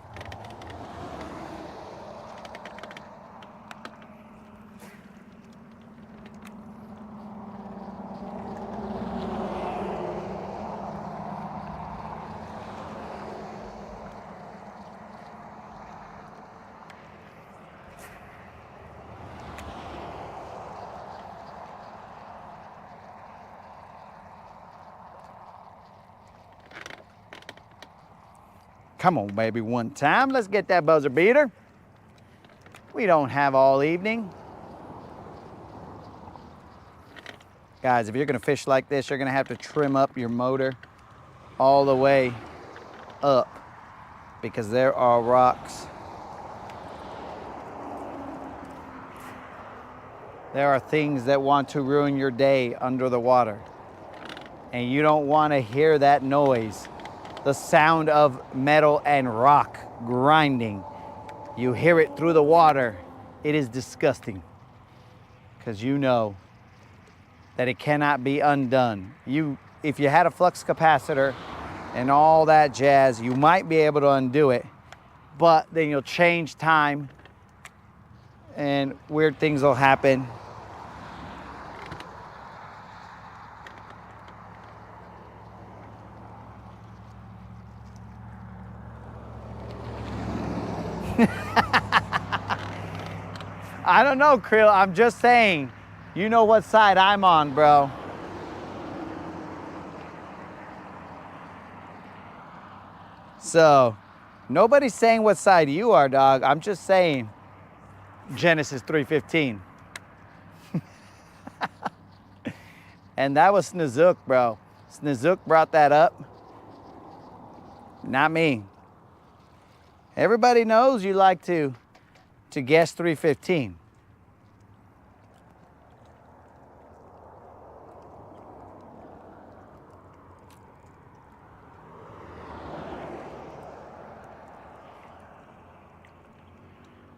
[SPEAKER 4] Come on, baby, one time. Let's get that buzzer beater. We don't have all evening. Guys, if you're gonna fish like this, you're gonna have to trim up your motor all the way up because there are rocks. There are things that want to ruin your day under the water. And you don't wanna hear that noise. The sound of metal and rock grinding. You hear it through the water. It is disgusting because you know that it cannot be undone. If you had a flux capacitor and all that jazz, you might be able to undo it, but then you'll change time and weird things will happen. I don't know, Krill. I'm just saying, you know what side I'm on, bro. So, nobody's saying what side you are, dog. I'm just saying Genesis 3:15. And that was Snozook, bro. Snozook brought that up. Not me. Everybody knows you like to guess 3:15.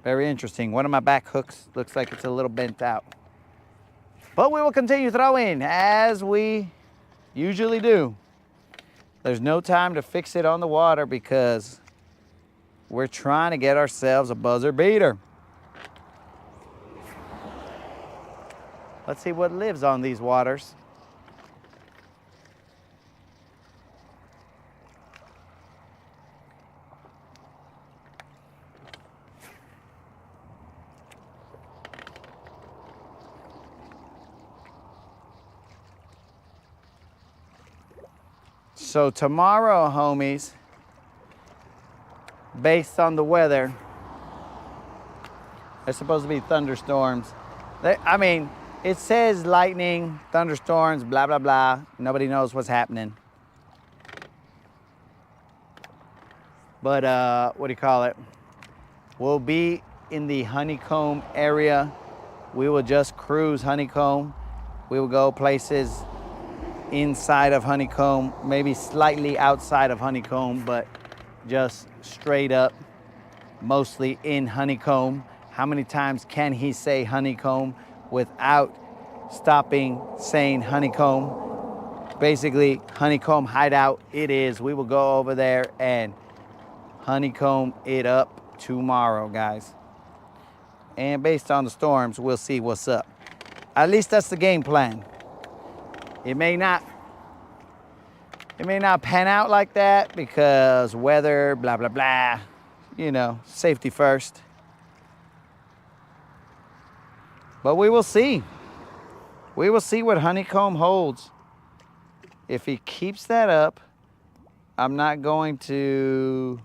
[SPEAKER 4] Very interesting. One of my back hooks looks like it's a little bent out. But we will continue throwing as we usually do. There's no time to fix it on the water because we're trying to get ourselves a buzzer beater. Let's see what lives on these waters. So tomorrow, homies, based on the weather, there's supposed to be thunderstorms. I mean, it says lightning, thunderstorms, blah, blah, blah. Nobody knows what's happening. But what do you call it? We'll be in the Honeycomb area. We will just cruise Honeycomb. We will go places inside of Honeycomb, maybe slightly outside of Honeycomb, but just straight up, mostly in Honeycomb. How many times can he say Honeycomb without stopping saying Honeycomb? basically honeycomb hideout. It is. We will go over there and honeycomb it up tomorrow, guys. And based on the storms, we'll see what's up. At least that's the game plan. It may not pan out like that because weather, blah, blah, blah. You know, safety first. But we will see. We will see what honeycomb holds. If he keeps that up, I'm not going to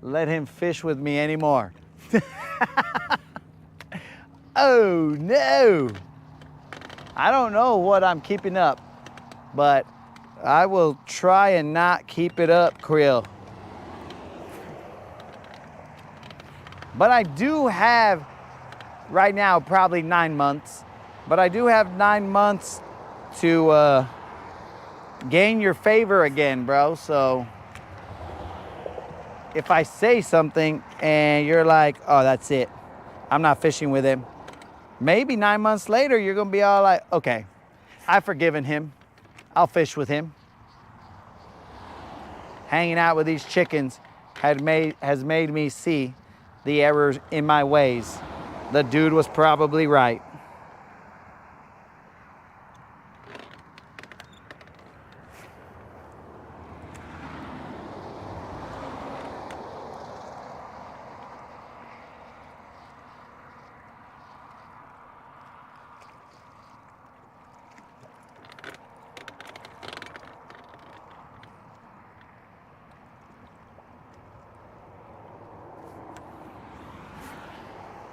[SPEAKER 4] let him fish with me anymore. Oh no. I don't know what I'm keeping up, but I will try and not keep it up, Krill. But I do have, right now, probably 9 months, but I do have 9 months to gain your favor again, bro. So if I say something and you're like, oh, that's it, I'm not fishing with him, maybe 9 months later, you're gonna be all like, okay, I've forgiven him. I'll fish with him. Hanging out with these chickens has made me see the errors in my ways. The dude was probably right.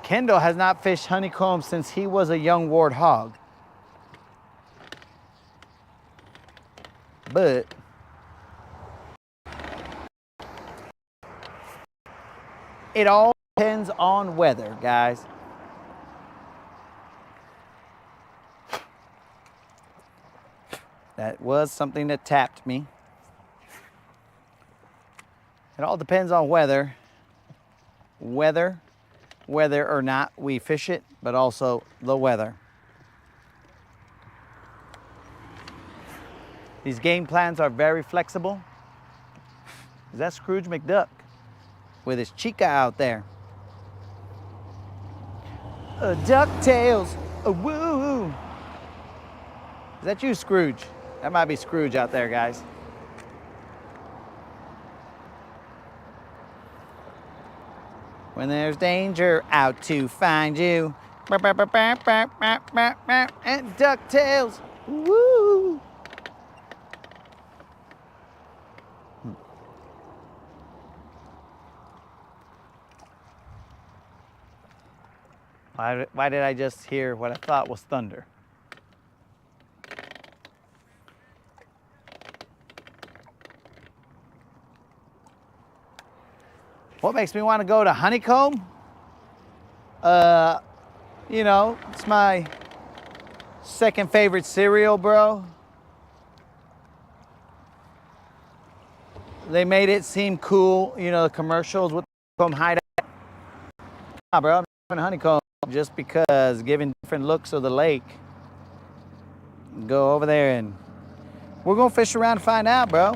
[SPEAKER 4] Kendall has not fished honeycomb since he was a young warthog. But it all depends on weather, guys. That was something that tapped me. It all depends on weather or not we fish it, but also the weather. These game plans are very flexible. Is that Scrooge McDuck with his chica out there? DuckTales, woo! Is that you, Scrooge? That might be Scrooge out there, guys. When there's danger, out to find you. And DuckTales, woo! Why did I just hear what I thought was thunder? What makes me want to go to honeycomb? You know, it's my second favorite cereal, bro. They made it seem cool, you know, the commercials with honeycomb hideout. Nah, bro, I'm doing honeycomb just because giving different looks of the lake. Go over there and we're gonna fish around and find out, bro.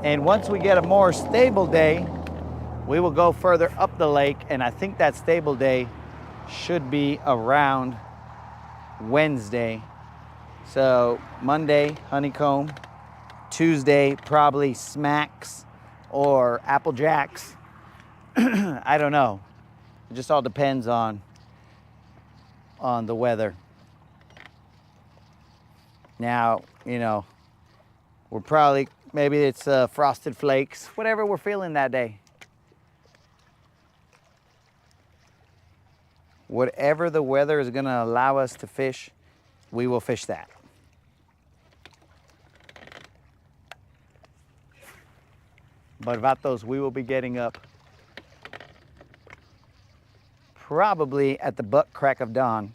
[SPEAKER 4] And once we get a more stable day, we will go further up the lake, and I think that stable day should be around Wednesday. So Monday, honeycomb. Tuesday, probably smacks or apple jacks. I don't know. It just all depends on the weather. Now, you know, we're probably, maybe it's frosted flakes, whatever we're feeling that day. Whatever the weather is gonna allow us to fish, we will fish that. But vatos, we will be getting up probably at the butt crack of dawn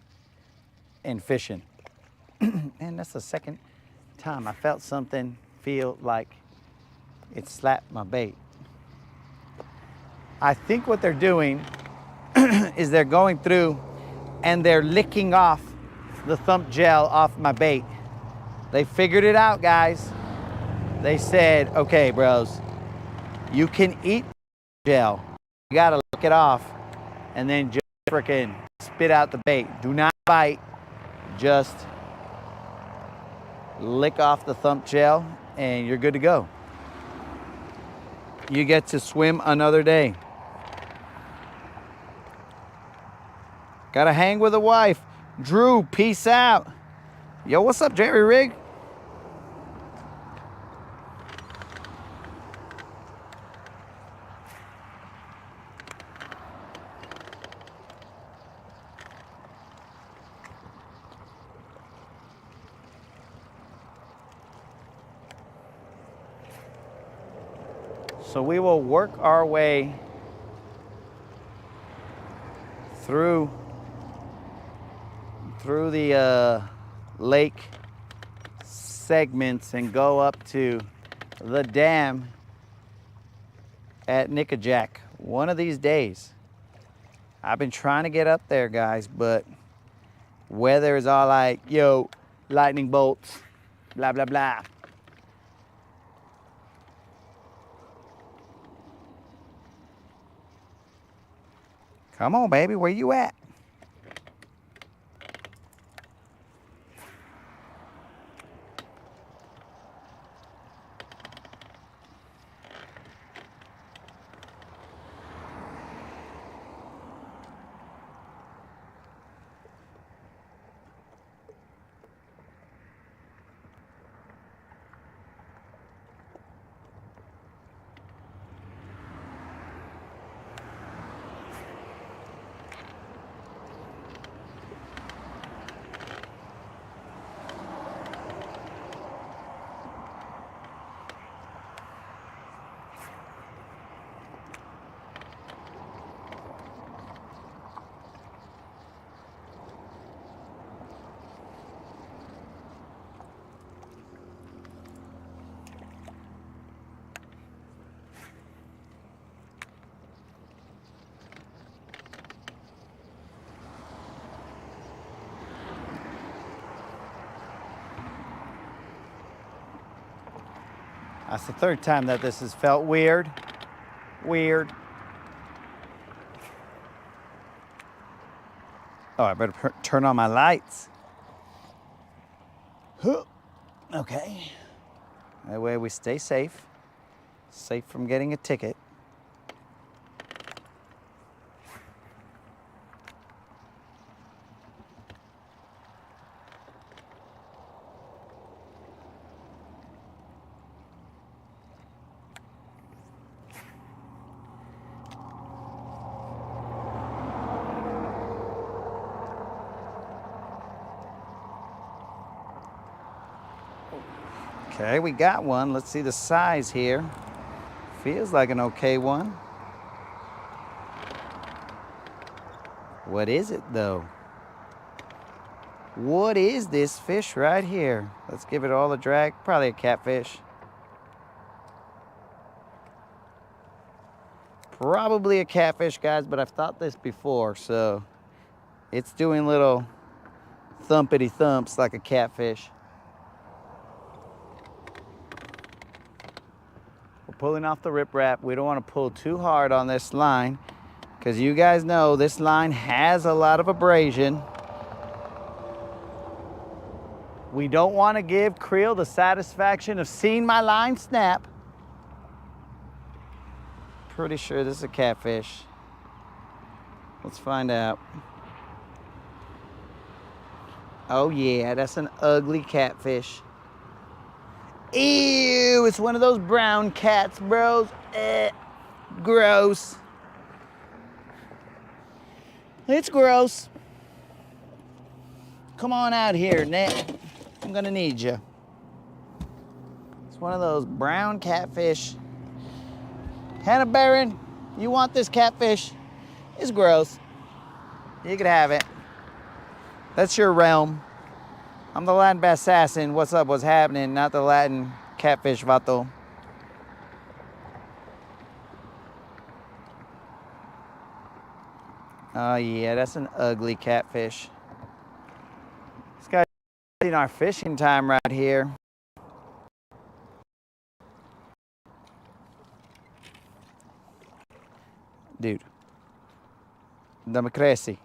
[SPEAKER 4] and fishing. And that's the second time I felt something feel like it slapped my bait. I think what they're doing is they're going through and they're licking off the thump gel off my bait. They figured it out, guys. They said, okay, bros, you can eat gel. You gotta lick it off and then just freaking spit out the bait. Do not bite, just lick off the thump gel and you're good to go. You get to swim another day. Gotta hang with a wife. Drew, peace out. Yo, what's up, Jerry Rig? So we will work our way through the lake segments and go up to the dam at Nickajack one of these days. I've been trying to get up there, guys, but weather is all like, yo, lightning bolts, blah, blah, blah. Come on, baby, where you at? That's the third time that this has felt weird. Weird. Oh, I better turn on my lights. Okay. That way we stay safe. Safe from getting a ticket. Okay, we got one. Let's see the size here. Feels like an okay one. What is it though? What is this fish right here? Let's give it all a drag. Probably a catfish. Probably a catfish, guys, but I've thought this before, so it's doing little thumpity thumps like a catfish. We're pulling off the riprap. We don't want to pull too hard on this line because you guys know this line has a lot of abrasion. We don't want to give Creel the satisfaction of seeing my line snap. Pretty sure this is a catfish. Let's find out. Oh yeah, that's an ugly catfish. Ew, it's one of those brown cats, bros. Gross. It's gross. Come on out here, Ned. I'm gonna need you. It's one of those brown catfish. Hannah Barron, you want this catfish? It's gross. You could have it. That's your realm. I'm the Latin bass assassin. What's up? What's happening? Not the Latin catfish vato. Oh yeah, that's an ugly catfish. This guy's in our fishing time right here. Dude. Dame creci.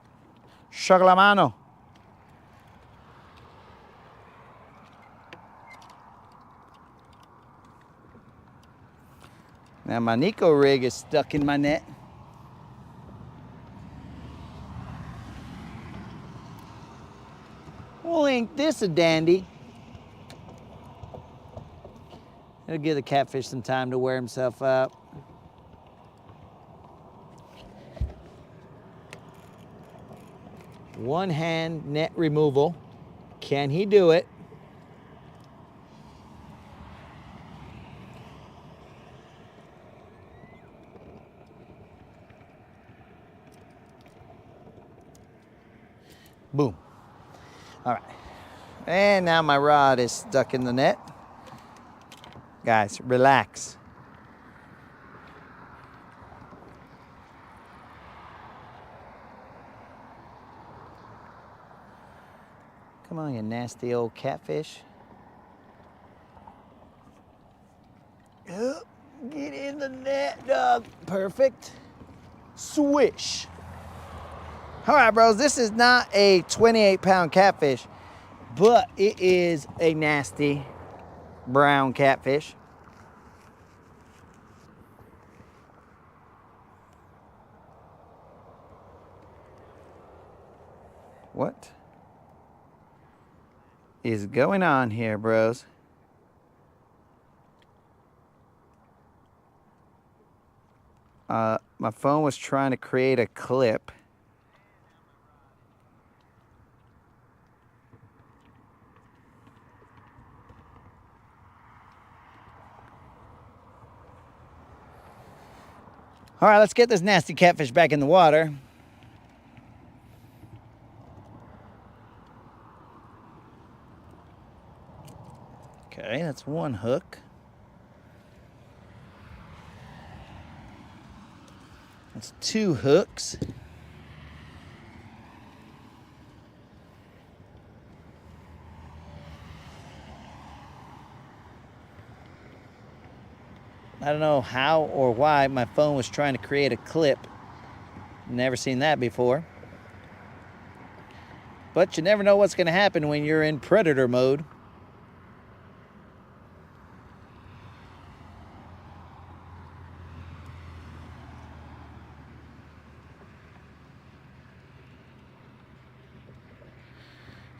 [SPEAKER 4] Shoga la mano. Now my Nico rig is stuck in my net. Well, ain't this a dandy? It'll give the catfish some time to wear himself out. One hand net removal. Can he do it? Boom. All right. And now my rod is stuck in the net. Guys, relax. Come on, you nasty old catfish. Get in the net, dog. Perfect. Swish. All right, bros, this is not a 28-pound catfish, but it is a nasty brown catfish. What is going on here, bros? My phone was trying to create a clip. All right, let's get this nasty catfish back in the water. Okay, that's one hook. That's two hooks. I don't know how or why my phone was trying to create a clip. Never seen that before. But you never know what's going to happen when you're in predator mode.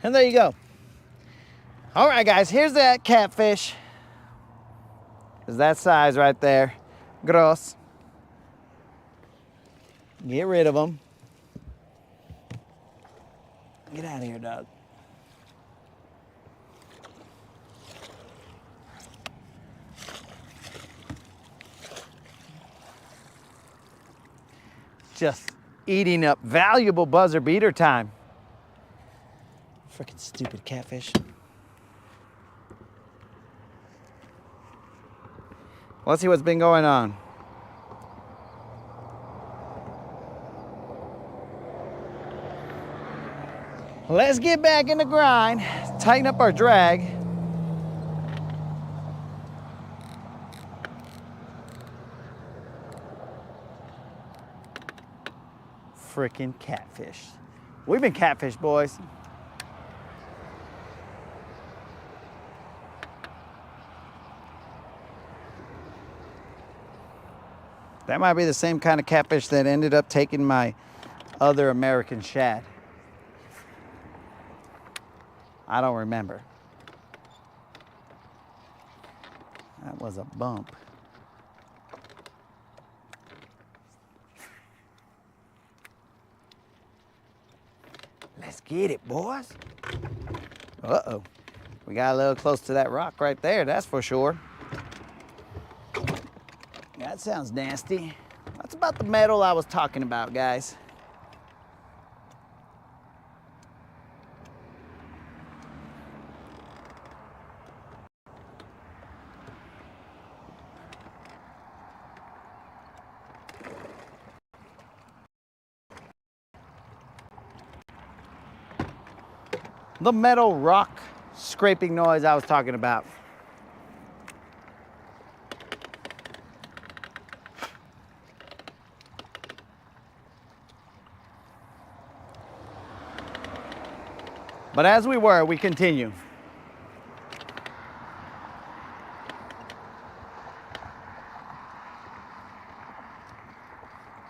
[SPEAKER 4] And there you go. All right, guys, here's that catfish. It's that size right there. Gross. Get rid of them. Get out of here, dog. Just eating up valuable buzzer beater time. Freaking stupid catfish. Let's see what's been going on. Let's get back in the grind. Tighten up our drag. Freaking catfish. We've been catfish, boys. That might be the same kind of catfish that ended up taking my other American shad. I don't remember. That was a bump. Let's get it, boys. Uh-oh. We got a little close to that rock right there, that's for sure. That sounds nasty. That's about the metal I was talking about, guys. The metal rock scraping noise I was talking about. But as we were, we continue.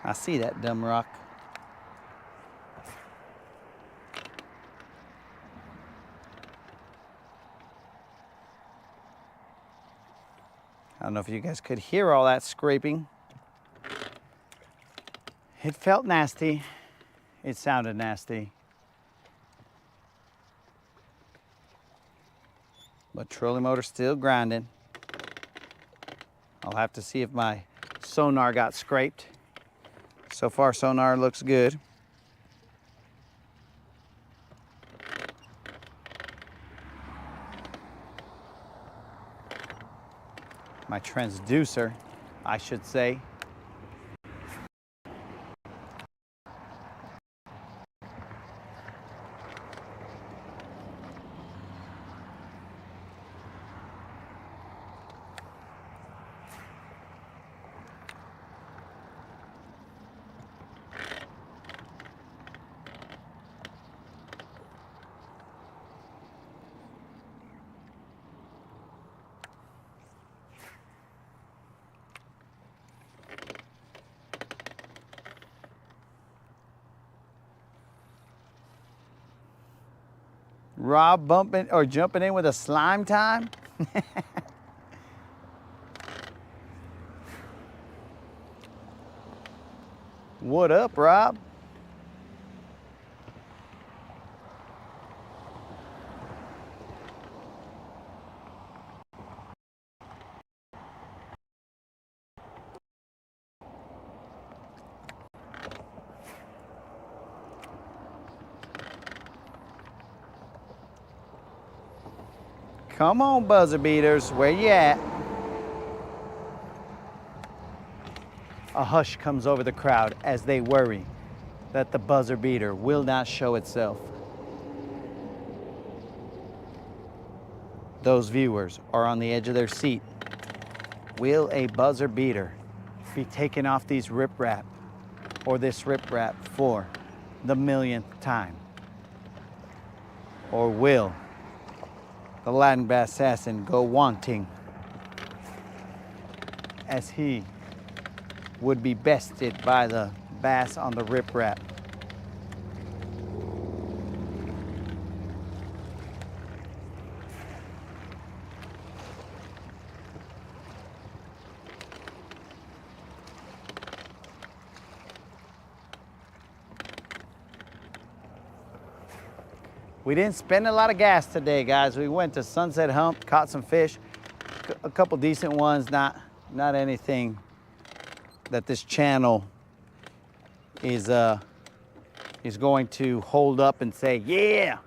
[SPEAKER 4] I see that dumb rock. I don't know if you guys could hear all that scraping. It felt nasty. It sounded nasty. But trolling motor still grinding. I'll have to see if my sonar got scraped. So far, sonar looks good. My transducer, I should say. Rob bumping or jumping in with a slime time. What up, Rob? Come on, buzzer beaters, where you at? A hush comes over the crowd as they worry that the buzzer beater will not show itself. Those viewers are on the edge of their seat. Will a buzzer beater be taken off these riprap or this riprap for the millionth time? Or will the Latin bass assassin go wanting as he would be bested by the bass on the riprap? We didn't spend a lot of gas today, guys. We went to Sunset Hump, caught some fish, a couple decent ones, not anything that this channel is going to hold up and say, yeah.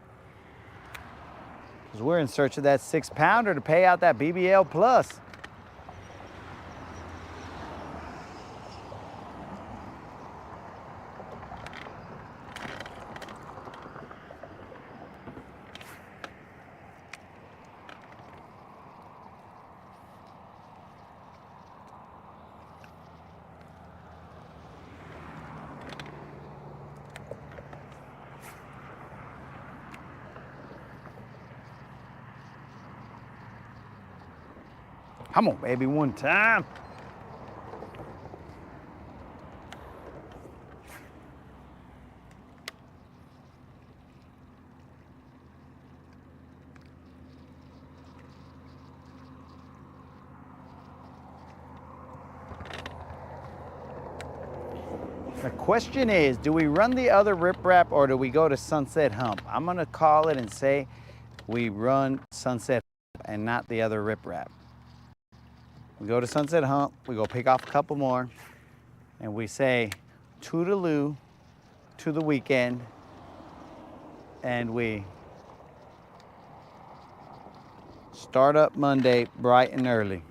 [SPEAKER 4] Because we're in search of that 6-pounder to pay out that BBL plus. Come on, baby, one time. The question is, do we run the other riprap or do we go to Sunset Hump? I'm gonna call it and say we run Sunset Hump and not the other riprap. We go to Sunset Hump, we go pick off a couple more, and we say toodaloo to the weekend, and we start up Monday bright and early.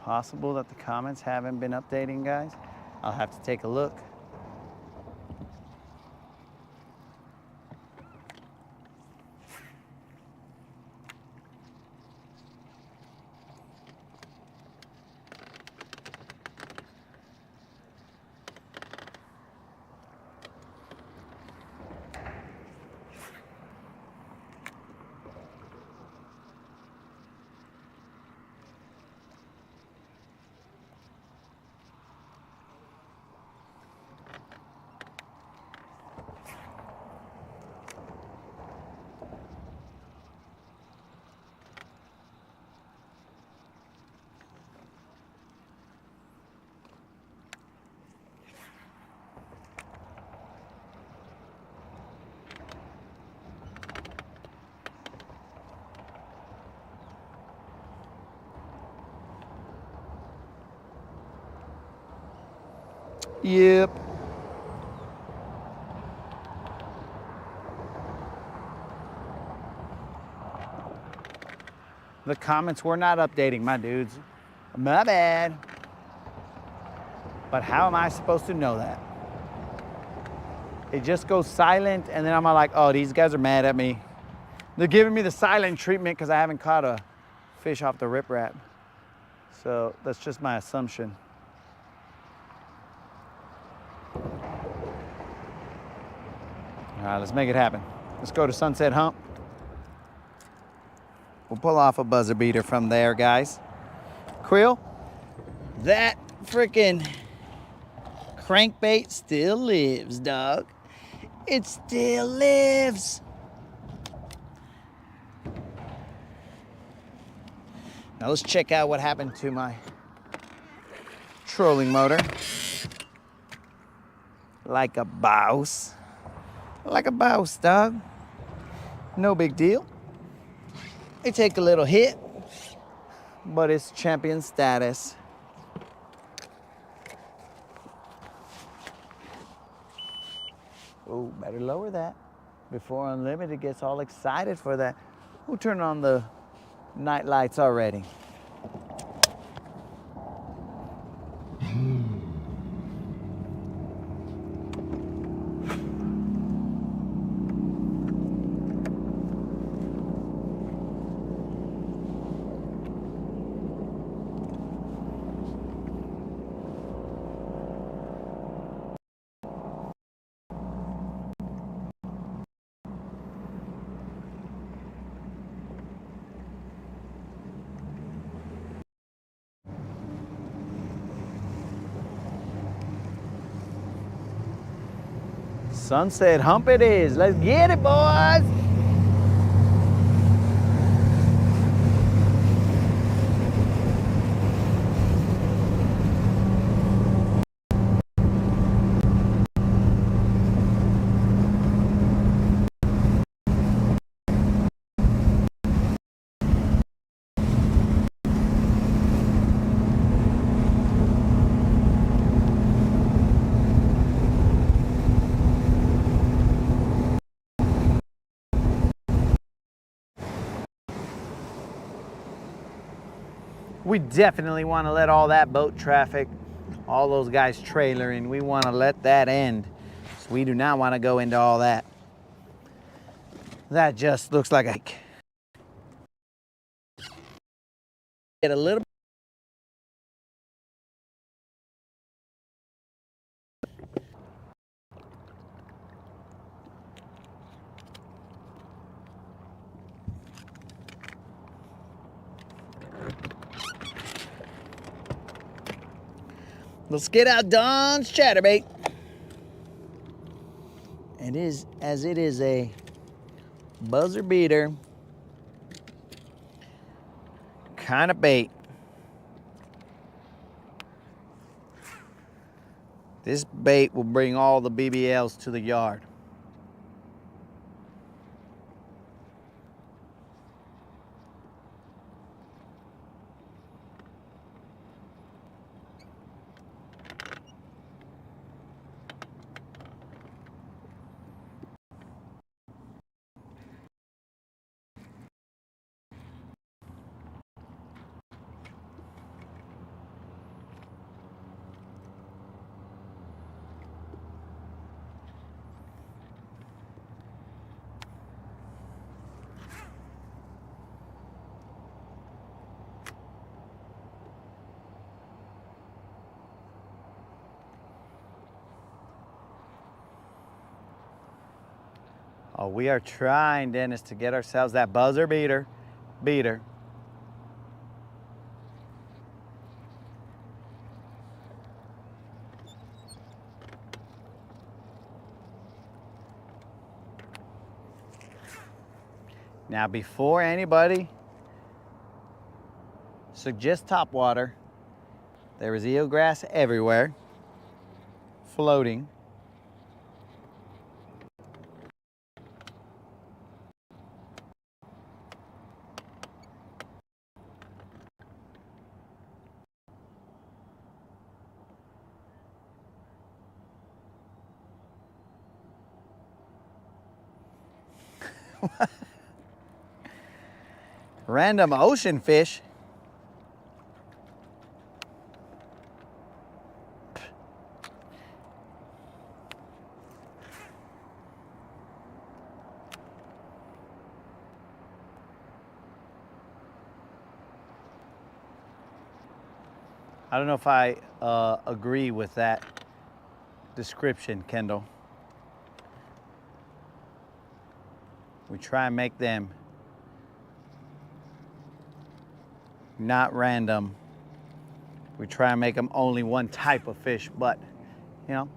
[SPEAKER 4] Possible that the comments haven't been updating, guys. I'll have to take a look. Yep. The comments were not updating, my dudes. My bad. But how am I supposed to know that? It just goes silent, and then I'm like, oh, these guys are mad at me. They're giving me the silent treatment because I haven't caught a fish off the riprap. So that's just my assumption. All right, let's make it happen. Let's go to Sunset Hump. We'll pull off a buzzer beater from there, guys. Krill, that freaking crankbait still lives, dog. It still lives. Now let's check out what happened to my trolling motor. Like a boss. Like a boss, dog. No big deal. It take a little hit, but it's champion status. Oh, better lower that before Unlimited gets all excited for that. We'll turn on the night lights already. Sunset Hump it is. Let's get it, boys. We definitely want to let all that boat traffic, all those guys trailering, we want to let that end. So we do not want to go into all that. That just looks like a... Get a little... Let's get out Don's chatterbait. It is, as it is a buzzer beater kind of bait. This bait will bring all the BBLs to the yard. Oh, we are trying, Dennis, to get ourselves that buzzer beater. Now, before anybody suggests topwater, there is eelgrass everywhere, floating. Random ocean fish. I don't know if I agree with that description, Kendall. We try and make them not random. We try and make them only one type of fish, but, you know.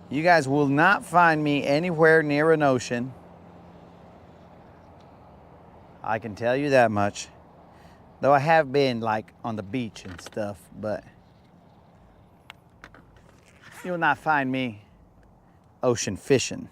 [SPEAKER 4] You guys will not find me anywhere near an ocean. I can tell you that much. Though I have been like on the beach and stuff, but you will not find me ocean fishing.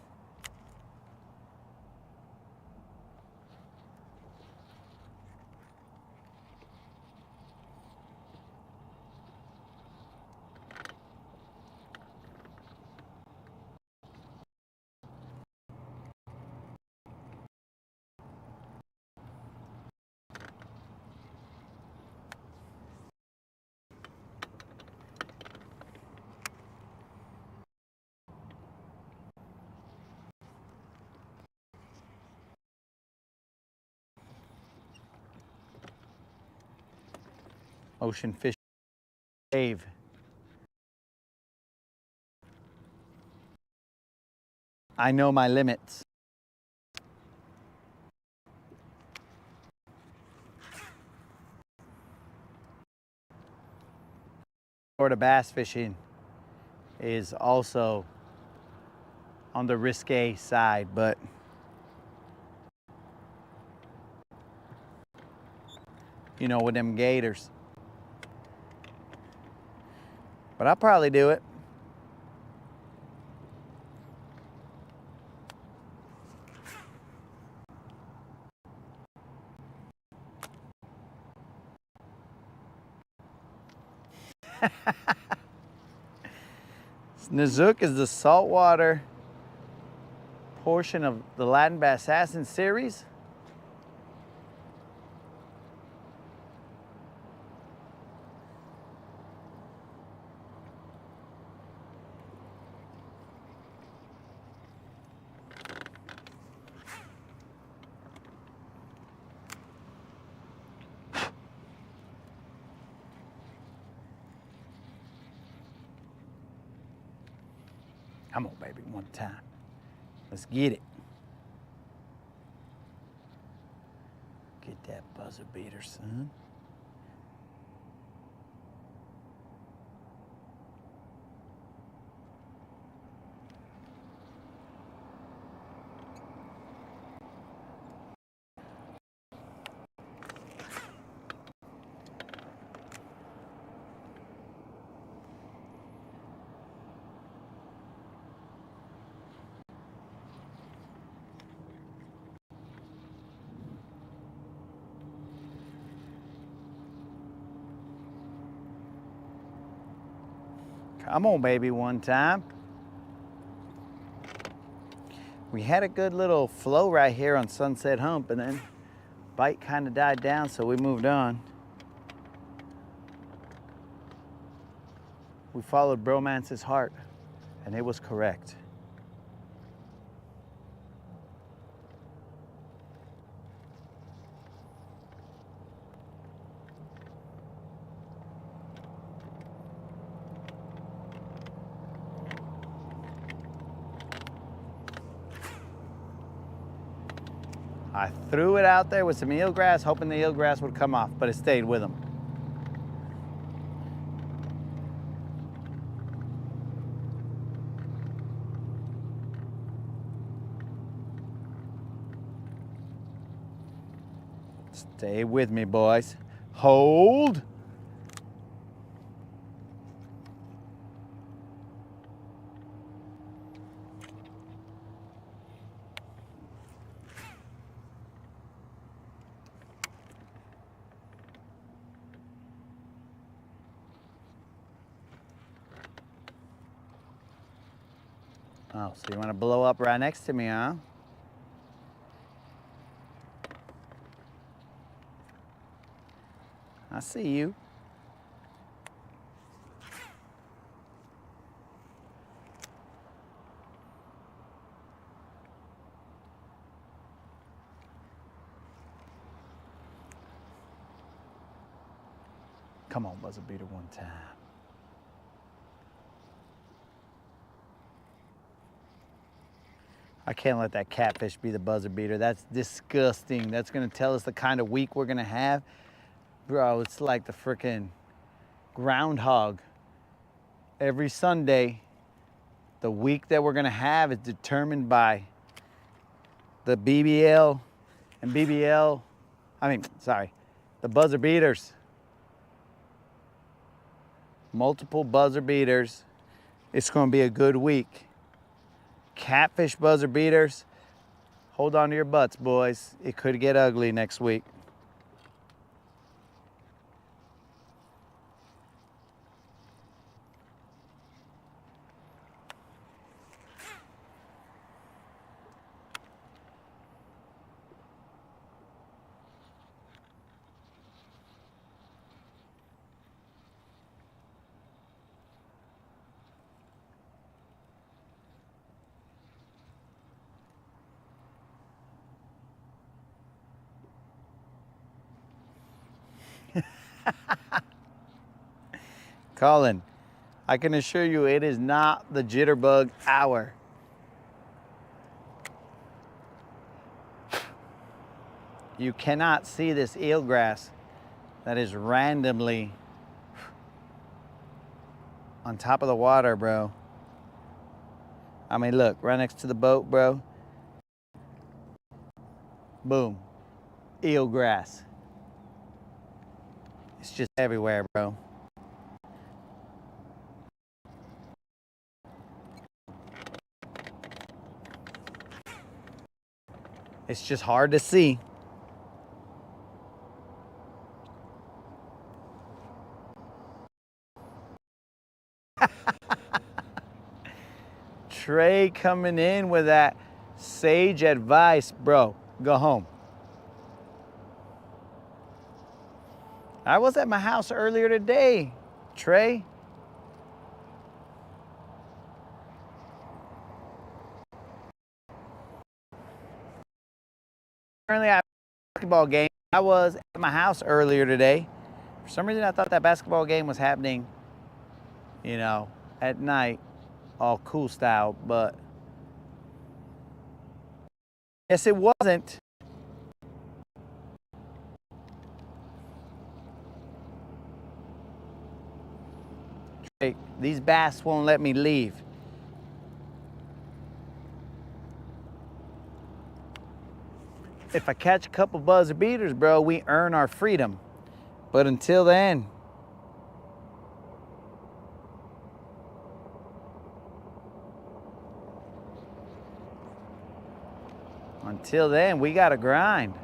[SPEAKER 4] Ocean fish cave. I know my limits. Florida bass fishing is also on the risque side, but you know, with them gators. But I'll probably do it. Nazook is the saltwater portion of the Latin Bass Assassin series. Come on, baby, one time. Let's get it. Get that buzzer beater, son. Come on, baby, one time. We had a good little flow right here on Sunset Hump, and then bite kind of died down, so we moved on. We followed Bromance's heart, and it was correct. I threw it out there with some eelgrass, hoping the eelgrass would come off, but it stayed with him. Stay with me, boys. Hold. Oh, so you want to blow up right next to me, huh? I see you. Come on, buzzer beater one time. I can't let that catfish be the buzzer beater. That's disgusting. That's gonna tell us the kind of week we're gonna have. Bro, it's like the frickin' groundhog. Every Sunday, the week that we're gonna have is determined by the BBL and BBL, the buzzer beaters. Multiple buzzer beaters. It's gonna be a good week. Catfish buzzer beaters, hold on to your butts, boys. It could get ugly next week. Colin, I can assure you it is not the jitterbug hour. You cannot see this eelgrass that is randomly on top of the water, bro. I mean, look, right next to the boat, bro. Boom, eelgrass. It's just everywhere, bro. It's just hard to see. Trey coming in with that sage advice, bro. Go home. I was at my house earlier today, Trey. Currently at a basketball game. I was at my house earlier today. For some reason, I thought that basketball game was happening, you know, at night, all cool style, but yes, it wasn't. These bass won't let me leave. If I catch a couple buzzer beaters, bro, we earn our freedom. But until then, we gotta grind.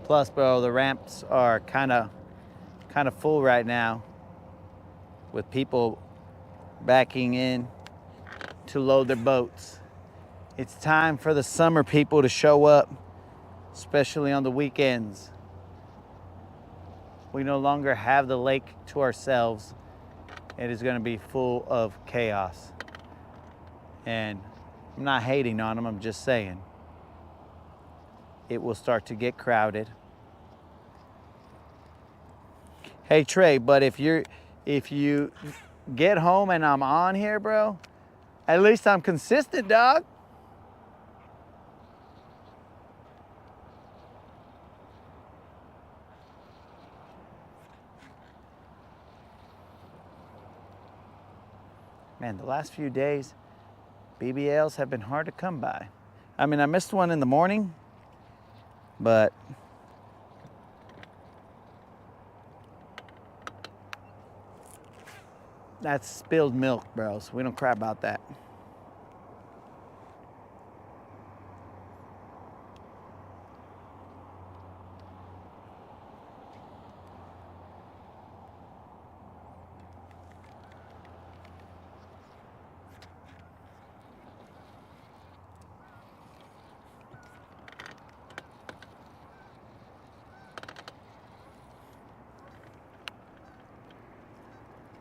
[SPEAKER 4] Plus, bro, the ramps are kind of full right now with people backing in to load their boats. It's time for the summer people to show up, especially on the weekends. We no longer have the lake to ourselves. It is gonna be full of chaos. And I'm not hating on them, I'm just saying. It will start to get crowded. Hey Trey, but if you get home and I'm on here, bro, At least I'm consistent, dog. Man, the last few days, BBLs have been hard to come by. I mean, I missed one in the morning, but that's spilled milk, bro, so we don't cry about that.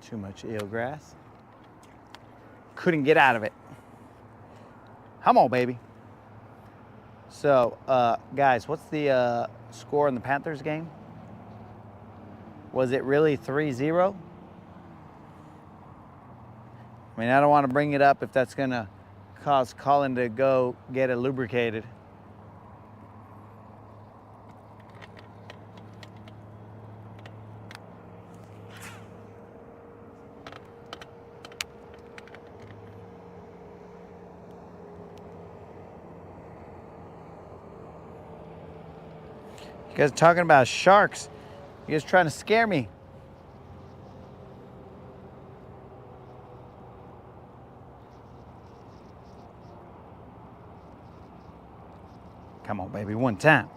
[SPEAKER 4] Too much eelgrass. Couldn't get out of it. Come on, baby. So, guys, what's the score in the Panthers game? Was it really 3-0? I mean, I don't want to bring it up if that's going to cause Colin to go get it lubricated. You guys are talking about sharks. You guys trying to scare me. Come on, baby, one time.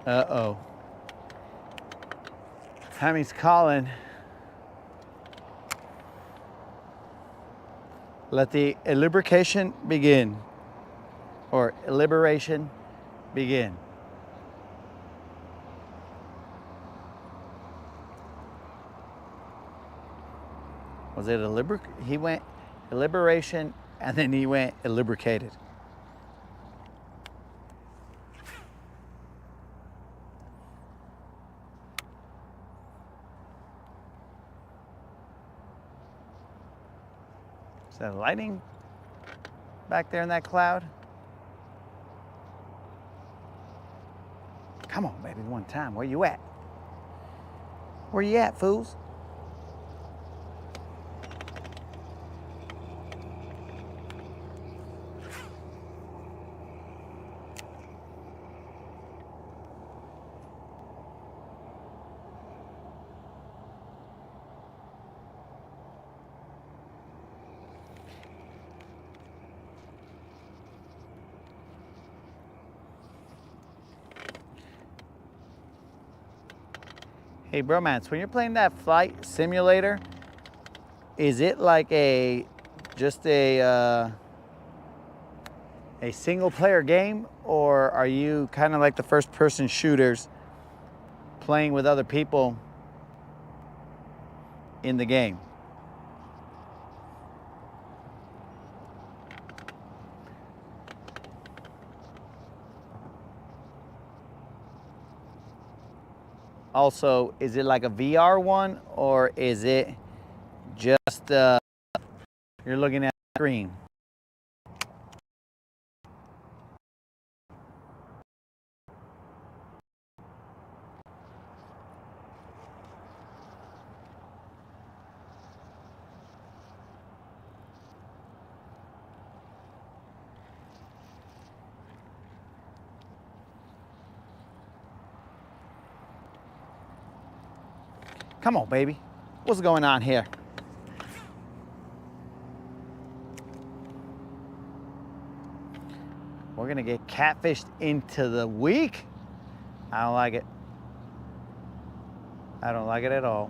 [SPEAKER 4] Uh-oh. Tammy's calling. Let the lubrication begin. Or liberation begin. Was it he went liberation and then he went lubricated. Is that lighting back there in that cloud? Come on, baby, one time. Where you at? Where you at, fools? Hey, bromance, when you're playing that flight simulator, is it like just a single player game, or are you kind of like the first person shooters playing with other people in the game? Also, is it like a VR one, or is it just you're looking at the screen? Come on, baby. What's going on here? We're gonna get catfished into the week. I don't like it. I don't like it at all.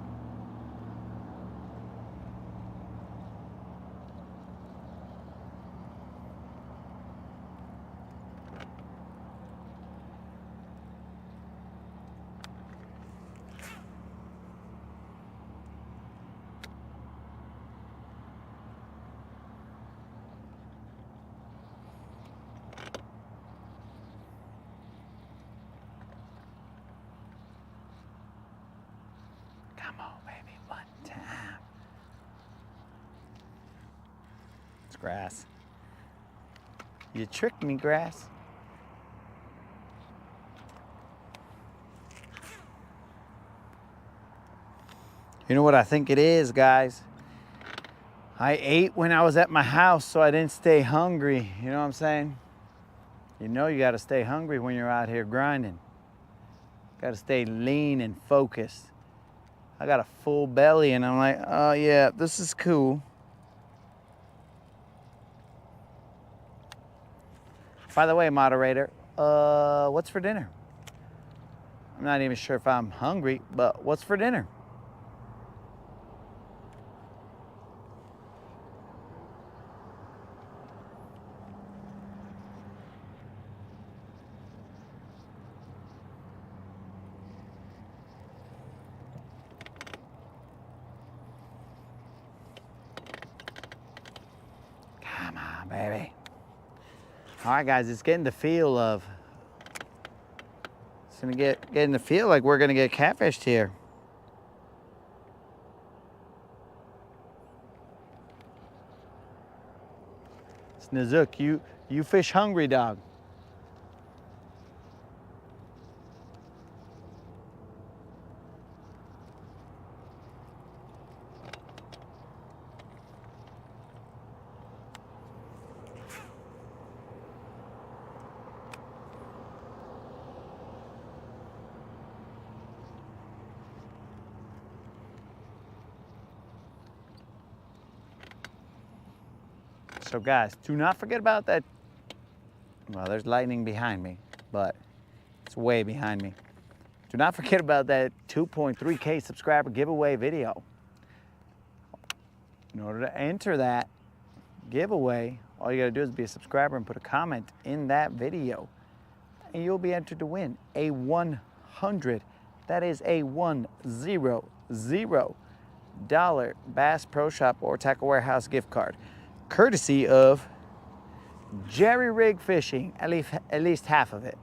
[SPEAKER 4] Grass. You tricked me, grass. You know what I think it is, guys? I ate when I was at my house, so I didn't stay hungry. You know what I'm saying? You know you gotta stay hungry when you're out here grinding. Gotta stay lean and focused. I got a full belly and I'm like, oh yeah, this is cool. By the way, moderator, what's for dinner? I'm not even sure if I'm hungry, but what's for dinner? Come on, baby. All right, guys, it's getting the feel of, it's gonna getting the feel like we're gonna get catfished here. Snazook, you fish hungry, dog. So guys, do not forget about that. Well, there's lightning behind me, but it's way behind me. Do not forget about that 2.3K subscriber giveaway video. In order to enter that giveaway, all you gotta do is be a subscriber and put a comment in that video. And you'll be entered to win a 100, that is a $100 Bass Pro Shop or Tackle Warehouse gift card, courtesy of Jerry Rig Fishing, at least half of it.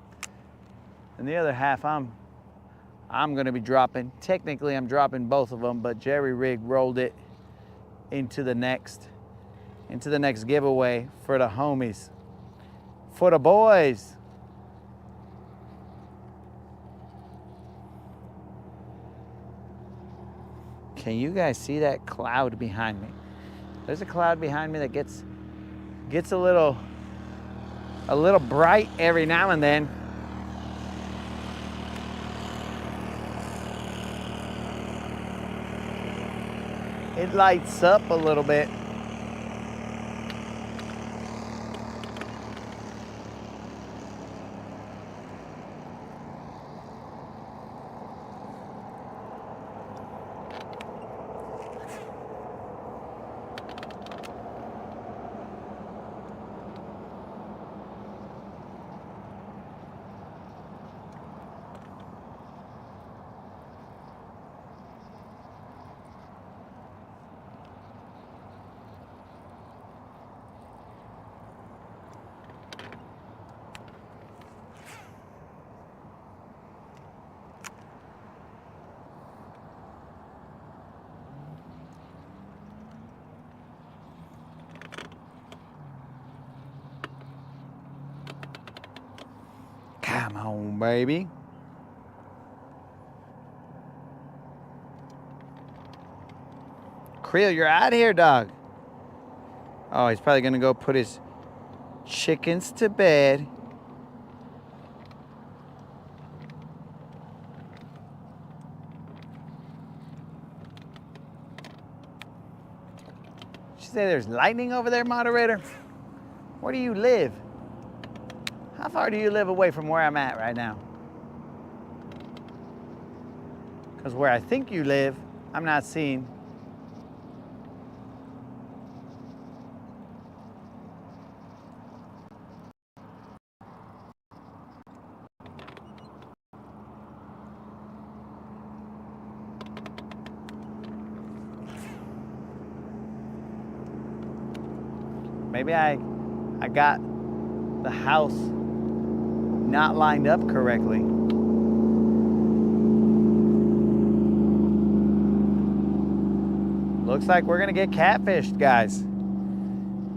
[SPEAKER 4] And the other half I'm gonna be dropping. Technically I'm dropping both of them, but Jerry Rig rolled it into the next giveaway for the homies, for the boys. Can you guys see that cloud behind me? There's a cloud behind me that gets a little bright every now and then. It lights up a little bit. Come on, baby. Creel, you're out of here, dog. Oh, he's probably gonna go put his chickens to bed. Did you say there's lightning over there, moderator? Where do you live? How far do you live away from where I'm at right now? Because where I think you live, I'm not seeing. Maybe I got the house not lined up correctly. Looks like we're gonna get catfished, guys.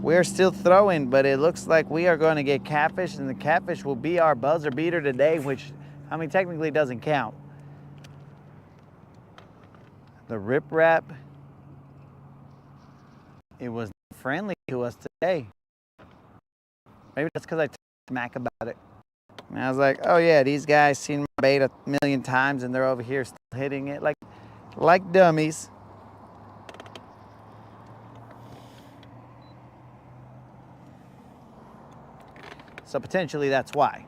[SPEAKER 4] We're still throwing, but it looks like we are going to get catfish, and the catfish will be our buzzer beater today, which, I mean, technically doesn't count. The riprap, it was friendly to us today. Maybe that's because I talked smack about it. And I was like, oh yeah, these guys seen my bait 1,000,000 times, and they're over here still hitting it like dummies. So potentially that's why.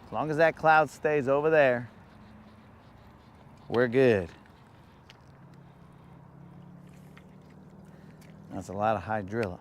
[SPEAKER 4] As long as that cloud stays over there, we're good. That's a lot of hydrilla.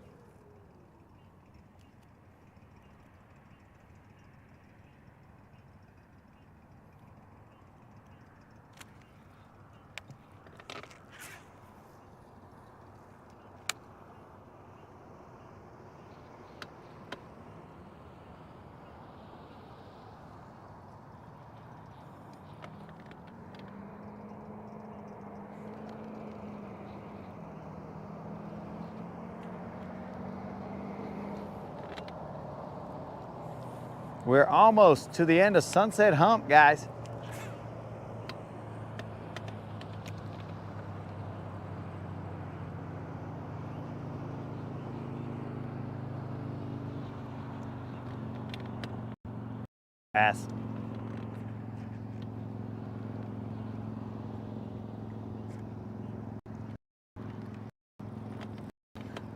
[SPEAKER 4] We're almost to the end of Sunset Hump, guys. Pass.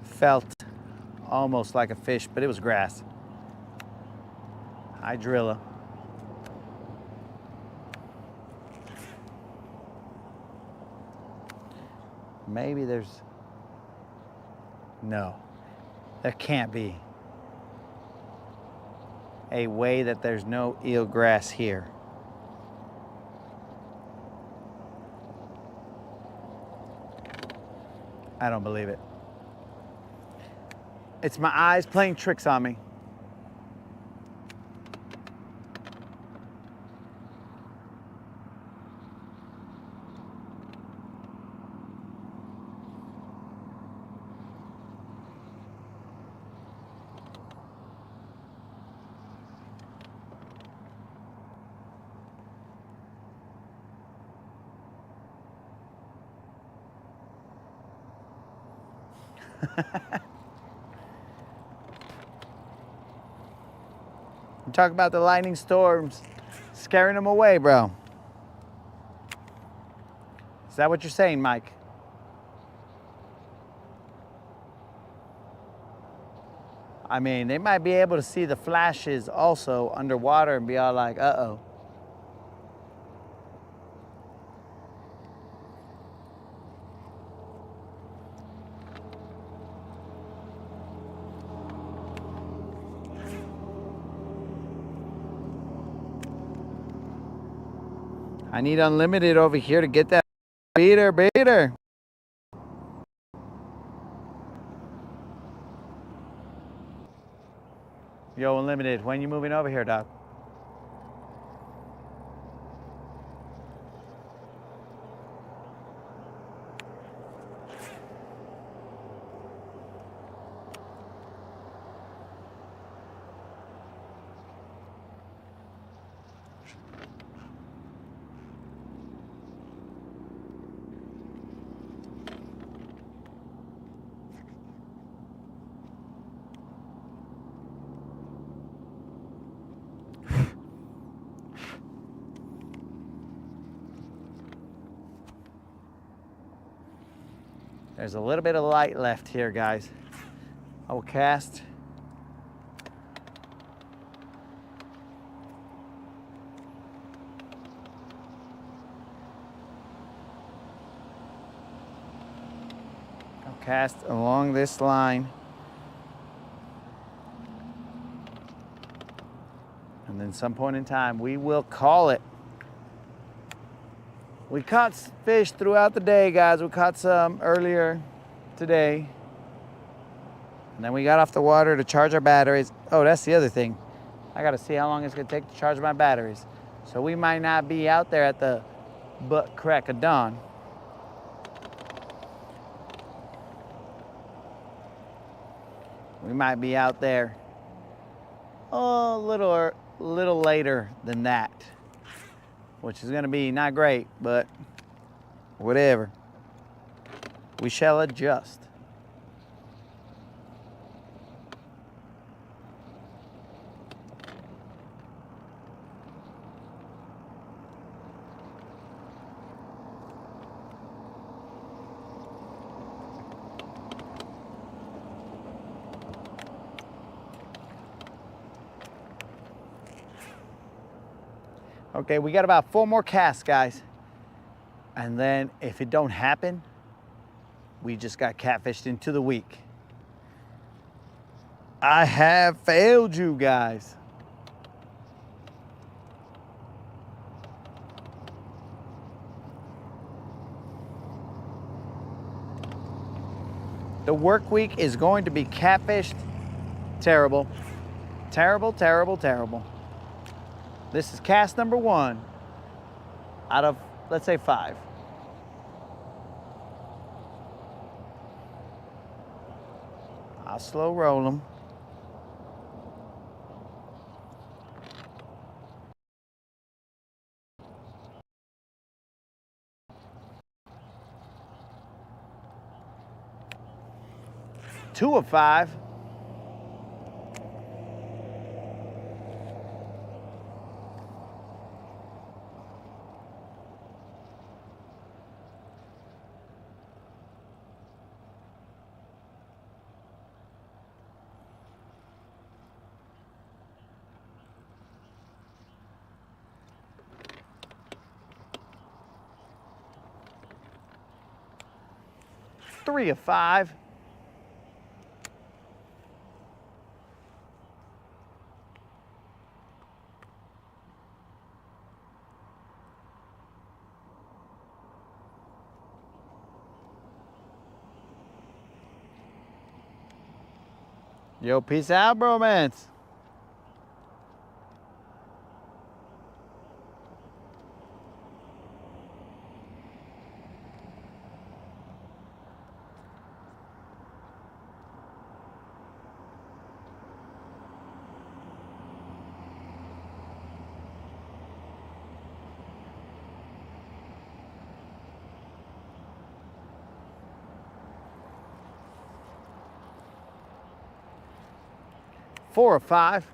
[SPEAKER 4] Felt almost like a fish, but it was grass. Hydrilla. Maybe there's, no, there can't be a way that there's no eelgrass here. I don't believe it. It's my eyes playing tricks on me. You talk about the lightning storms scaring them away, bro. Is that what you're saying, Mike? I mean, they might be able to see the flashes also underwater and be all like, uh-oh. I need unlimited over here to get that beater. Yo, unlimited, when you moving over here, Doc? There's a little bit of light left here, guys. I will cast. I'll cast along this line. And then some point in time, we will call it. We caught fish throughout the day, guys. We caught some earlier today. And then we got off the water to charge our batteries. Oh, that's the other thing. I gotta see how long it's gonna take to charge my batteries. So we might not be out there at the butt crack of dawn. We might be out there a little later than that, which is gonna be not great, but whatever. We shall adjust. Okay, we got about 4 more casts, guys. And then if it don't happen, we just got catfished into the week. I have failed you guys. The work week is going to be catfished. Terrible. Terrible, terrible, terrible. This is cast number 1 out of, let's say, 5. I'll slow roll them. Two of 5. Three of 5. Yo, peace out, bromance. Four of 5.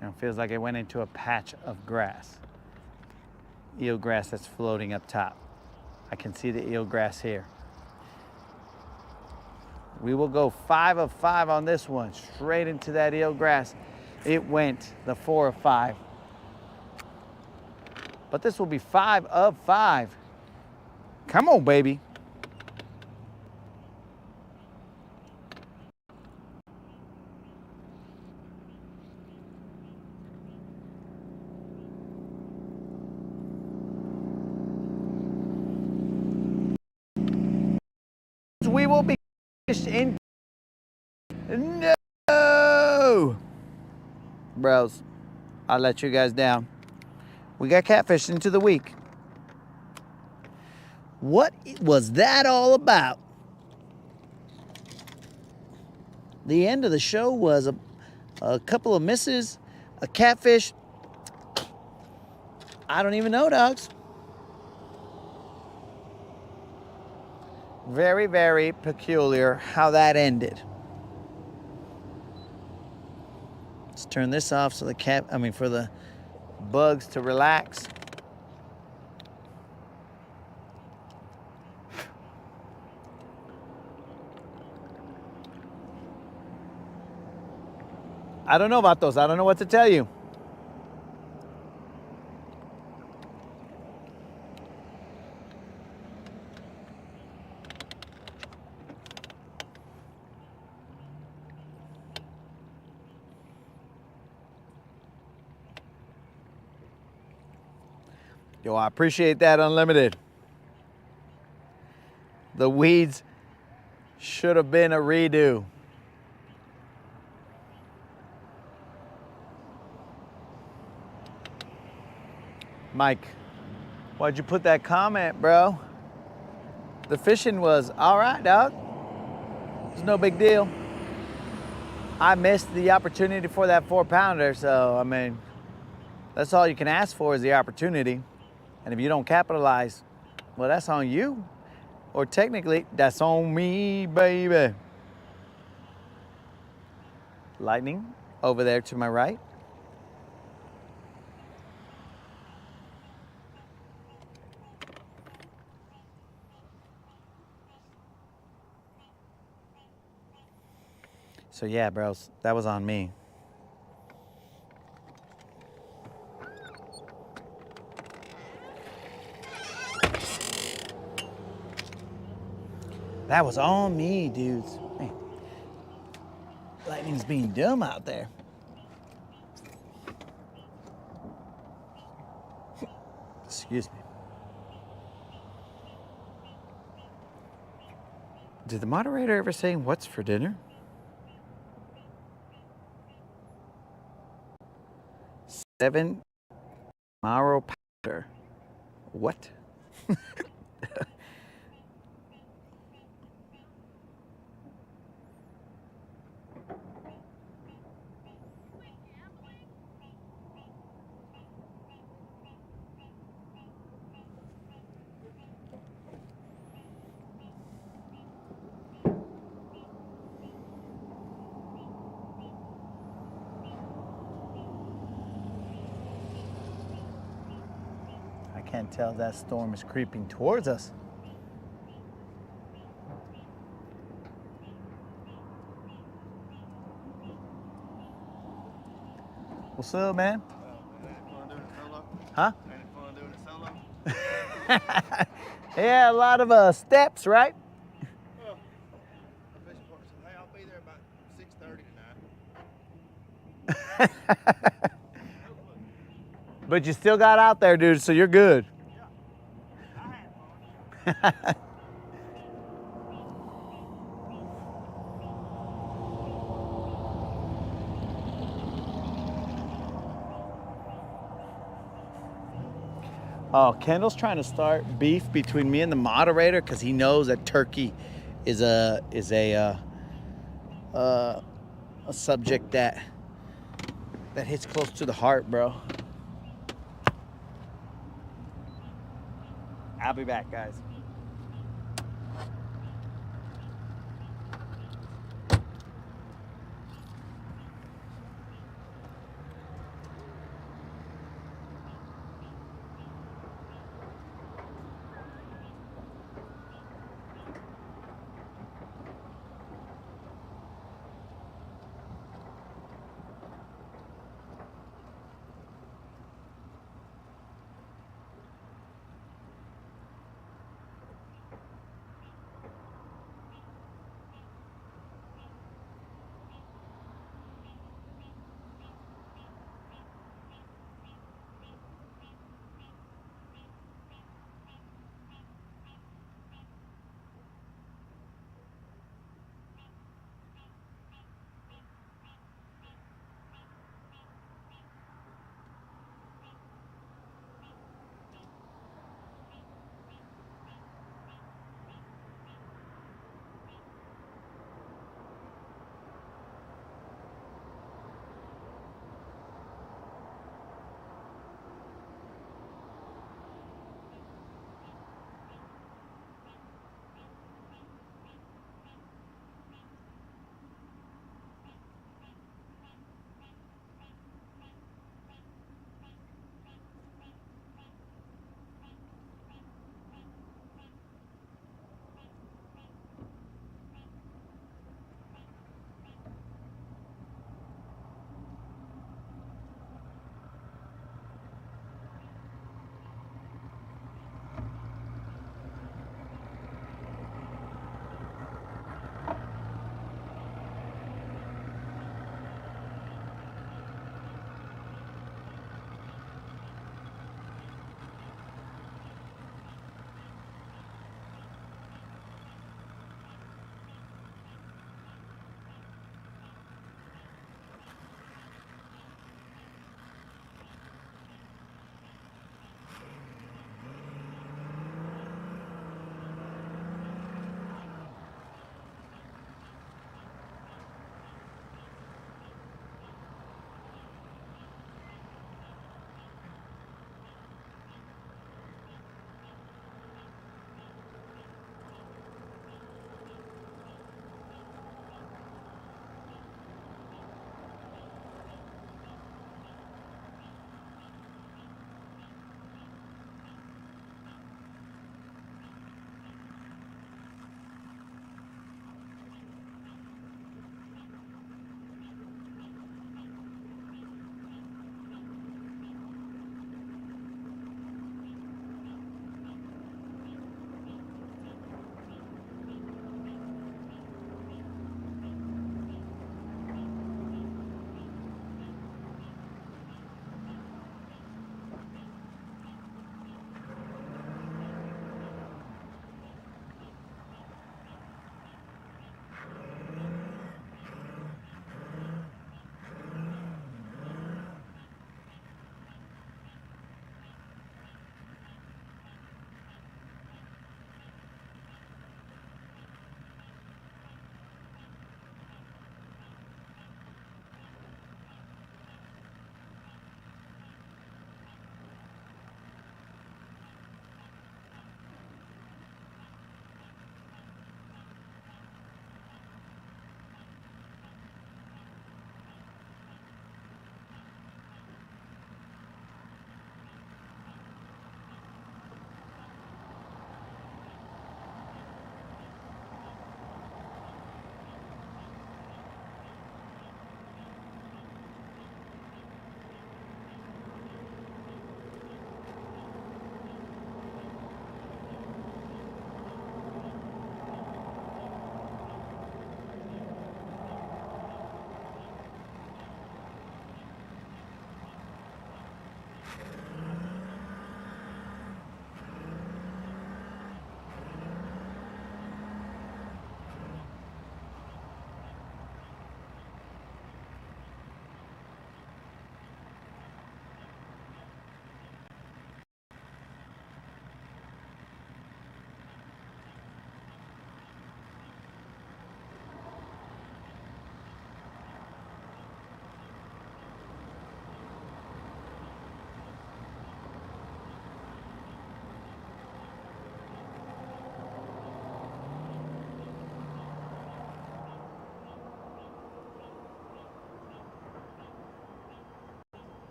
[SPEAKER 4] Now it feels like it went into a patch of grass. Eel grass that's floating up top. I can see the eel grass here. We will go 5 of 5 on this one, straight into that eel grass. It went the 4 of 5. But this will be 5 of 5. Come on, baby. We will be in. No! Bros, I'll let you guys down. We got catfished into the week. What was that all about? The end of the show was a couple of misses, a catfish. I don't even know, dogs. Very, very peculiar how that ended. Let's turn this off so for the bugs to relax. I don't know about those. I don't know what to tell you.
[SPEAKER 1] Yo, I appreciate that, Unlimited. The weeds should have been a redo. Mike, why'd you put that comment, bro? The fishing was all right, dog. It's no big deal. I missed the opportunity for that 4-pounder, so I mean, that's all you can ask for is the opportunity. And if you don't capitalize, well, that's on you. Or technically, that's on me, baby. Lightning over there to my right. So yeah, bros, that was on me. That was on me, dudes. Man, lightning's being dumb out there. Excuse me. Did the moderator ever say what's for dinner? 7 Maro powder. What? I can't tell that storm is creeping towards us. What's up, man?
[SPEAKER 5] Ain't it fun doing it solo?
[SPEAKER 1] Huh?
[SPEAKER 5] Ain't it fun doing it solo?
[SPEAKER 1] Yeah, a lot of steps, right?
[SPEAKER 5] Well, my fishing partner said, hey, I'll be there about 6:30 tonight.
[SPEAKER 1] But you still got out there, dude, so you're good.
[SPEAKER 5] I had fun.
[SPEAKER 1] Oh, Kendall's trying to start beef between me and the moderator because he knows that turkey is a subject that hits close to the heart, bro. I'll be back, guys.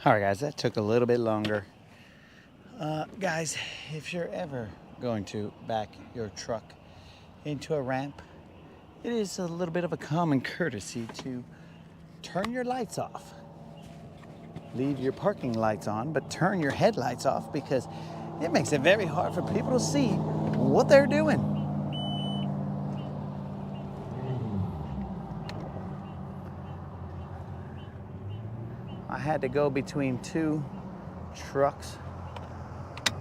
[SPEAKER 4] All right, guys, that took a little bit longer. Guys, if you're ever going to back your truck into a ramp, it is a little bit of a common courtesy to turn your lights off. Leave your parking lights on, but turn your headlights off because it makes it very hard for people to see what they're doing. I had to go between two trucks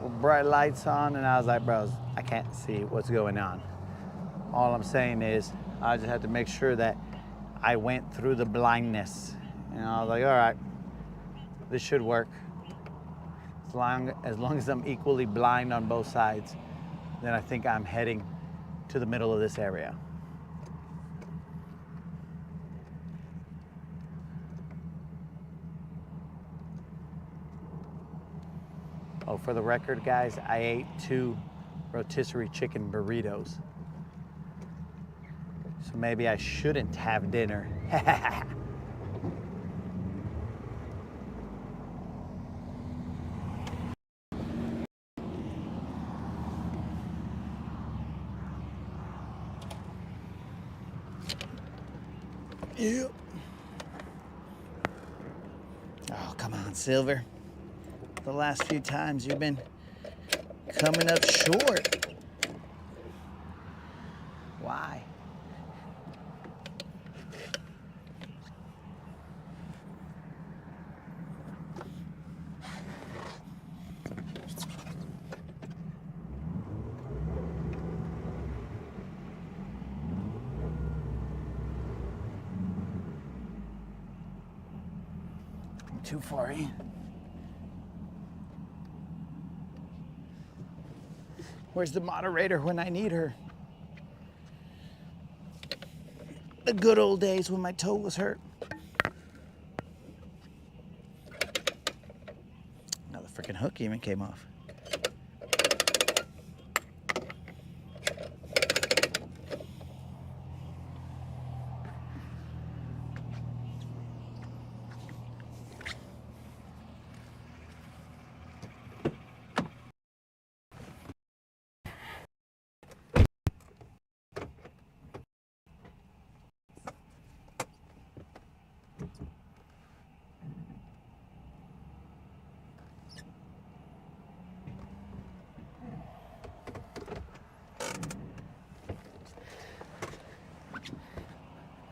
[SPEAKER 4] with bright lights on, and I was like, bros, I can't see what's going on. All I'm saying is I just had to make sure that I went through the blindness. And I was like, all right, this should work. As long as I'm equally blind on both sides, then I think I'm heading to the middle of this area. Oh, for the record, guys, I ate 2 rotisserie chicken burritos. So maybe I shouldn't have dinner. Yep. Oh, come on, Silver. The last few times you've been coming up short. Why? I'm too far in. Where's the moderator when I need her? The good old days when my toe was hurt. Now the freaking hook even came off.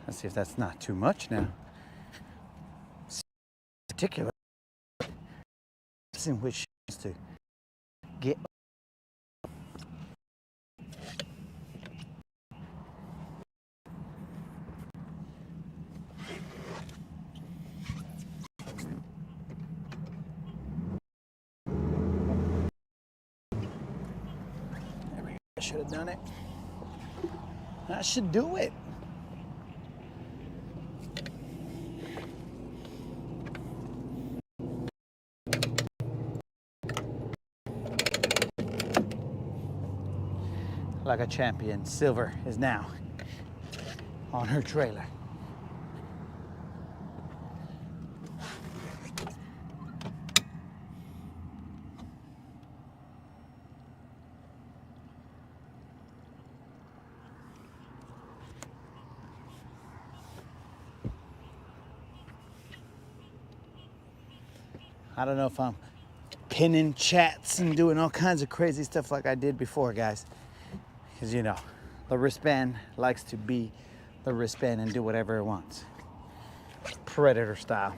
[SPEAKER 4] Let's see if that's not too much now. Particular in which she wants to get. There we go. I should have done it. I should do it. Like a champion, Silver is now on her trailer. I don't know if I'm pinning chats and doing all kinds of crazy stuff like I did before, guys. Because, you know, the wristband likes to be the wristband and do whatever it wants. Predator style.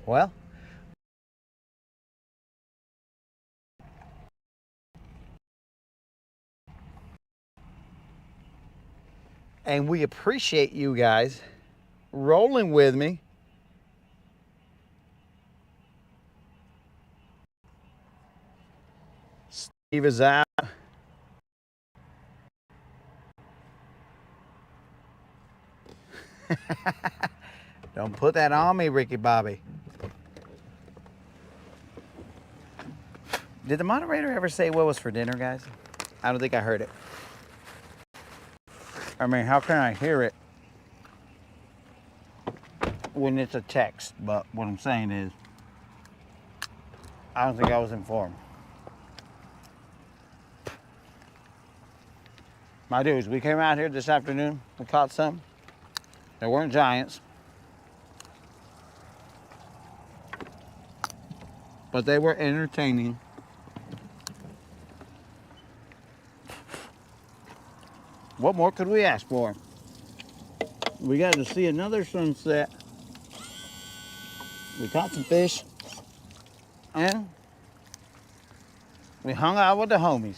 [SPEAKER 4] Well, and we appreciate you guys rolling with me. Eva's out. Don't put that on me, Ricky Bobby. Did the moderator ever say what was for dinner, guys? I don't think I heard it. I mean, how can I hear it when it's a text? But what I'm saying is, I don't think I was informed. My dudes, we came out here this afternoon. We caught some. They weren't giants, but they were entertaining. What more could we ask for? We got to see another sunset. We caught some fish. And we hung out with the homies.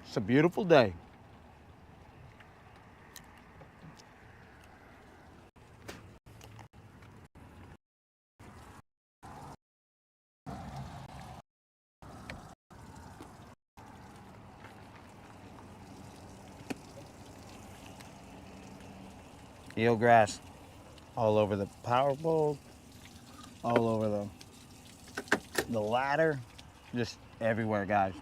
[SPEAKER 4] It's a beautiful day. Eelgrass all over the power pole, all over the ladder, just everywhere, guys.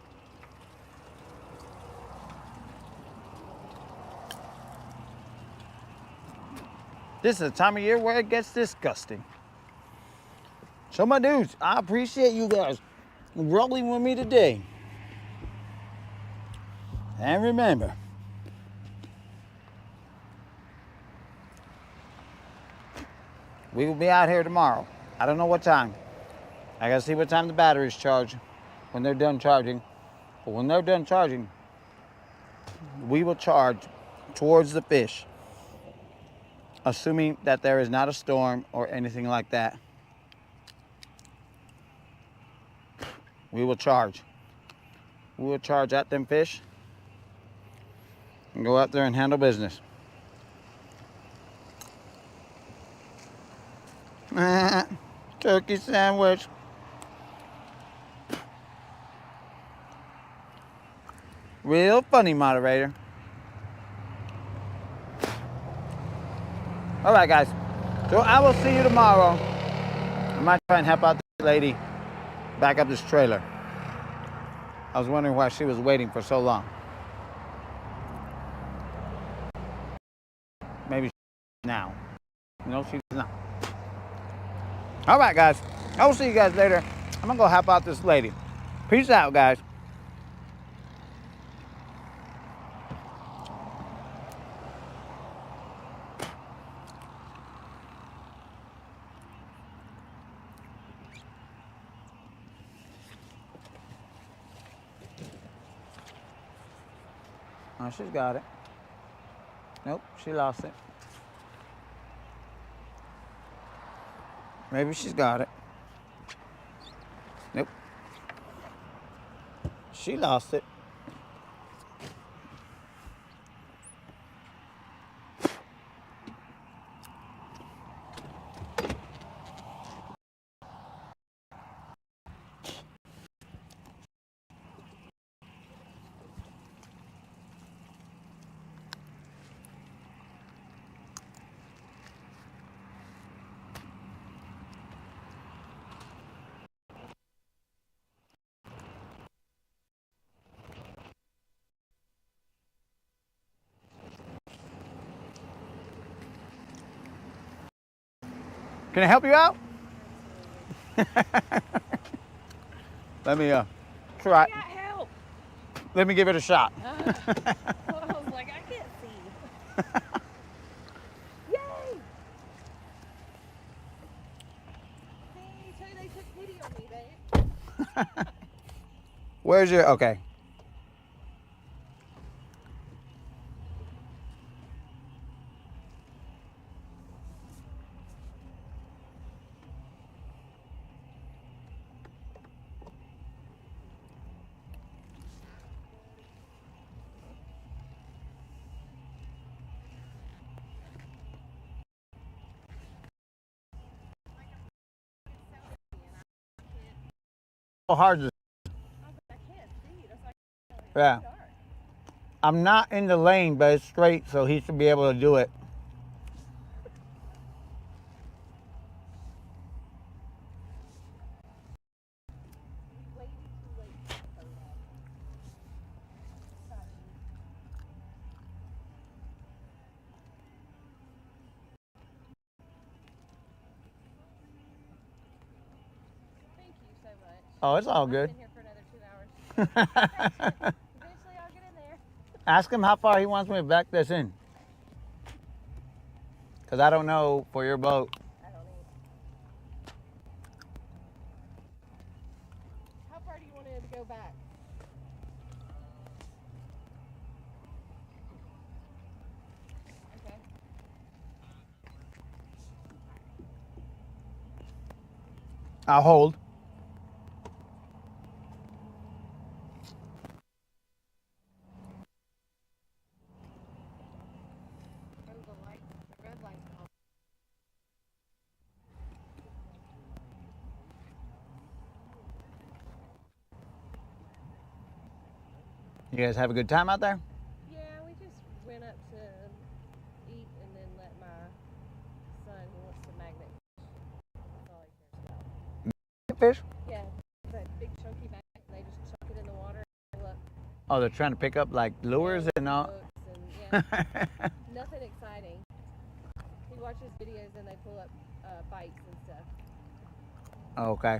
[SPEAKER 4] This is the time of year where it gets disgusting. So my dudes, I appreciate you guys rolling with me today. And remember, we will be out here tomorrow. I don't know what time. I gotta see what time the batteries charge when they're done charging. But when they're done charging, we will charge towards the fish, assuming that there is not a storm or anything like that. We will charge. We will charge at them fish and go out there and handle business. Turkey sandwich. Real funny, moderator. All right, guys. So I will see you tomorrow. I might try and help out this lady back up this trailer. I was wondering why she was waiting for so long. Maybe now. No, she's not. All right, guys. I will see you guys later. I'm gonna go help out this lady. Peace out, guys. Oh, she's got it. Nope, she lost it. Maybe she's got it. Nope. She lost it. Can I help you out? Let me try.
[SPEAKER 3] I got help.
[SPEAKER 4] Let me give it a shot.
[SPEAKER 3] I was like, I can't see. Yay! See, too, they took pity on me, babe.
[SPEAKER 4] Where's your, okay.
[SPEAKER 1] hard to.
[SPEAKER 3] I can't see. That's like
[SPEAKER 1] Yeah.
[SPEAKER 3] dark.
[SPEAKER 1] I'm not in the lane, but it's straight, so he should be able to do it.
[SPEAKER 3] Way too late for the photo. Sorry. Thank you so much.
[SPEAKER 1] Oh, it's all
[SPEAKER 3] I've
[SPEAKER 1] good.
[SPEAKER 3] been here for another 2 hours. Eventually I'll get in there.
[SPEAKER 1] Ask him how far he wants me to back this in. Because I don't know for your boat.
[SPEAKER 3] I don't need. How far do you want it to go back? Okay.
[SPEAKER 1] I'll hold.
[SPEAKER 3] Oh, the light, the red light's on.
[SPEAKER 1] You guys have a good time out there?
[SPEAKER 3] Yeah, we just went up to eat and then let my son, who wants to magnet fish. That's all he cares about.
[SPEAKER 1] Fish?
[SPEAKER 3] Yeah, that big chunky magnet, and they just chuck it in the water and pull up
[SPEAKER 1] Oh, they're trying to pick up like lures and all.
[SPEAKER 3] hooks and yeah, nothing exciting. He watches videos and they pull up bites and stuff.
[SPEAKER 1] Okay.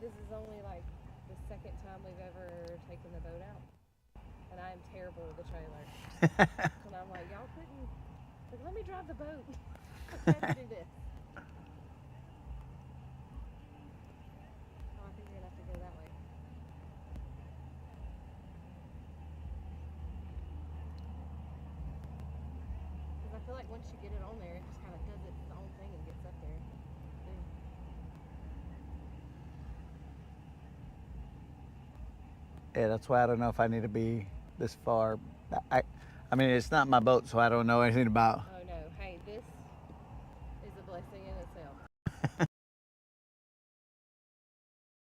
[SPEAKER 3] This is only like the second time we've ever taken the boat out. And I am terrible with the trailer. And I'm like, y'all couldn't, like, let me drive the boat. Let's have to do this. Oh, I think you're gonna have to go that way. Because I feel like once you get it on there, it just kind of does its own thing and gets up there. Boom.
[SPEAKER 1] Yeah, that's why I don't know if I need to be this far. I mean, it's not my boat, so I don't know anything about.
[SPEAKER 3] Oh no, hey, this is a blessing in itself.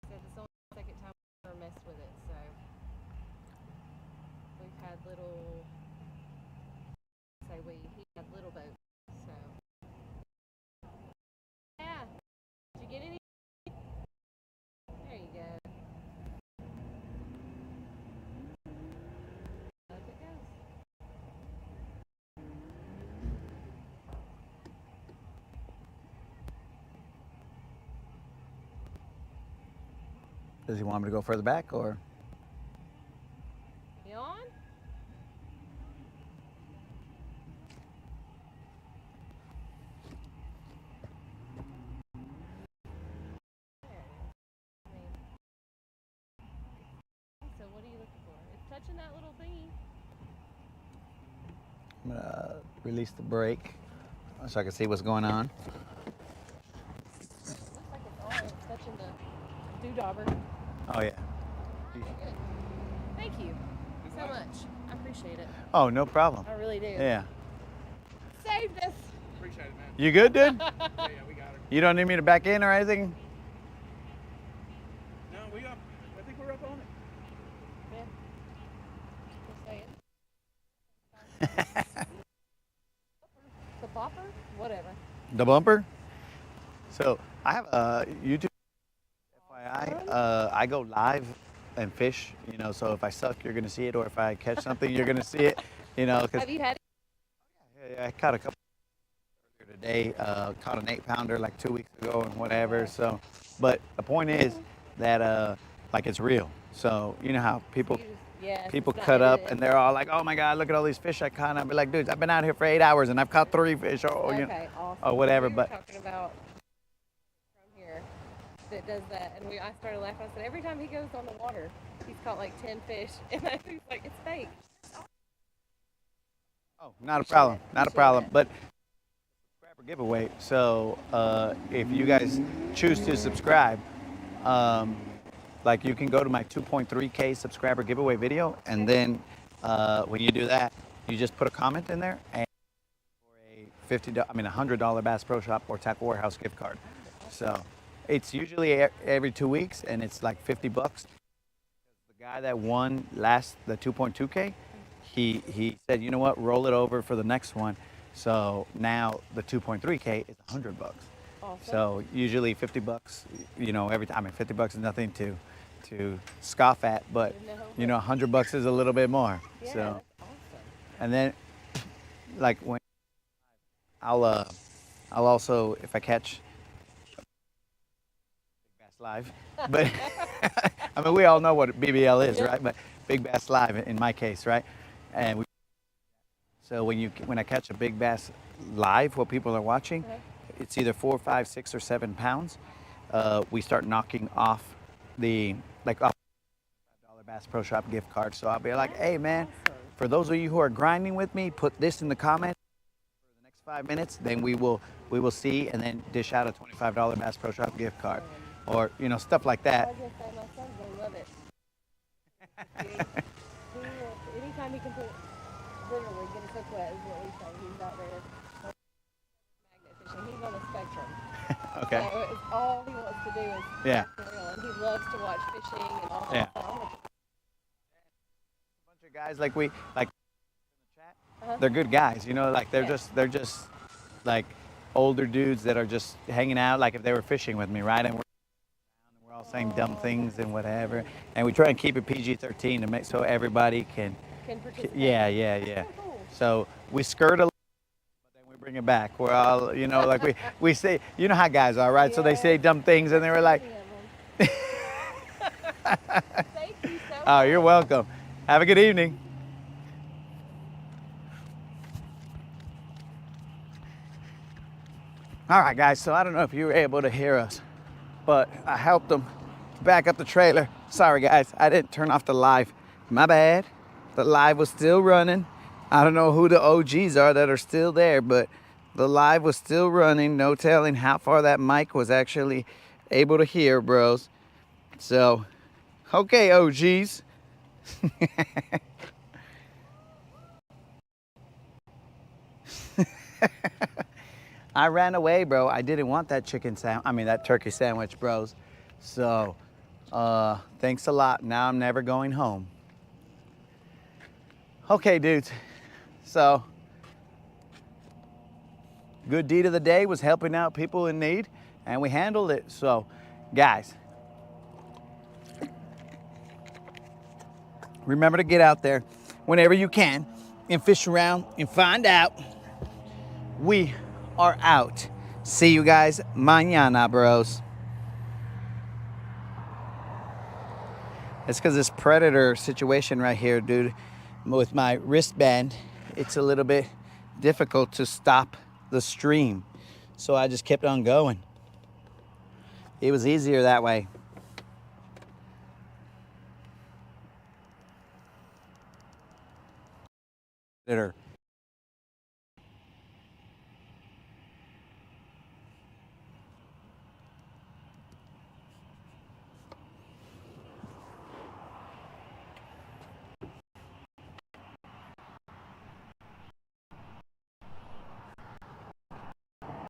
[SPEAKER 3] Because it's only the second time we've ever messed with it, so we've had little, he had little boats, so. Yeah, did you get any? There you go. Up it goes.
[SPEAKER 1] Does he want me to go further back or?
[SPEAKER 3] You on? There. I mean, so what are you looking for? It's touching that little thingy.
[SPEAKER 1] I'm gonna release the brake so I can see what's going on.
[SPEAKER 3] Looks like it's on. It's touching the doodobber.
[SPEAKER 1] Oh yeah.
[SPEAKER 3] Good. Thank you so much. I appreciate it.
[SPEAKER 1] Oh, no problem.
[SPEAKER 3] I really do.
[SPEAKER 1] Yeah.
[SPEAKER 3] Saved us.
[SPEAKER 5] Appreciate it, man.
[SPEAKER 1] You good, dude?
[SPEAKER 5] Yeah, we got her.
[SPEAKER 1] You don't need me to back in or anything?
[SPEAKER 5] No, we up. I think we're up on it.
[SPEAKER 3] Yeah. Just saying. The bopper? Whatever.
[SPEAKER 1] The bumper? So I have a YouTube FYI. I go live and fish, you know, so if I suck, you're gonna see it, or if I catch something, you're gonna see it, you know, because
[SPEAKER 3] Have you had
[SPEAKER 1] I caught a couple earlier today, caught an 8-pounder like 2 weeks ago and whatever. So, but the point is that like it's real. So you know how people people cut up and they're all like, oh my God, look at all these fish I caught. And I'd be like, dudes, I've been out here for 8 hours and I've caught 3 fish, or you know,
[SPEAKER 3] okay, awesome.
[SPEAKER 1] or whatever.
[SPEAKER 3] We were
[SPEAKER 1] But
[SPEAKER 3] talking about from here that does that, and I started laughing. I said every time he goes on the water, he's caught like 10 fish, and I was like, it's fake.
[SPEAKER 1] oh, not a problem, not a
[SPEAKER 3] Appreciate
[SPEAKER 1] problem.
[SPEAKER 3] it.
[SPEAKER 1] But subscriber giveaway. So if you guys choose to subscribe, like you can go to my 2.3K subscriber giveaway video, and then when you do that, you just put a comment in there and for a $100 Bass Pro Shop or Tackle Warehouse gift card. So
[SPEAKER 4] it's usually every 2 weeks, and it's like $50. The guy that won the 2.2K, he said, you know what, roll it over for the next one. So now the 2.3K is $100.
[SPEAKER 3] Awesome.
[SPEAKER 4] So usually $50, you know, every time. I mean, $50 is nothing to scoff at, but you know, $100 is a little bit more.
[SPEAKER 3] Yeah,
[SPEAKER 4] So,
[SPEAKER 3] that's awesome.
[SPEAKER 4] and then like when I'll also, if I catch Big Bass Live, but I mean, we all know what BBL is, right? But Big Bass Live in my case, right? And so when I catch a big bass live, what people are watching, it's either 4, 5, 6, or 7 pounds. We start knocking off off $5 Bass Pro Shop gift card. So I'll be like, hey man, for those of you who are grinding with me, put this in the comments for the next 5 minutes. Then we will see, and then dish out a $25 Bass Pro Shop gift card, or you know, stuff like
[SPEAKER 3] I
[SPEAKER 4] that.
[SPEAKER 3] was gonna say my son's gonna love it. Anytime he can put, literally get his hook wet is what we say. He's out there magnet fishing. He's on the spectrum.
[SPEAKER 4] Okay.
[SPEAKER 3] So it's all he wants to do is
[SPEAKER 4] Yeah.
[SPEAKER 3] catch and reel, and he loves to watch fishing and all that.
[SPEAKER 4] Yeah.
[SPEAKER 3] So I'm gonna
[SPEAKER 4] Bunch of guys like in the chat, they're good guys, you know, like they're just like older dudes that are just hanging out, like if they were fishing with me, right? And we're all saying dumb things and whatever, and we try and keep it PG-13 to make so everybody can
[SPEAKER 3] participate.
[SPEAKER 4] yeah.
[SPEAKER 3] Cool.
[SPEAKER 4] So we skirt a little, but then we bring it back. We're all, you know, like we say, you know how guys are, right? So they say dumb things, and they were like,
[SPEAKER 3] Thank you so much.
[SPEAKER 4] oh, you're welcome. Have a good evening. All right, guys, so I don't know if you were able to hear us, but I helped them back up the trailer. Sorry, guys, I didn't turn off the live. My bad. The live was still running. I don't know who the OGs are that are still there, but the live was still running. No telling how far that mic was actually able to hear, bros. So, okay, OGs. I ran away, bro. I didn't want that that turkey sandwich, bros. So, thanks a lot. Now I'm never going home. Okay, dudes. So, good deed of the day was helping out people in need, and we handled it. So, guys, remember to get out there whenever you can and fish around and find out. We are out. See you guys mañana, bros. It's because this predator situation right here, dude, with my wristband, it's a little bit difficult to stop the stream. So I just kept on going. It was easier that way. Predator.